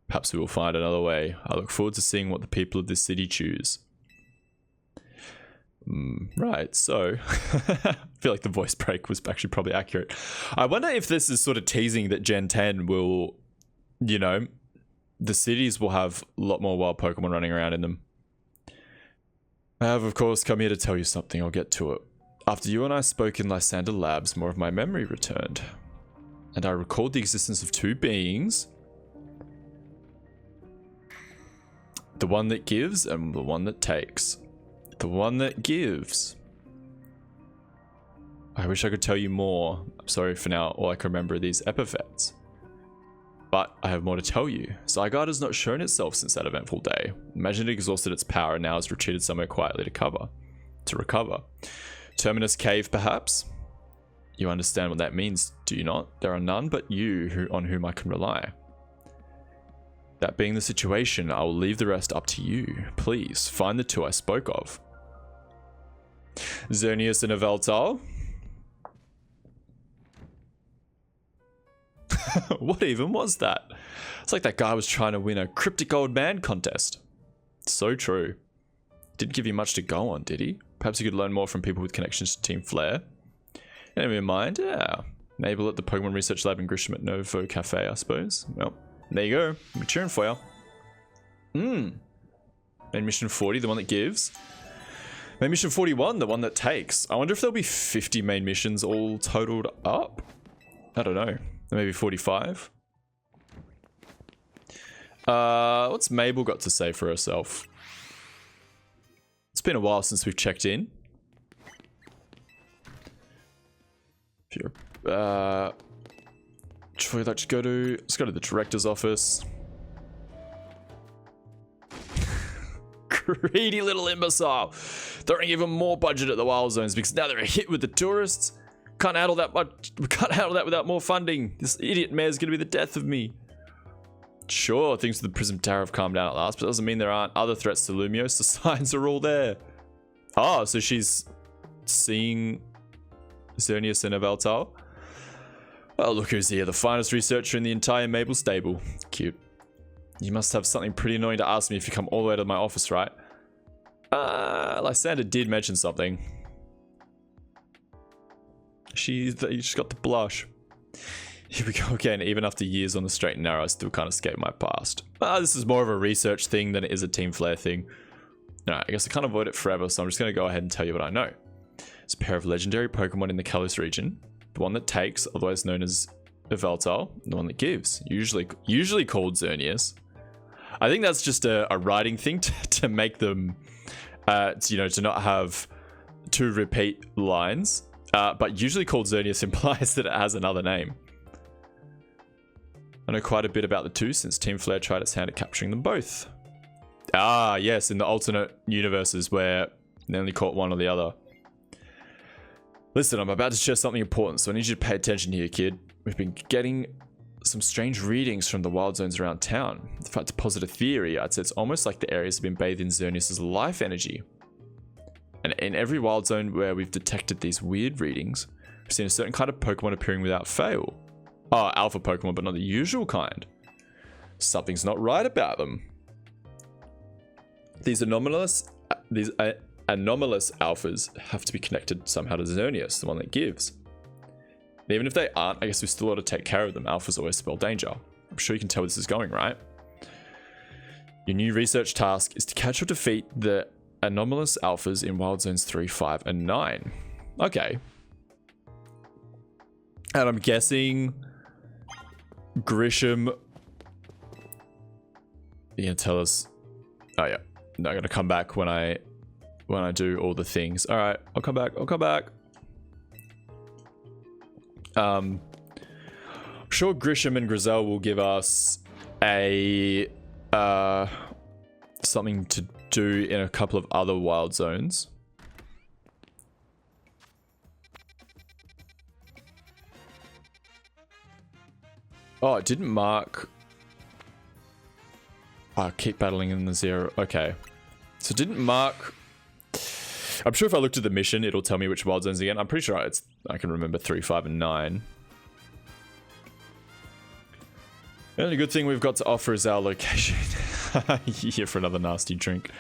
Perhaps we will find another way. I look forward to seeing what the people of this city choose. Right, so I feel like the voice break was actually probably accurate. I wonder if this is sort of teasing that Gen 10 will, you know, the cities will have a lot more wild Pokemon running around in them. I have, of course, come here to tell you something. I'll get to it. After you and I spoke in Lysander Labs, more of my memory returned. And I recalled the existence of two beings. The one that gives and the one that takes. The one that gives. I wish I could tell you more. I'm sorry for now, all I can remember are these epithets. But I have more to tell you. Zygarde has not shown itself since that eventful day. Imagine it exhausted its power and now has retreated somewhere quietly to recover. Terminus Cave, perhaps? You understand what that means, do you not? There are none but you on whom I can rely. That being the situation, I will leave the rest up to you. Please, find the two I spoke of. Xerneas and Yveltal? What even was that? It's like that guy was trying to win a Cryptic Old Man contest. So true. Didn't give you much to go on, did he? Perhaps you could learn more from people with connections to Team Flare. Enemy in mind? Yeah. Mabel at the Pokemon Research Lab in Grisham at Novo Cafe, I suppose. Well, there you go. I'm cheering for you. Main mission 40, the one that gives. Main mission 41, the one that takes. I wonder if there'll be 50 main missions all totaled up. I don't know. Maybe 45. What's Mabel got to say for herself? It's been a while since we've checked in. If you're, where would that go to? Let's go to the director's office. Greedy little imbecile. Throwing even more budget at the wild zones because now they're a hit with the tourists. Can't handle that much. We can't handle that without more funding. This idiot mayor's gonna be the death of me. Sure, things with the Prism Tower have calmed down at last, but that doesn't mean there aren't other threats to Lumios. The signs are all there. Oh, so she's seeing Xerneas and Aveltal. Well, look who's here, the finest researcher in the entire Mabel stable. Cute. You must have something pretty annoying to ask me if you come all the way to my office, right? Lysander did mention something. She's just got the blush. Here we go again. Even after years on the straight and narrow, I still can't escape my past. This is more of a research thing than it is a Team Flare thing. Alright, I guess I can't avoid it forever, so I'm just going to go ahead and tell you what I know. It's a pair of legendary Pokemon in the Kalos region. The one that takes, otherwise known as Aveltal. The one that gives, usually called Xerneas. I think that's just a writing thing to make them, to not have two repeat lines. But usually called Xerneas implies that it has another name. I know quite a bit about the two since Team Flare tried its hand at capturing them both. Ah, yes, in the alternate universes where they only caught one or the other. Listen, I'm about to share something important, so I need you to pay attention here, kid. We've been getting some strange readings from the wild zones around town. If I had to posit a theory, I'd say it's almost like the areas have been bathed in Xerneas' life energy. And in every wild zone where we've detected these weird readings, we've seen a certain kind of Pokemon appearing without fail. Oh, alpha Pokemon, but not the usual kind. Something's not right about them. These anomalous alphas have to be connected somehow to Xerneas, the one that gives. And even if they aren't, I guess we still ought to take care of them. Alphas always spell danger. I'm sure you can tell where this is going, right? Your new research task is to catch or defeat the anomalous alphas in Wild Zones 3, 5, and 9. Okay. And I'm guessing Grisham... You're gonna tell us... Oh yeah. No, I'm gonna come back when I do all the things. Alright, I'll come back. Sure, Grisham and Grizel will give us a something to do in a couple of other wild zones. Oh, it didn't mark. Oh, keep battling in the zero. Okay. So it didn't mark. I'm sure if I looked at the mission, it'll tell me which wild zones again. I'm pretty sure I can remember 3, 5, and 9. The only good thing we've got to offer is our location. Here for another nasty drink.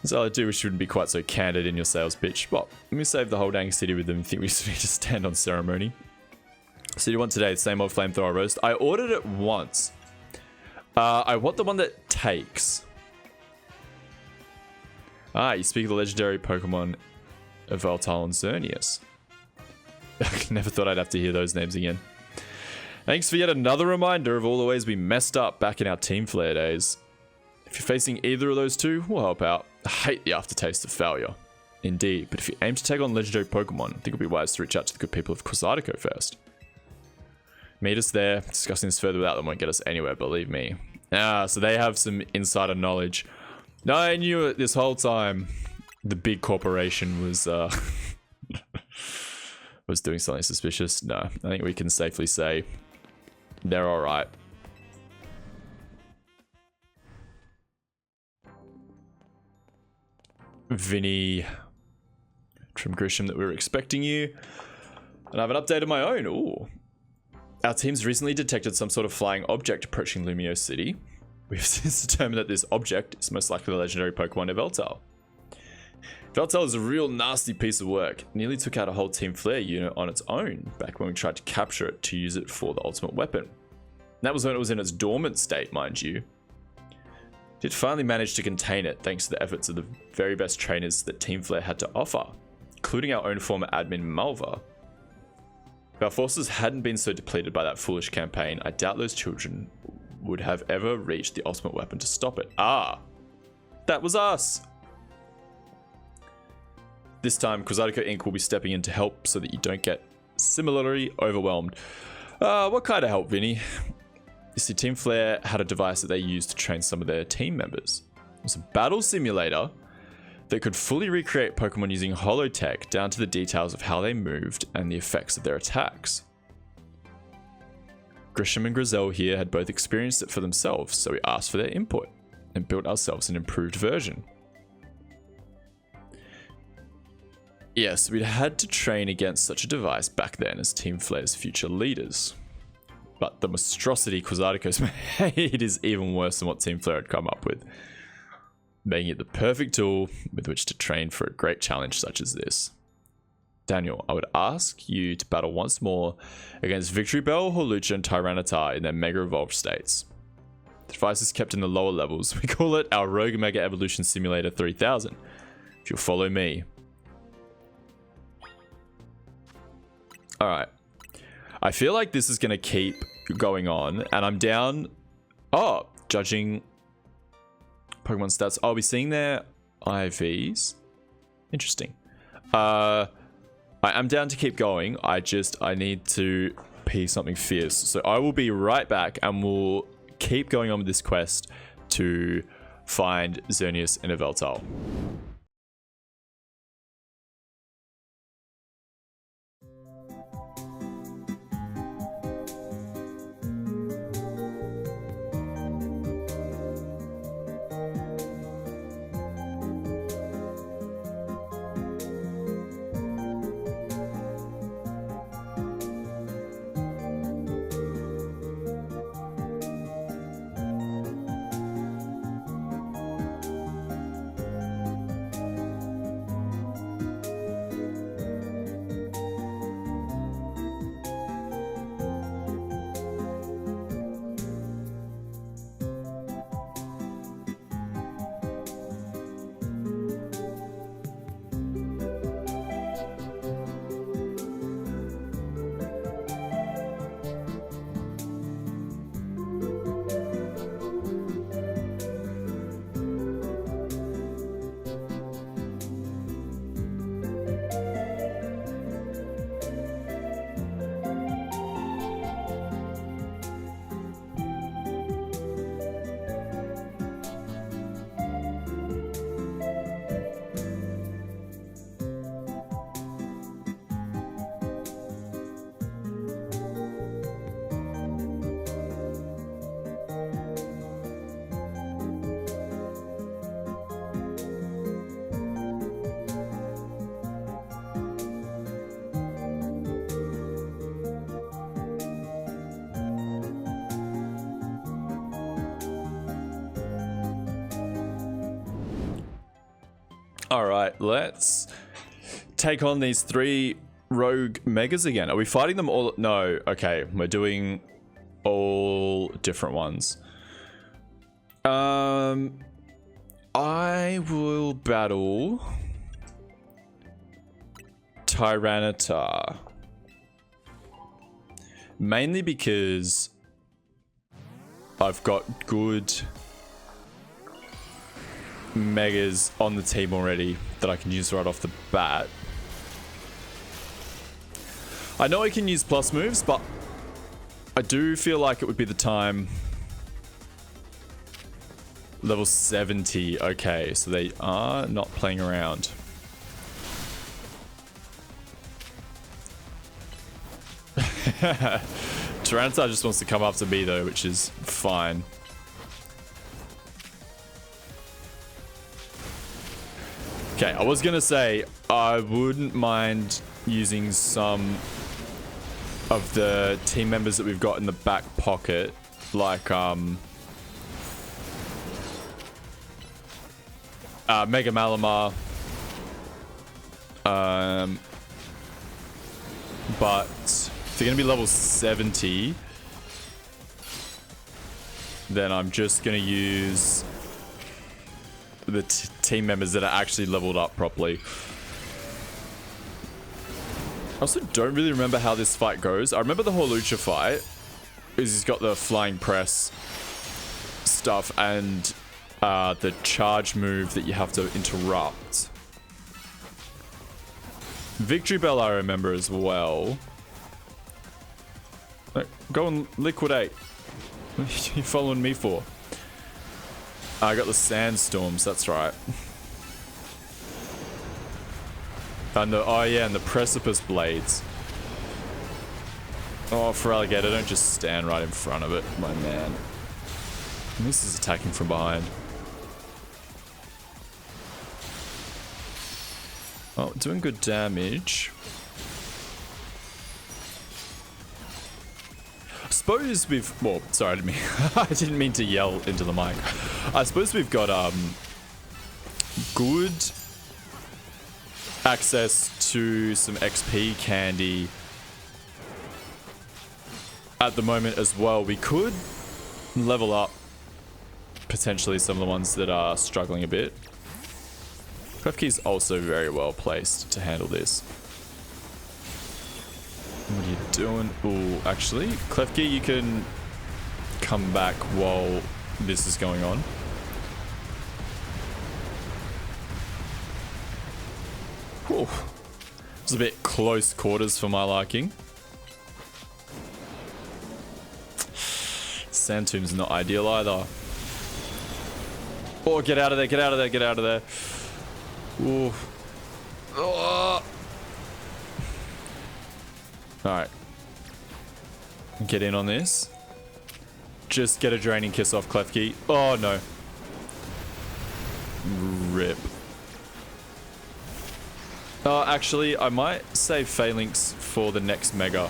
So I do wish you wouldn't be quite so candid in your sales pitch. Well, let me save the whole dang city with them. I think we just need to stand on ceremony. So you want today the same old flamethrower roast? I ordered it once. I want the one that takes. Ah, you speak of the legendary Pokemon Aveltal and Xerneas. I never thought I'd have to hear those names again. Thanks for yet another reminder of all the ways we messed up back in our Team Flare days. If you're facing either of those two, we'll help out. I hate the aftertaste of failure. Indeed, but if you aim to take on legendary Pokemon, I think it'll be wise to reach out to the good people of Quasartico first. Meet us there. Discussing this further without them won't get us anywhere, believe me. Ah, so they have some insider knowledge. No, I knew it this whole time. The big corporation was was doing something suspicious. No, I think we can safely say they're all right. Vinny from Grisham that we were expecting you. And I have an update of my own. Ooh. Our team's recently detected some sort of flying object approaching Lumio City. We've since determined that this object is most likely the legendary Pokemon Aveltal. Aveltal is a real nasty piece of work. It nearly took out a whole Team Flare unit on its own back when we tried to capture it to use it for the ultimate weapon. And that was when it was in its dormant state, mind you. If He'd finally managed to contain it thanks to the efforts of the very best trainers that Team Flare had to offer, including our own former admin Malva. If our forces hadn't been so depleted by that foolish campaign, I doubt those children would have ever reached the ultimate weapon to stop it. Ah, that was us! This time, Quasartico Inc. will be stepping in to help so that you don't get similarly overwhelmed. What kind of help, Vinny? You see, Team Flare had a device that they used to train some of their team members. It was a battle simulator that could fully recreate Pokemon using holotech down to the details of how they moved and the effects of their attacks. Grisham and Grizel here had both experienced it for themselves, so we asked for their input and built ourselves an improved version. Yes, we'd had to train against such a device back then as Team Flare's future leaders. But the monstrosity Quasartico's made is even worse than what Team Flare had come up with, making it the perfect tool with which to train for a great challenge such as this. Daniel, I would ask you to battle once more against Victory Bell, Hawlucha, and Tyranitar in their Mega Evolved states. The device is kept in the lower levels. We call it our Rogue Mega Evolution Simulator 3000. If you'll follow me. Alright. I feel like this is going to keep going on, and I'm down... Oh, judging Pokemon stats. I'll be seeing their IVs. Interesting. I am down to keep going. I need to pee something fierce. So I will be right back, and we'll keep going on with this quest to find Xerneas and Yveltal. Alright, let's take on these 3 rogue megas again. Are we fighting them all? No, okay, we're doing all different ones. I will battle Tyranitar. Mainly because I've got good megas on the team already that I can use right off the bat. I know I can use plus moves, but I do feel like it would be the time. Level 70. Okay, so they are not playing around. Tyranitar just wants to come after me though, which is fine. Okay, I was gonna say I wouldn't mind using some of the team members that we've got in the back pocket, like Mega Malamar, but if they're gonna be level 70, then I'm just gonna use the team members that are actually leveled up properly. I also don't really remember how this fight goes. I remember the Horlucha fight is he's got the flying press stuff and the charge move that you have to interrupt. Victory Bell I remember as well. Go and liquidate. What are you following me for? I got the sandstorms, that's right. And the, oh yeah, and the precipice blades. Oh, for alligator, don't just stand right in front of it, my man. And this is attacking from behind. Oh, doing good damage. I suppose we've, well, sorry, I didn't mean to yell into the mic. I suppose we've got good access to some XP candy at the moment as well. We could level up potentially some of the ones that are struggling a bit. Klefki's also very well placed to handle this. What are you doing? Oh, actually, Klefki, you can come back while this is going on. Whew. It's a bit close quarters for my liking. Sand Tomb's not ideal either. Oh, get out of there, get out of there, get out of there. Ooh. Oh. Alright. Get in on this. Just get a draining kiss off Klefki. Oh no. Rip. Actually, I might save Phalanx for the next Mega.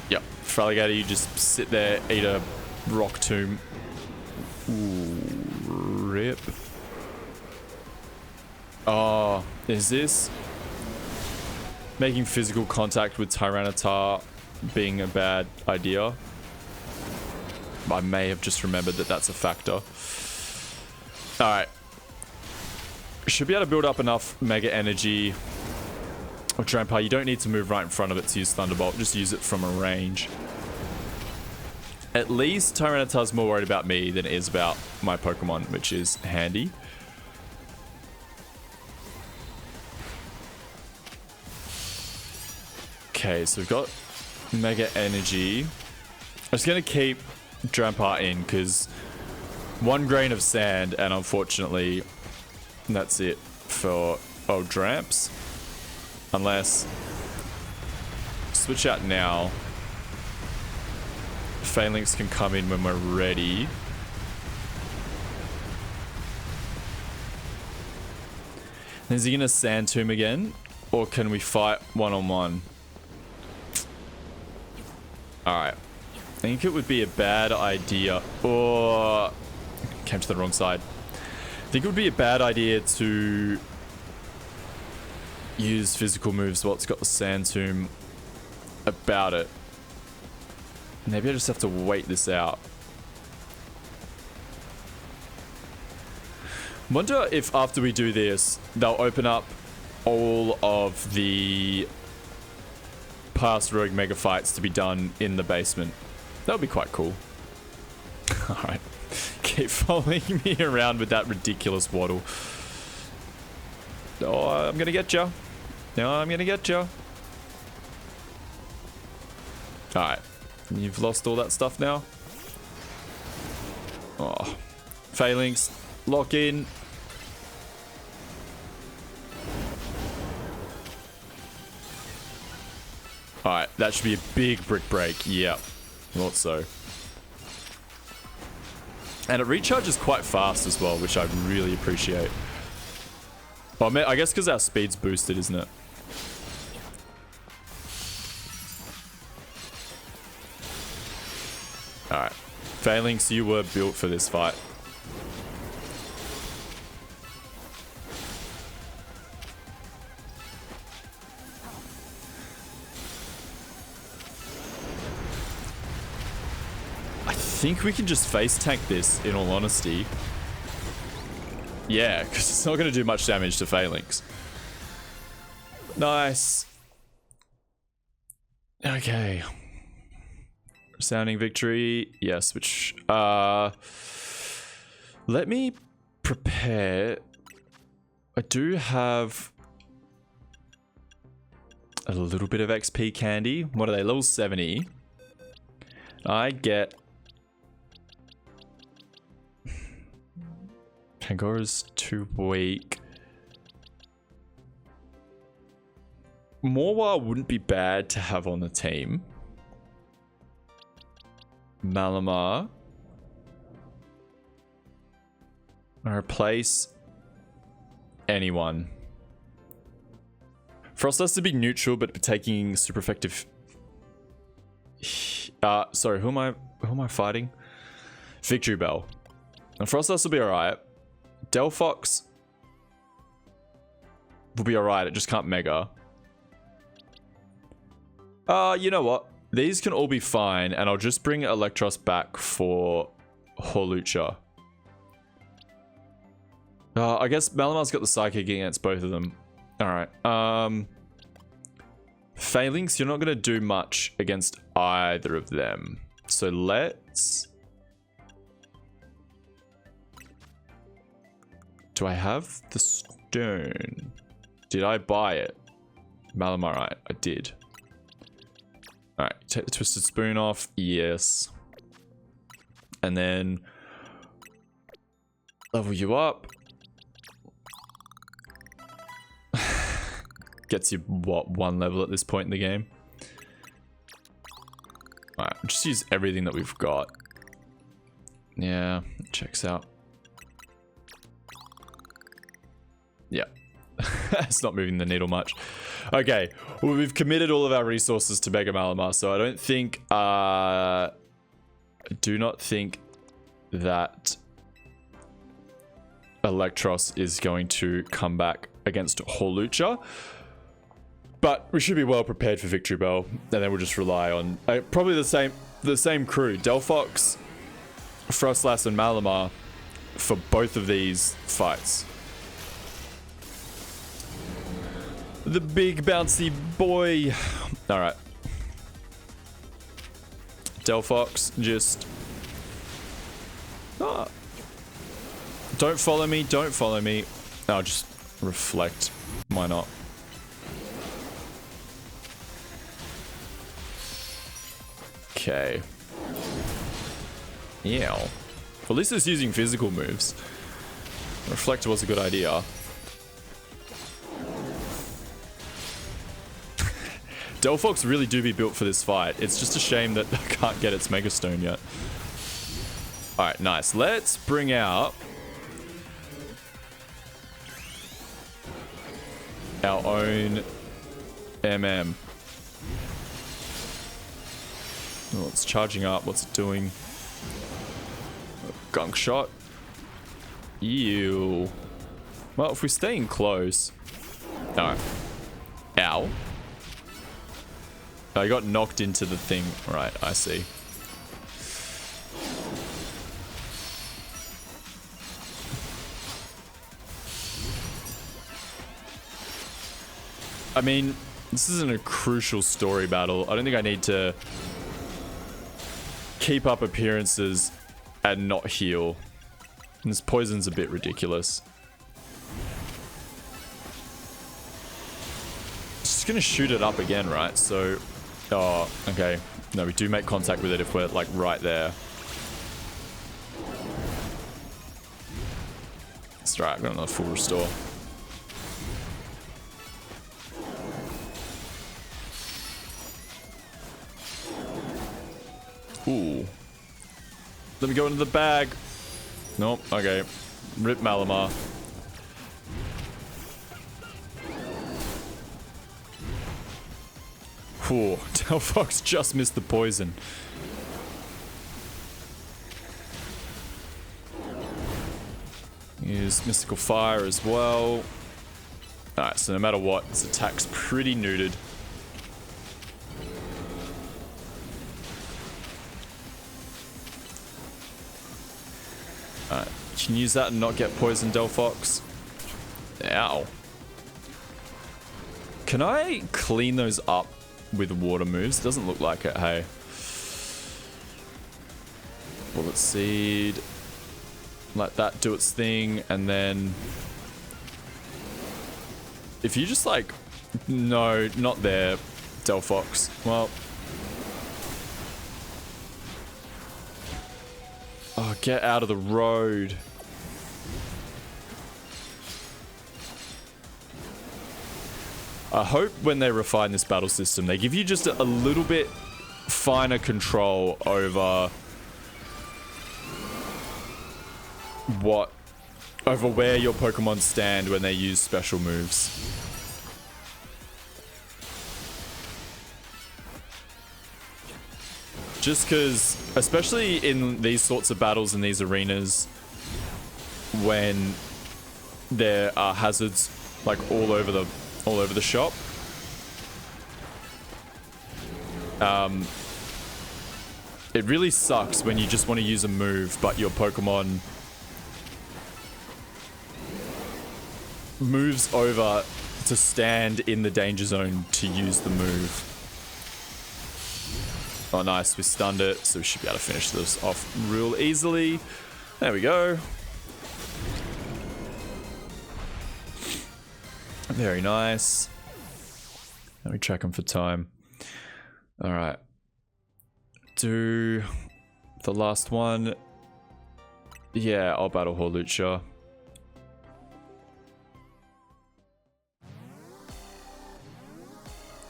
Yep. For alligator, you just sit there, eat a rock tomb. Ooh, rip. Oh, is this making physical contact with Tyranitar being a bad idea? I may have just remembered that that's a factor. Alright. Should be able to build up enough Mega Energy. Or Trampa, you don't need to move right in front of it to use Thunderbolt. Just use it from a range. At least Tyranitar's more worried about me than it is about my Pokemon, which is handy. Okay, so we've got Mega Energy. I'm just going to keep Drampart in because one grain of sand and unfortunately that's it for old Dramps. Unless switch out now. Phalanx can come in when we're ready. Is he going to Sand Tomb again? Or can we fight one-on-one? Alright. I think it would be a bad idea. Or came to the wrong side. I think it would be a bad idea to use physical moves while it's got the Sand Tomb about it. Maybe I just have to wait this out. Wonder if after we do this, they'll open up all of the past Rogue Mega fights to be done in the basement. That would be quite cool. Alright. Keep following me around with that ridiculous waddle. Oh, I'm gonna get you. No, I'm gonna get you. Alright. You've lost all that stuff now. Oh. Phalanx. Lock in. Alright, that should be a big brick break. Yep. Thought so. And it recharges quite fast as well, which I really appreciate. Well, I guess because our speed's boosted, isn't it? Alright. Phalanx, you were built for this fight. I think we can just face tank this, in all honesty. Yeah, because it's not going to do much damage to Phalanx. Nice. Okay. Resounding victory. Yes, which... let me prepare. I do have a little bit of XP candy. What are they? Level 70. I get... Pangora's too weak. Morwa wouldn't be bad to have on the team. Malamar. I replace anyone. Frost has to be neutral, but taking super effective. Sorry, who am I fighting? Victory Bell. And Frost has to be alright. Delphox will be alright, it just can't mega. You know what? These can all be fine, and I'll just bring Electros back for Hawlucha. I guess Malamar's got the Psychic against both of them. Alright. Phalanx, you're not going to do much against either of them. So let's... Do I have the stone? Did I buy it? Malamar, I did. Alright, take the Twisted Spoon off. Yes. And then... level you up. Gets you, what, 1 level at this point in the game? Alright, just use everything that we've got. Yeah, checks out. Yeah. It's not moving the needle much. Okay, well, we've committed all of our resources to Mega Malamar, so I don't think... I do not think that Electros is going to come back against Hawlucha. But we should be well prepared for Victory Bell, and then we'll just rely on probably the same crew, Delphox, Frostlass, and Malamar for both of these fights. The big bouncy boy. All right, Delphox, just don't follow me. Don't follow me. I'll just reflect. Why not? Okay. Yeah. At least it's using physical moves. Reflect was a good idea. Delphox really do be built for this fight. It's just a shame that I can't get its Mega Stone yet. Alright, nice. Let's bring out our own MM. Oh, it's charging up. What's it doing? Gunk shot. Ew. Well, if we're staying close. No. Ow. I got knocked into the thing. Right, I see. I mean, this isn't a crucial story battle. I don't think I need to keep up appearances and not heal. And this poison's a bit ridiculous. Just gonna shoot it up again, right? So, oh, okay. No, we do make contact with it if we're like right there. That's right, we've got another full restore. Ooh. Let me go into the bag. Nope. Okay. Rip Malamar. Ooh. Delphox just missed the poison. Use Mystical Fire as well. Alright, so no matter what, this attack's pretty neutered. Alright. You can use that and not get poisoned, Delphox. Ow. Can I clean those up with water moves? It doesn't look like it, hey. Bullet Seed. Let that do its thing, and then... If you just like... No, not there, Delphox. Well... Oh, get out of the road. I hope when they refine this battle system, they give you just a little bit finer control over where your Pokemon stand when they use special moves. Just because, especially in these sorts of battles in these arenas, when there are hazards like all over the shop, it really sucks when you just want to use a move, but your Pokemon moves over to stand in the danger zone to use the move. Oh, nice. We stunned it, so we should be able to finish this off real easily. There we go. Very nice. Let me track him for time. Alright. Do the last one. Yeah, I'll battle Hawlucha.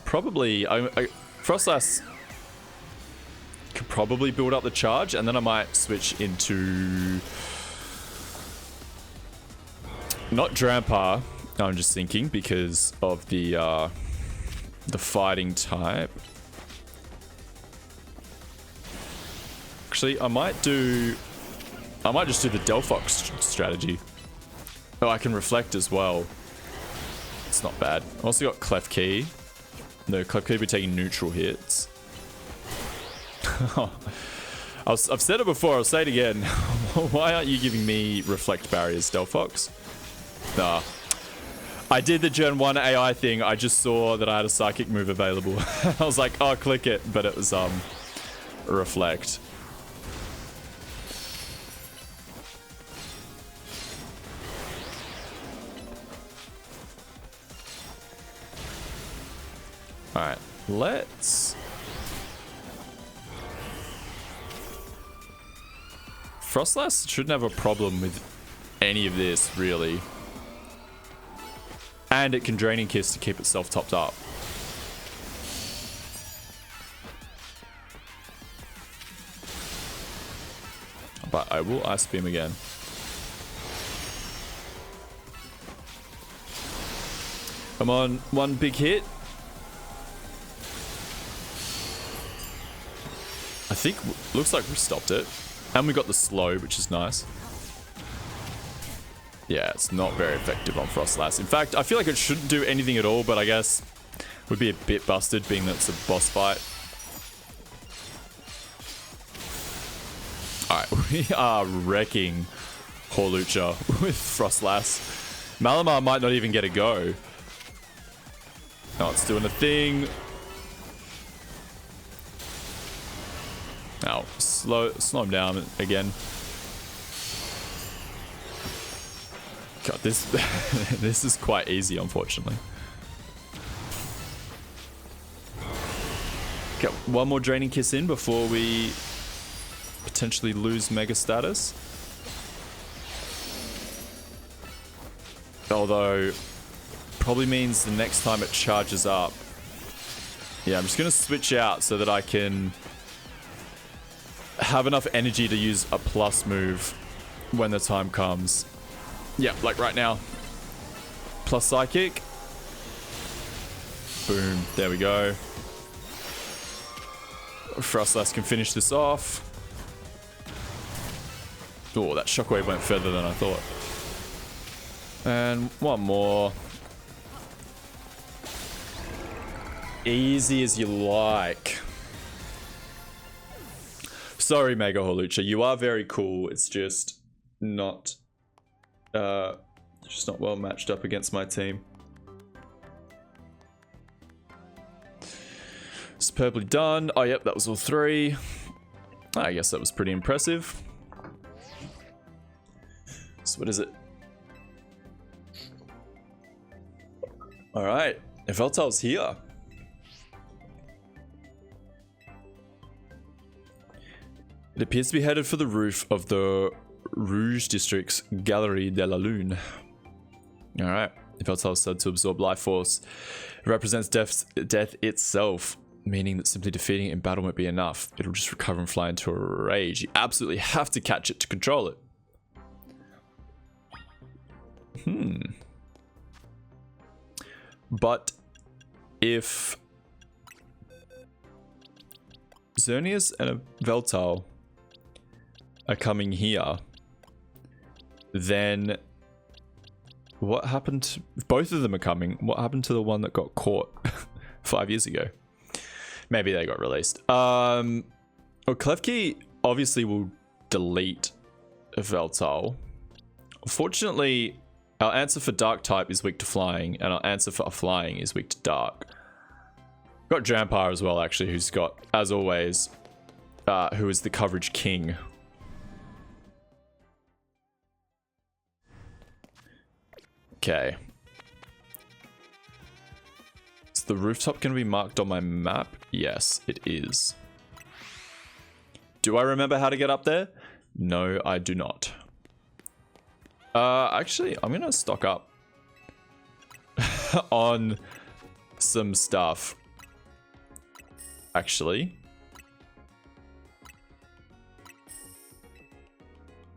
Probably, Frostlass could probably build up the charge, and then I might switch into... Not Drampa, I'm just thinking, because of the fighting type. Actually, I might just do the Delphox strategy. Oh, I can reflect as well. It's not bad. I also got Clef Key. No, Clef Key will be taking neutral hits. I've said it before, I'll say it again. Why aren't you giving me reflect barriers, Delphox? Nah. I did the Gen 1 AI thing. I just saw that I had a psychic move available. I was like, oh, click it. But it was, reflect. Alright, let's... Frostlass shouldn't have a problem with any of this, really. And it can Draining Kiss to keep itself topped up. But I will Ice Beam again. Come on, one big hit. I think, looks like we stopped it. And we got the slow, which is nice. Yeah, it's not very effective on Frostlass. In fact, I feel like it shouldn't do anything at all, but I guess would be a bit busted, being that it's a boss fight. Alright, we are wrecking Hawlucha with Frostlass. Malamar might not even get a go. Oh, it's doing a thing. Now, slow him down again. God, this this is quite easy, unfortunately. Get one more Draining Kiss in before we potentially lose Mega status. Although, probably means the next time it charges up. Yeah, I'm just going to switch out so that I can have enough energy to use a plus move when the time comes. Yeah, like right now. Plus Psychic. Boom. There we go. Frostlass can finish this off. Oh, that Shockwave went further than I thought. And one more. Easy as you like. Sorry, Mega Hawlucha. You are very cool. It's just not just not well matched up against my team. Superbly done. Oh, yep, that was all 3. I guess that was pretty impressive. So what is it? All right, Yveltal's here. It appears to be headed for the roof of the Rouge District's Galerie de la Lune. All right, Yveltal is said to absorb life force. It represents death itself, meaning that simply defeating it in battle won't be enough. It'll just recover and fly into a rage. You absolutely have to catch it to control it. But if Xerneas and Yveltal are coming here, then what happened to, if both of them are coming, what happened to the one that got caught 5 years ago? Maybe they got released. Well, Klefki obviously will delete Yveltal. Fortunately, our answer for dark type is weak to flying, and our answer for flying is weak to dark. Got Drampar as well, actually, who's got, as always, who is the coverage king. Okay. Is the rooftop going to be marked on my map? Yes, it is. Do I remember how to get up there? No, I do not. Actually, I'm going to stock up on some stuff. Actually.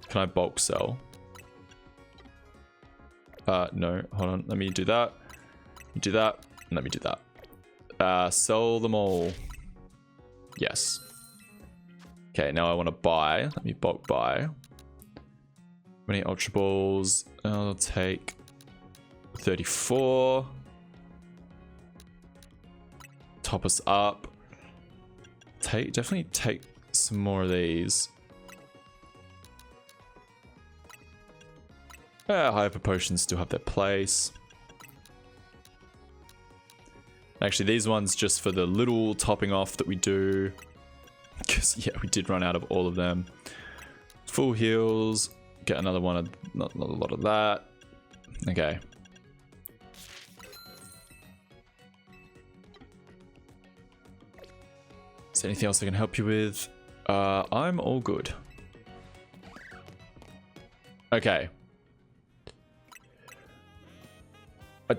Can I bulk sell? No, hold on. Let me do that. Do that. And let me do that. Sell them all. Yes. Okay, now I want to buy. Let me bulk buy. Many Ultra Balls. I'll take 34. Top us up. Definitely take some more of these. Hyper Potions still have their place. Actually, these ones just for the little topping off that we do. Because, yeah, we did run out of all of them. Full heals. Get another one of, not a lot of that. Okay. Is there anything else I can help you with? I'm all good. Okay. I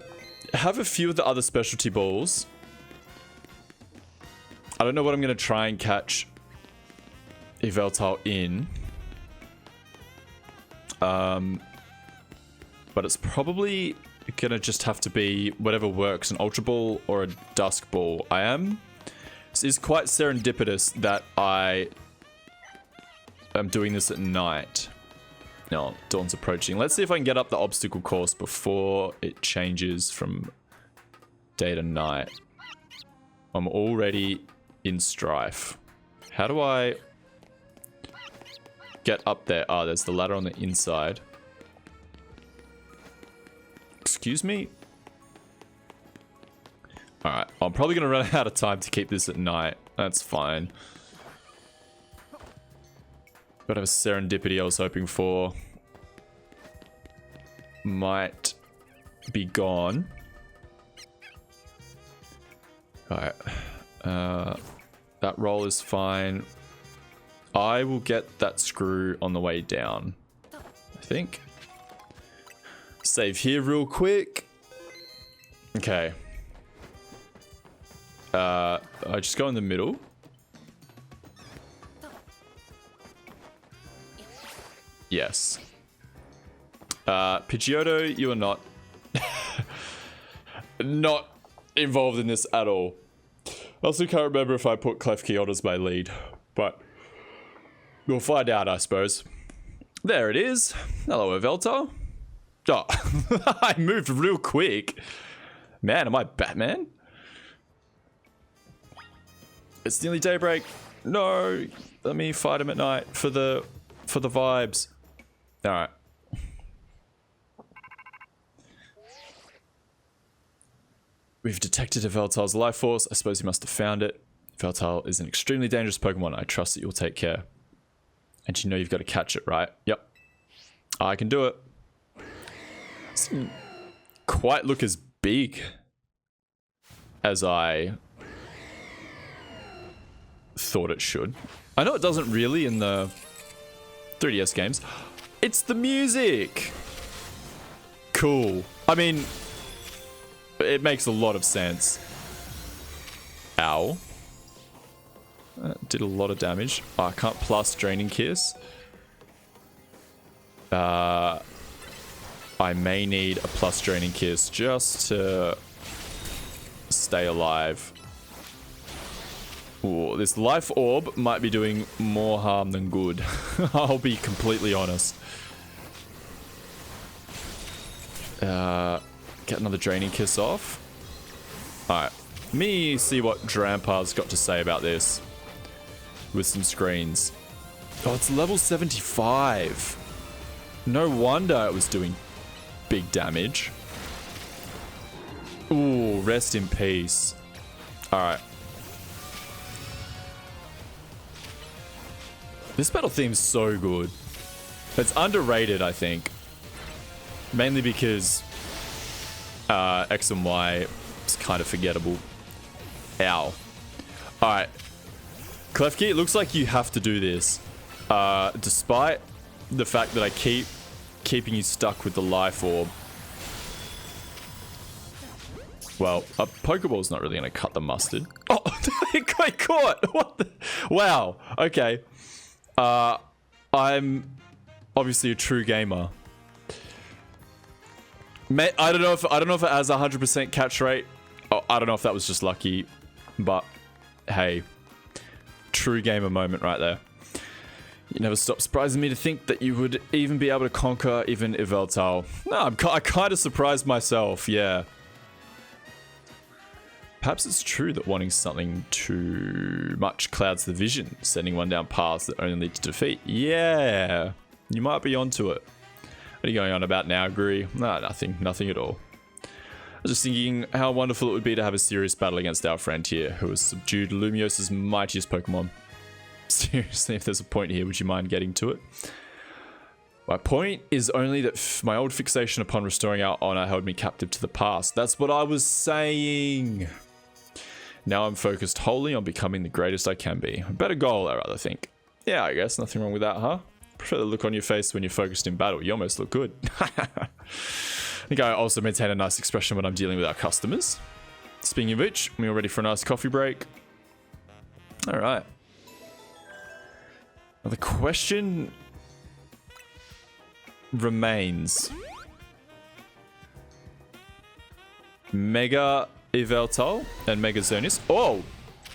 have a few of the other specialty balls. I don't know what I'm going to try and catch Yveltal in. But it's probably going to just have to be whatever works, an Ultra Ball or a Dusk Ball. It's quite serendipitous that I am doing this at night. No, dawn's approaching. Let's see if I can get up the obstacle course before it changes from day to night. I'm already in strife. How do I get up there? Ah, there's the ladder on the inside. Excuse me? Alright, I'm probably going to run out of time to keep this at night. That's fine. But a serendipity I was hoping for might be gone. Alright. That roll is fine. I will get that screw on the way down, I think. Save here real quick. Okay. I just go in the middle. Yes. Pidgeotto, you are not not involved in this at all. I also can't remember if I put Klefki on as my lead, but we'll find out, I suppose. There it is. Hello, Yveltal. Oh, I moved real quick. Man, am I Batman? It's nearly daybreak. No, let me fight him at night for the vibes. Alright. We've detected Yveltal's life force. I suppose you must have found it. Yveltal is an extremely dangerous Pokemon. I trust that you'll take care. And you know you've got to catch it, right? Yep. I can do it. Doesn't quite look as big as I thought it should. I know it doesn't really in the 3DS games. It's the music! Cool. I mean, it makes a lot of sense. Ow. Did a lot of damage. Oh, I can't plus Draining Kiss. I may need a plus Draining Kiss just to stay alive. Ooh, this Life Orb might be doing more harm than good. I'll be completely honest. Get another Draining Kiss off. Alright. Let me see what Drampa's got to say about this. With some screens. Oh, it's level 75. No wonder it was doing big damage. Ooh, rest in peace. Alright. This battle theme's so good. It's underrated, I think. Mainly because X and Y is kind of forgettable. Ow. Alright. Klefki, it looks like you have to do this. Despite the fact that I keeping you stuck with the Life Orb. Well, a Pokeball's not really going to cut the mustard. Oh, it got caught! What the? Wow. Okay. I'm obviously a true gamer. I don't know if it has 100% catch rate. Oh, I don't know if that was just lucky, but hey, true gamer moment right there. You never stop surprising me to think that you would even be able to conquer even Yveltal. No, I kind of surprised myself, yeah. Perhaps it's true that wanting something too much clouds the vision, sending one down paths that only lead to defeat. Yeah, you might be onto it. What are you going on about now, Guri? No, nothing at all. I was just thinking how wonderful it would be to have a serious battle against our friend here, who has subdued Lumios's mightiest Pokemon. Seriously, if there's a point here, would you mind getting to it? My point is only that my old fixation upon restoring our honor held me captive to the past. That's what I was saying. Now I'm focused wholly on becoming the greatest I can be. A better goal, I rather think. Yeah, I guess. Nothing wrong with that, huh? Prefer the look on your face when you're focused in battle. You almost look good. I think I also maintain a nice expression when I'm dealing with our customers. Speaking of which, we all ready for a nice coffee break? All right. Now the question remains. Mega Yveltal and Mega Xerneas. Oh!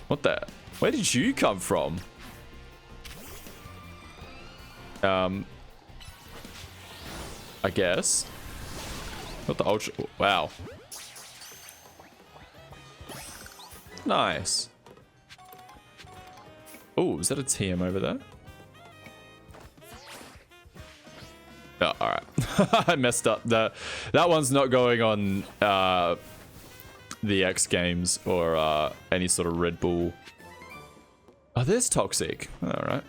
What the? Where did you come from? I guess. Not the ultra. Wow. Nice. Oh, is that a TM over there? Oh, alright. I messed up. That one's not going on the X Games or any sort of Red Bull. Oh, there's Toxic. Alright.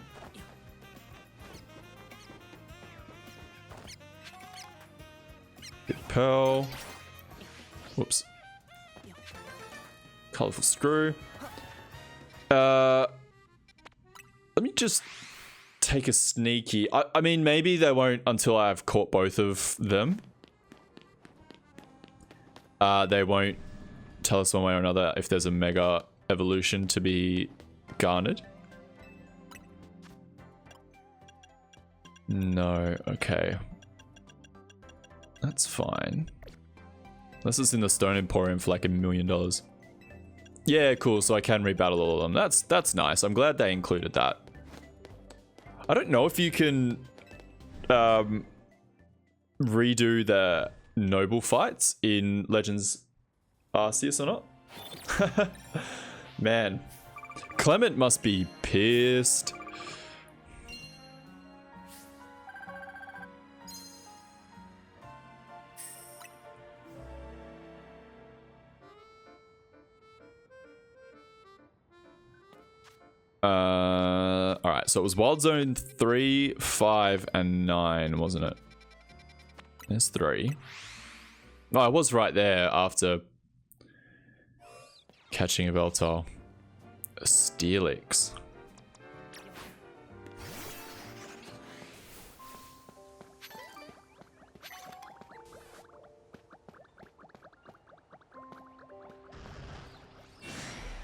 Good Pearl. Whoops. Colorful Screw. Let me just take a sneaky. I mean, maybe they won't until I've caught both of them. They won't tell us one way or another if there's a Mega Evolution to be garnered. No, okay. That's fine. This is in the Stone Emporium for like $1 million. Yeah, cool. So I can rebattle all of them. That's nice. I'm glad they included that. I don't know if you can redo the noble fights in Legends Arceus or not. Man, Clement must be pissed. Alright, so it was Wild Zone 3, 5, and 9, wasn't it? There's 3. Oh, I was right there after catching a Veltal. A Steelix.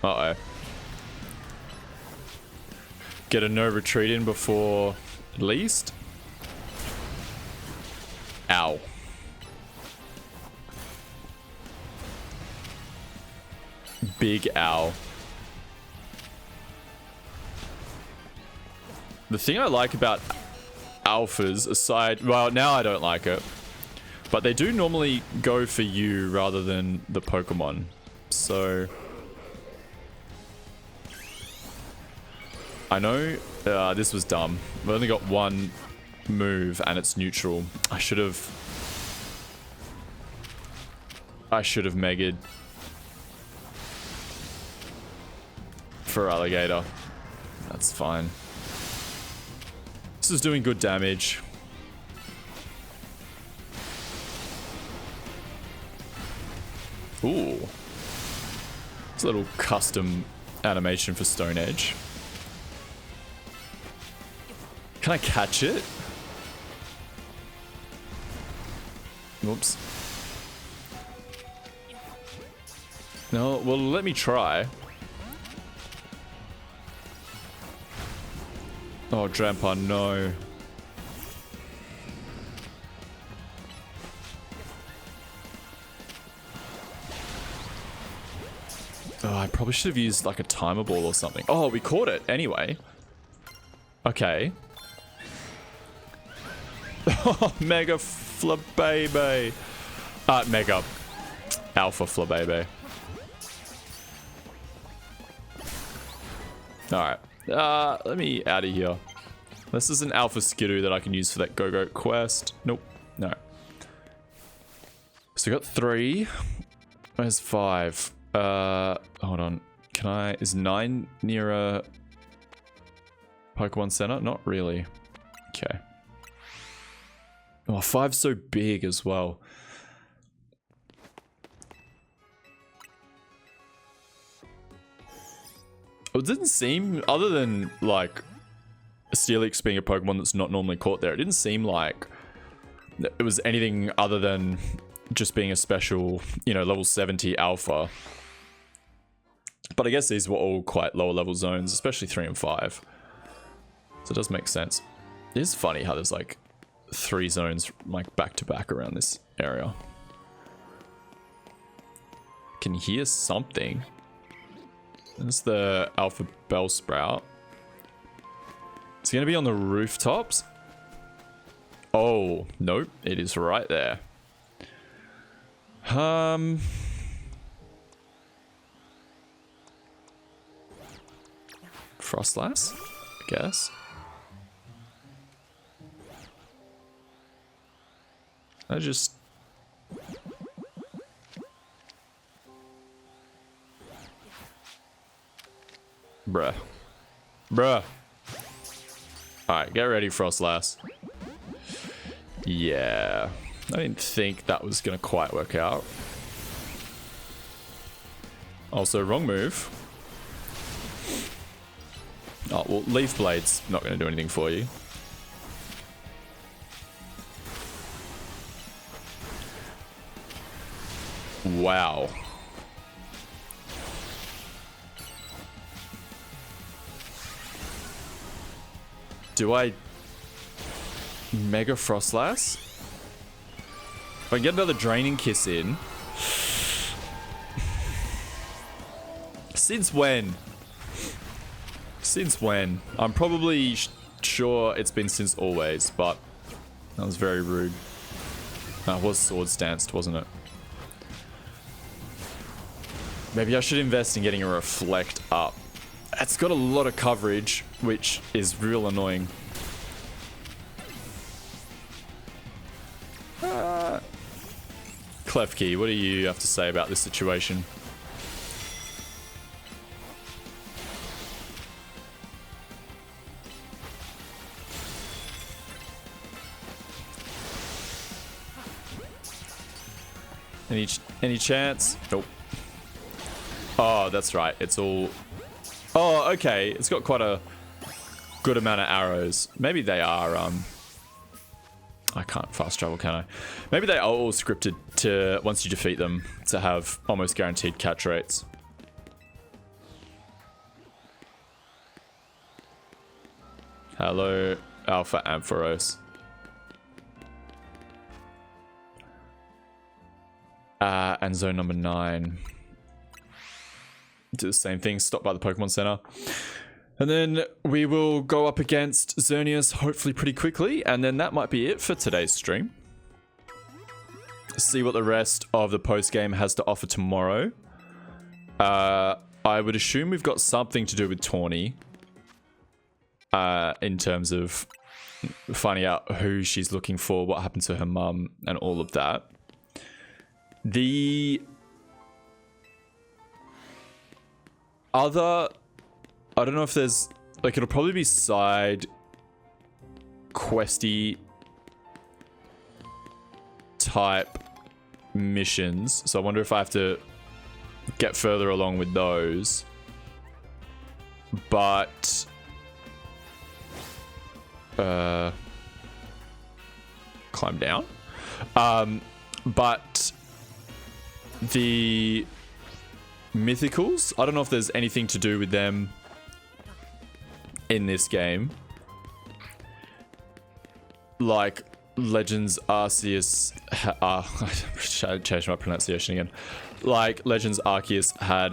Uh-oh. Get a no retreat in before least. Ow. Big ow. The thing I like about alphas, aside... Well, now I don't like it. But they do normally go for you rather than the Pokemon. So... I know this was dumb. We've only got one move and it's neutral. I should have Mega'd for Alligator. That's fine. This is doing good damage. Ooh. It's a little custom animation for Stone Edge. Can I catch it? Whoops. No, well, let me try. Oh, Drampa, no. Oh, I probably should have used like a timer ball or something. Oh, we caught it anyway. Okay. Mega Flabebe. Mega Alpha Flabebe. Alright. Let me out of here. This is an Alpha Skidoo that I can use for that Go-Go quest. Nope. No. So we got 3. Where's 5? Hold on. Can I... Is 9 near a Pokemon Center? Not really. Okay. Oh, 5's so big as well. It didn't seem, other than like Steelix being a Pokemon that's not normally caught there, it didn't seem like it was anything other than just being a special, you know, level 70 alpha. But I guess these were all quite lower level zones, especially 3 and 5. So it does make sense. It is funny how there's like 3 zones like back to back around this area. Can hear something. There's the Alpha Bellsprout. It's going to be on the rooftops. Oh, nope. It is right there. Frostlass, I guess. I just... Bruh. Bruh. Alright, get ready, Frostlass. Yeah. I didn't think that was going to quite work out. Also, wrong move. Oh, well, Leaf Blade's not going to do anything for you. Wow. Do I Mega Frostlass? If I get another Draining Kiss in. Since when? Since when? I'm probably sure it's been since always, but that was very rude. It was Swords Danced, wasn't it? Maybe I should invest in getting a Reflect up. It's got a lot of coverage, which is real annoying. Klefki, what do you have to say about this situation? Any chance? Nope. Oh, that's right. It's all... Oh, okay. It's got quite a good amount of arrows. Maybe they are, I can't fast travel, can I? Maybe they are all scripted to, once you defeat them, to have almost guaranteed catch rates. Hello, Alpha Ampharos. And zone number 9. Do the same thing, stop by the Pokemon Center. And then we will go up against Xerneas hopefully pretty quickly. And then that might be it for today's stream. See what the rest of the post-game has to offer tomorrow. I would assume we've got something to do with Tawny. In terms of finding out who she's looking for, what happened to her mum, and all of that. The other, I don't know if there's, like, it'll probably be side questy type missions. So I wonder if I have to get further along with those. But climb down. But the mythicals, I don't know if there's anything to do with them in this game. Like Legends Arceus, I changed my pronunciation again. Like Legends Arceus had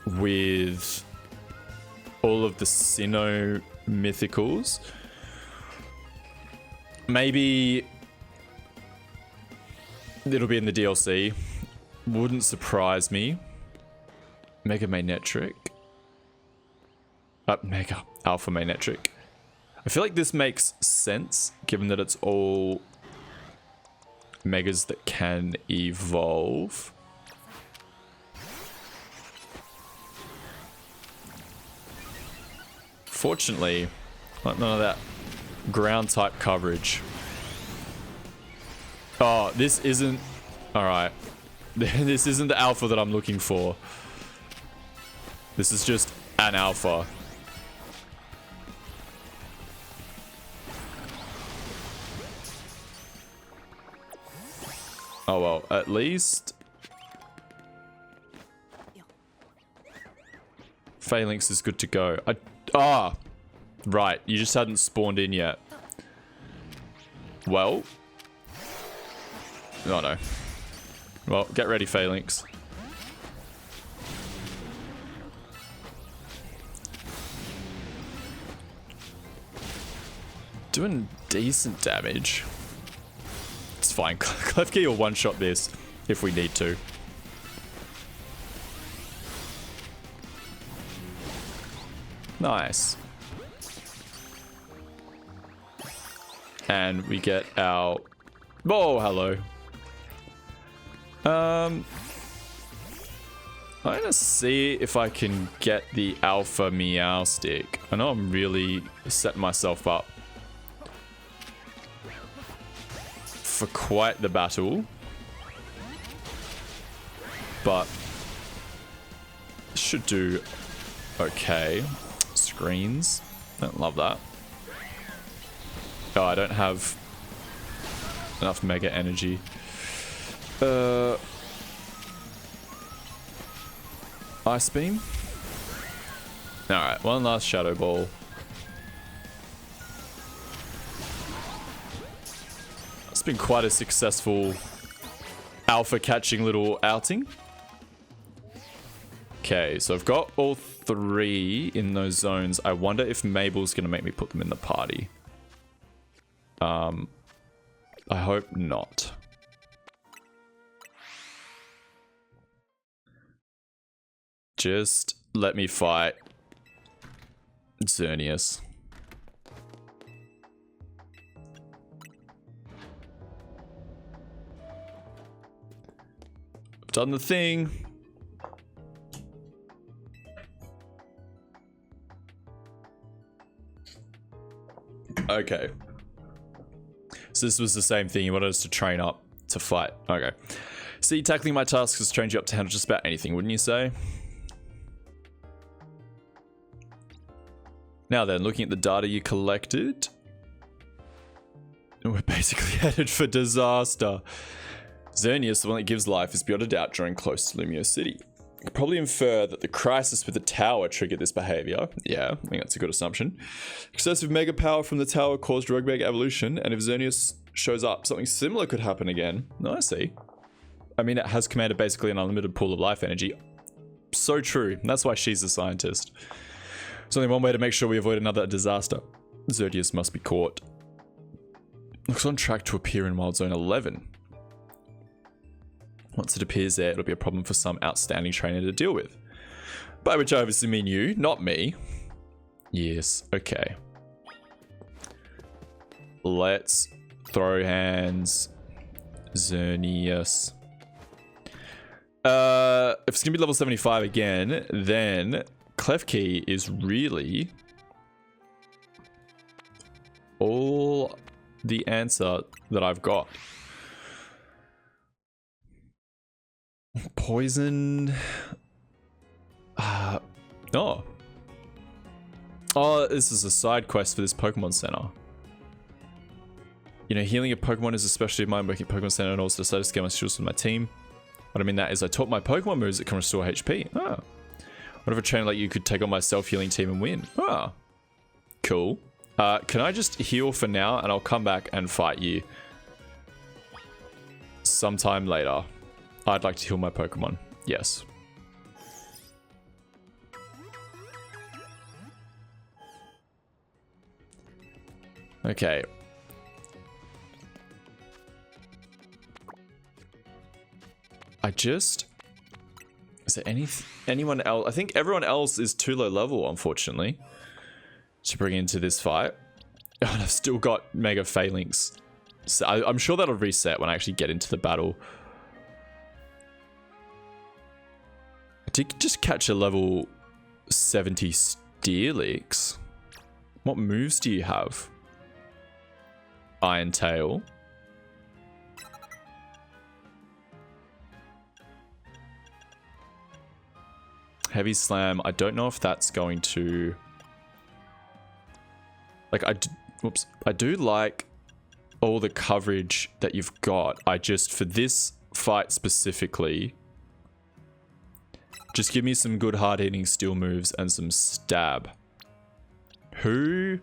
with all of the Sinnoh mythicals. Maybe it'll be in the DLC. Wouldn't surprise me. Mega Magnetric. Mega Alpha Magnetric. I feel like this makes sense, given that it's all Megas that can evolve. Fortunately, none of that ground type coverage. Oh, this isn't... Alright. This isn't the alpha that I'm looking for. This is just an alpha. Oh well, at least... Phalanx is good to go. Right, you just hadn't spawned in yet. Well... Oh no. Well, get ready, Phalanx. Doing decent damage. It's fine. Klefki will one-shot this if we need to. Nice. And we get our... Oh, hello. I'm gonna see if I can get the Alpha Meow Stick. I know I'm really setting myself up for quite the battle, but should do okay. Screens, don't love that. Oh, I don't have enough Mega Energy. Ice Beam. Alright, one last Shadow Ball. It's been quite a successful alpha catching little outing. Okay, so I've got all 3 in those zones. I wonder if Mabel's gonna make me put them in the party. I hope not. Just let me fight Xerneas. I've done the thing. Okay. So this was the same thing. He wanted us to train up to fight. Okay. See, tackling my tasks has trained you up to handle just about anything, wouldn't you say? Now then, looking at the data you collected, we're basically headed for disaster. Xerneas, the one that gives life, is beyond a doubt drawing close to Lumio City. You could probably infer that the crisis with the tower triggered this behavior. Yeah, I think that's a good assumption. Excessive mega power from the tower caused rogue mega evolution, and if Xerneas shows up, something similar could happen again. No, I see. I mean, it has commanded basically an unlimited pool of life energy. So true. That's why she's a scientist. There's only one way to make sure we avoid another disaster. Xerneas must be caught. Looks on track to appear in Wild Zone 11. Once it appears there, it'll be a problem for some outstanding trainer to deal with. By which I obviously mean you, not me. Yes, okay. Let's throw hands. Xerneas. If it's gonna be level 75 again, then Klefki is really all the answer that I've got. Poison. Oh. Oh, this is a side quest for this Pokemon Center. You know, healing a Pokemon is a specialty of mine working at Pokemon Center, and also decided to scale my shields with my team. What I mean that is I taught my Pokemon moves that can restore HP. Ah. What if a trainer like you could take on my self-healing team and win? Ah. Cool. Can I just heal for now, and I'll come back and fight you sometime later. I'd like to heal my Pokemon. Yes. Okay. Is there anyone else? I think everyone else is too low level, unfortunately, to bring into this fight. Oh, and I've still got Mega Phalanx. So I'm sure that'll reset when I actually get into the battle. I did just catch a level 70 Steelix. What moves do you have? Iron Tail. Heavy Slam. I don't know if that's going to... Like, I do like all the coverage that you've got. I just, for this fight specifically, just give me some good hard-hitting steel moves and some stab. Who?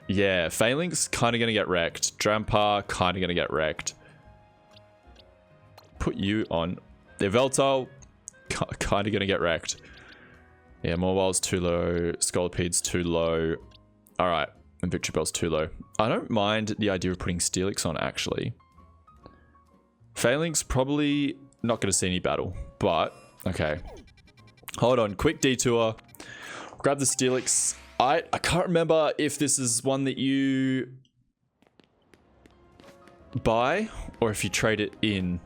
Yeah, Phalanx kind of going to get wrecked. Drampar kind of going to get wrecked. Put you on. Yveltal, kind of going to get wrecked. Yeah, Mobile's too low. Scoliped's too low. Alright, and Victory Bell's too low. I don't mind the idea of putting Steelix on, actually. Phalanx probably not going to see any battle, but... Okay. Hold on, quick detour. Grab the Steelix. I can't remember if this is one that you buy or if you trade it in.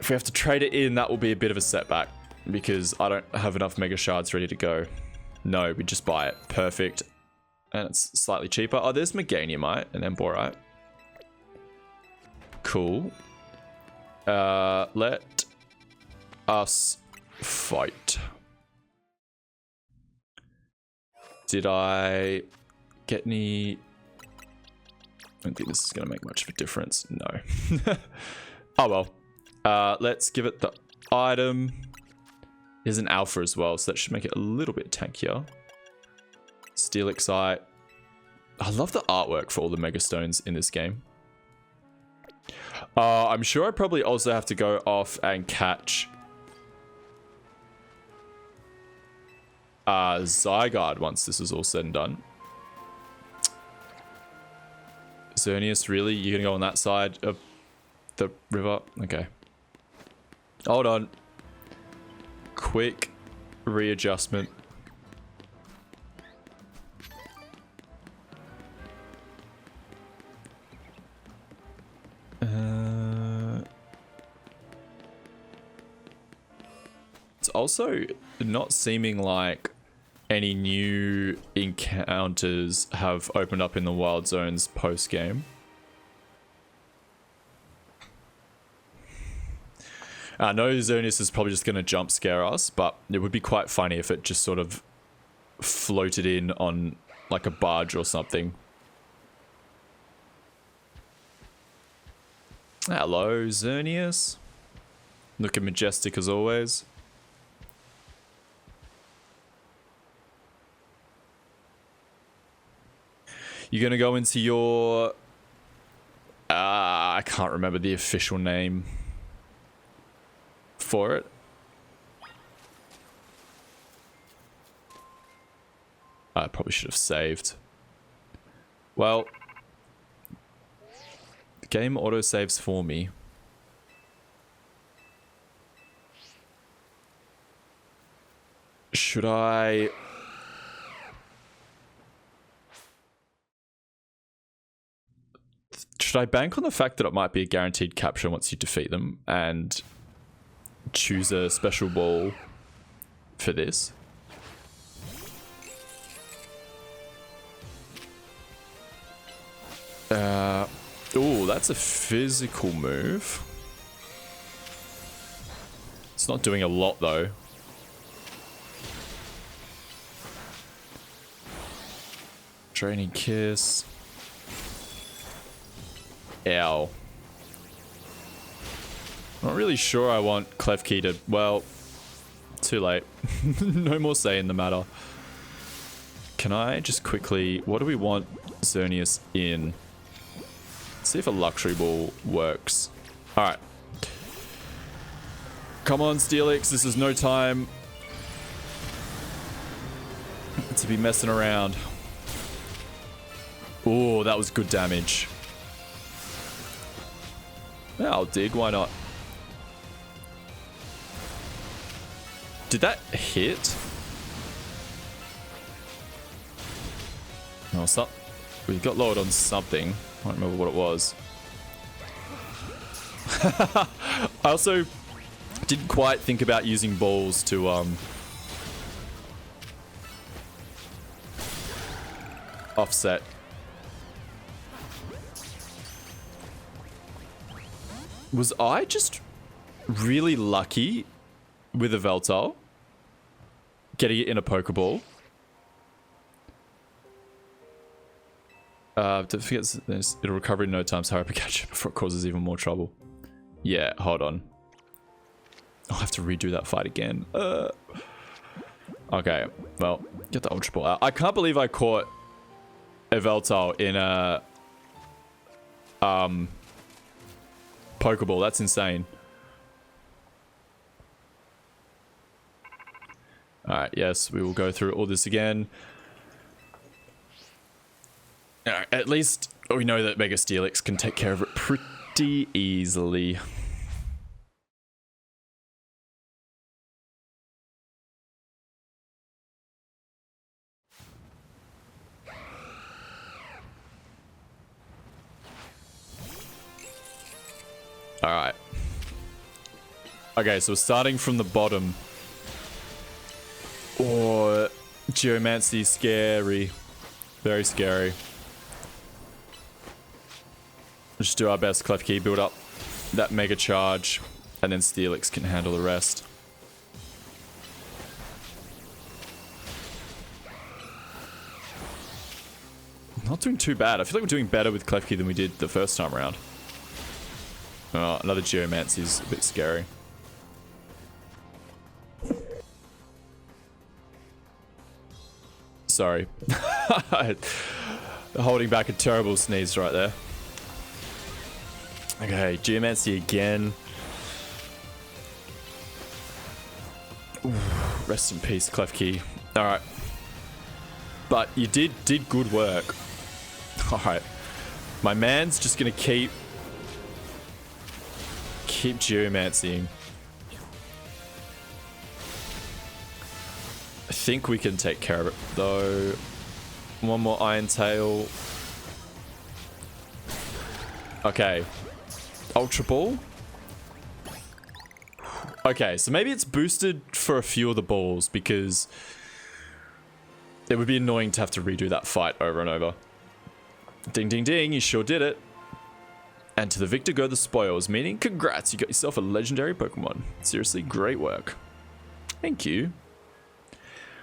If we have to trade it in, that will be a bit of a setback because I don't have enough Mega Shards ready to go. No, we just buy it. Perfect. And it's slightly cheaper. Oh, there's Meganiumite and Emborite. Cool. Let us fight. Did I get any... I don't think this is going to make much of a difference. No. Oh, well. Let's give it the item. There's an alpha as well, so that should make it a little bit tankier. Steelixite. I love the artwork for all the Mega Stones in this game. I'm sure I probably also have to go off and catch Zygarde once this is all said and done. Xerneas, really? You're gonna go on that side of the river? Okay. Hold on. Quick readjustment. It's also not seeming like any new encounters have opened up in the wild zones post-game. I know Xerneas is probably just going to jump scare us, but it would be quite funny if it just sort of floated in on like a barge or something. Hello, Xerneas. Looking majestic as always. You're going to go into your... I can't remember the official name for it. I probably should have saved. Well, the game auto-saves for me. Should I... Should I bank on the fact that it might be a guaranteed capture once you defeat them and choose a special ball for this? Oh, that's a physical move. It's not doing a lot though. Draining Kiss. Ow. Not really sure I want Klefki to... Well, too late. No more say in the matter. Can I just quickly... What do we want Xerneas in? See if a luxury ball works. Alright. Come on, Steelix. This is no time to be messing around. Oh, that was good damage. Yeah, I'll dig. Why not? Did that hit? No, it's not. We got lowered on something. I don't remember what it was. I also didn't quite think about using balls to offset. Was I just really lucky with a Veltal getting it in a Pokeball? Don't forget, it'll recover in no time, so hurry up and catch it before it causes even more trouble. Yeah, hold on. I'll have to redo that fight again. Okay, well, get the Ultra Ball out. I can't believe I caught a Veltal in a Pokeball. That's insane. Alright, yes, we will go through all this again. Alright, at least we know that Mega Steelix can take care of it pretty easily. Alright. Okay, so we're starting from the bottom. Oh, Geomancy is scary. Very scary. Just do our best, Klefki, build up that Mega Charge, and then Steelix can handle the rest. Not doing too bad. I feel like we're doing better with Klefki than we did the first time around. Oh, another Geomancy is a bit scary. Sorry. Holding back a terrible sneeze right there. Okay, Geomancy again. Ooh, rest in peace, Klefki. Alright. But you did good work. Alright. My man's just gonna keep Geomancying. I think we can take care of it though. One more Iron Tail. Okay. Ultra Ball. Okay, so maybe it's boosted for a few of the balls because it would be annoying to have to redo that fight over and over. Ding, ding, ding, you sure did it. And to the victor go the spoils, meaning congrats, you got yourself a legendary Pokemon. Seriously, great work. Thank you.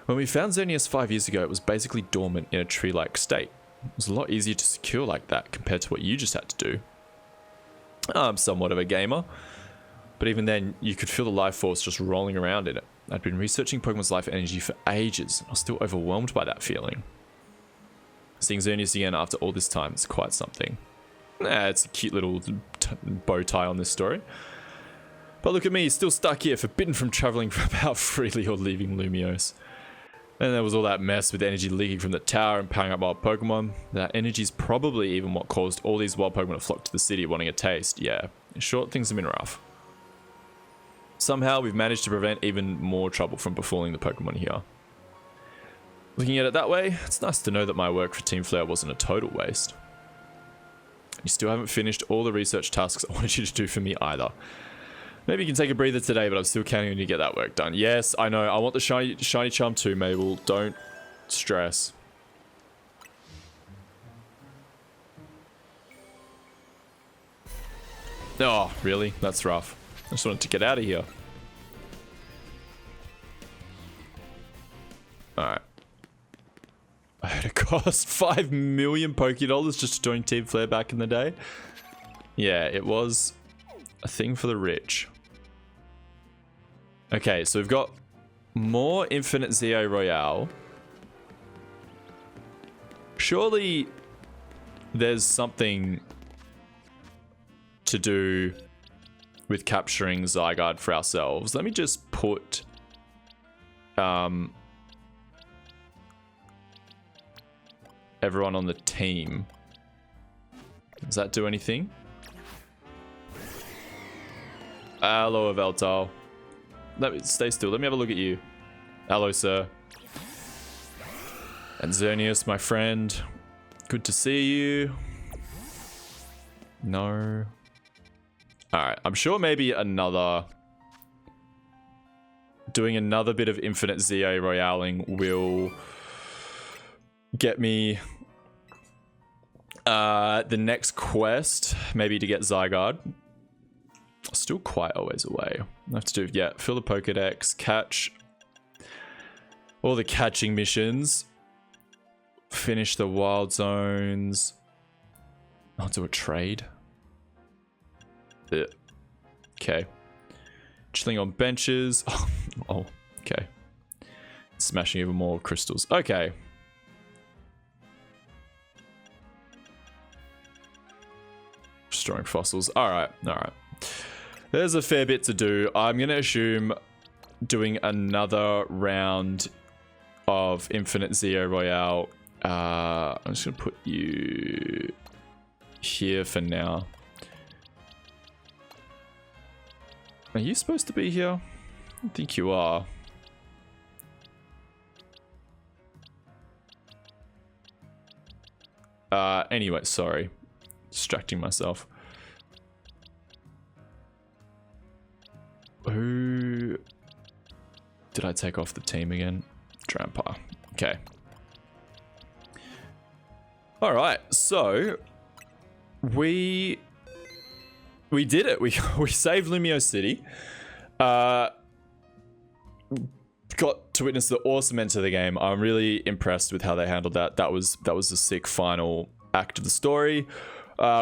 When we found Xerneas 5 years ago, it was basically dormant in a tree-like state. It was a lot easier to secure like that compared to what you just had to do. I'm somewhat of a gamer, but even then, you could feel the life force just rolling around in it. I'd been researching Pokemon's life energy for ages, and I was still overwhelmed by that feeling. Seeing Xerneas again after all this time is quite something. It's a cute little bow tie on this story. But look at me, still stuck here, forbidden from traveling about freely or leaving Lumiose. And there was all that mess with energy leaking from the tower and powering up wild Pokemon. That energy's probably even what caused all these wild Pokemon to flock to the city wanting a taste. Yeah, in short, things have been rough. Somehow, we've managed to prevent even more trouble from befalling the Pokemon here. Looking at it that way, it's nice to know that my work for Team Flare wasn't a total waste. You still haven't finished all the research tasks I wanted you to do for me either. Maybe you can take a breather today, but I'm still counting on you to get that work done. Yes, I know. I want the shiny charm too, Mabel. Don't stress. Oh, really? That's rough. I just wanted to get out of here. Alright. I heard it cost 5 million Pokédollars just to join Team Flare back in the day. Yeah, it was a thing for the rich. Okay, so we've got more Infinite ZA Royale. Surely there's something to do with capturing Zygarde for ourselves. Let me just put everyone on the team. Does that do anything? Hello, Veltal. Let me stay still. Let me have a look at you. Hello, sir. And Xerneas, my friend. Good to see you. No. Alright, I'm sure maybe doing another bit of Infinite ZA Royaling will get me the next quest, maybe to get Zygarde. Still quite a ways away. I have to do, yeah, fill the Pokedex, catch all the catching missions, finish the wild zones. I'll do a trade. Okay. Chilling on benches. Oh, okay. Smashing even more crystals. Okay. Restoring fossils. Alright, alright. There's a fair bit to do. I'm going to assume doing another round of Infinite ZA Royale. I'm just going to put you here for now. Are you supposed to be here? I think you are. Anyway, sorry. Distracting myself. Who did I take off the team again? Trampa. Okay. All right. So we did it. We saved Lumiose City. Got to witness the awesome end to the game. I'm really impressed with how they handled that. That was a sick final act of the story.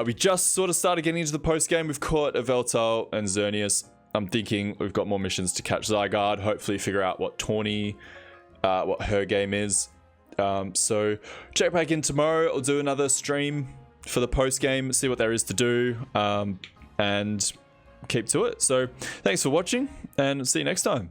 We just sort of started getting into the post game. We've caught Veltal and Xerneas. I'm thinking we've got more missions to catch Zygarde. Hopefully figure out what Tawny, what her game is. So check back in tomorrow. I'll do another stream for the post game. See what there is to do. And keep to it. So thanks for watching and see you next time.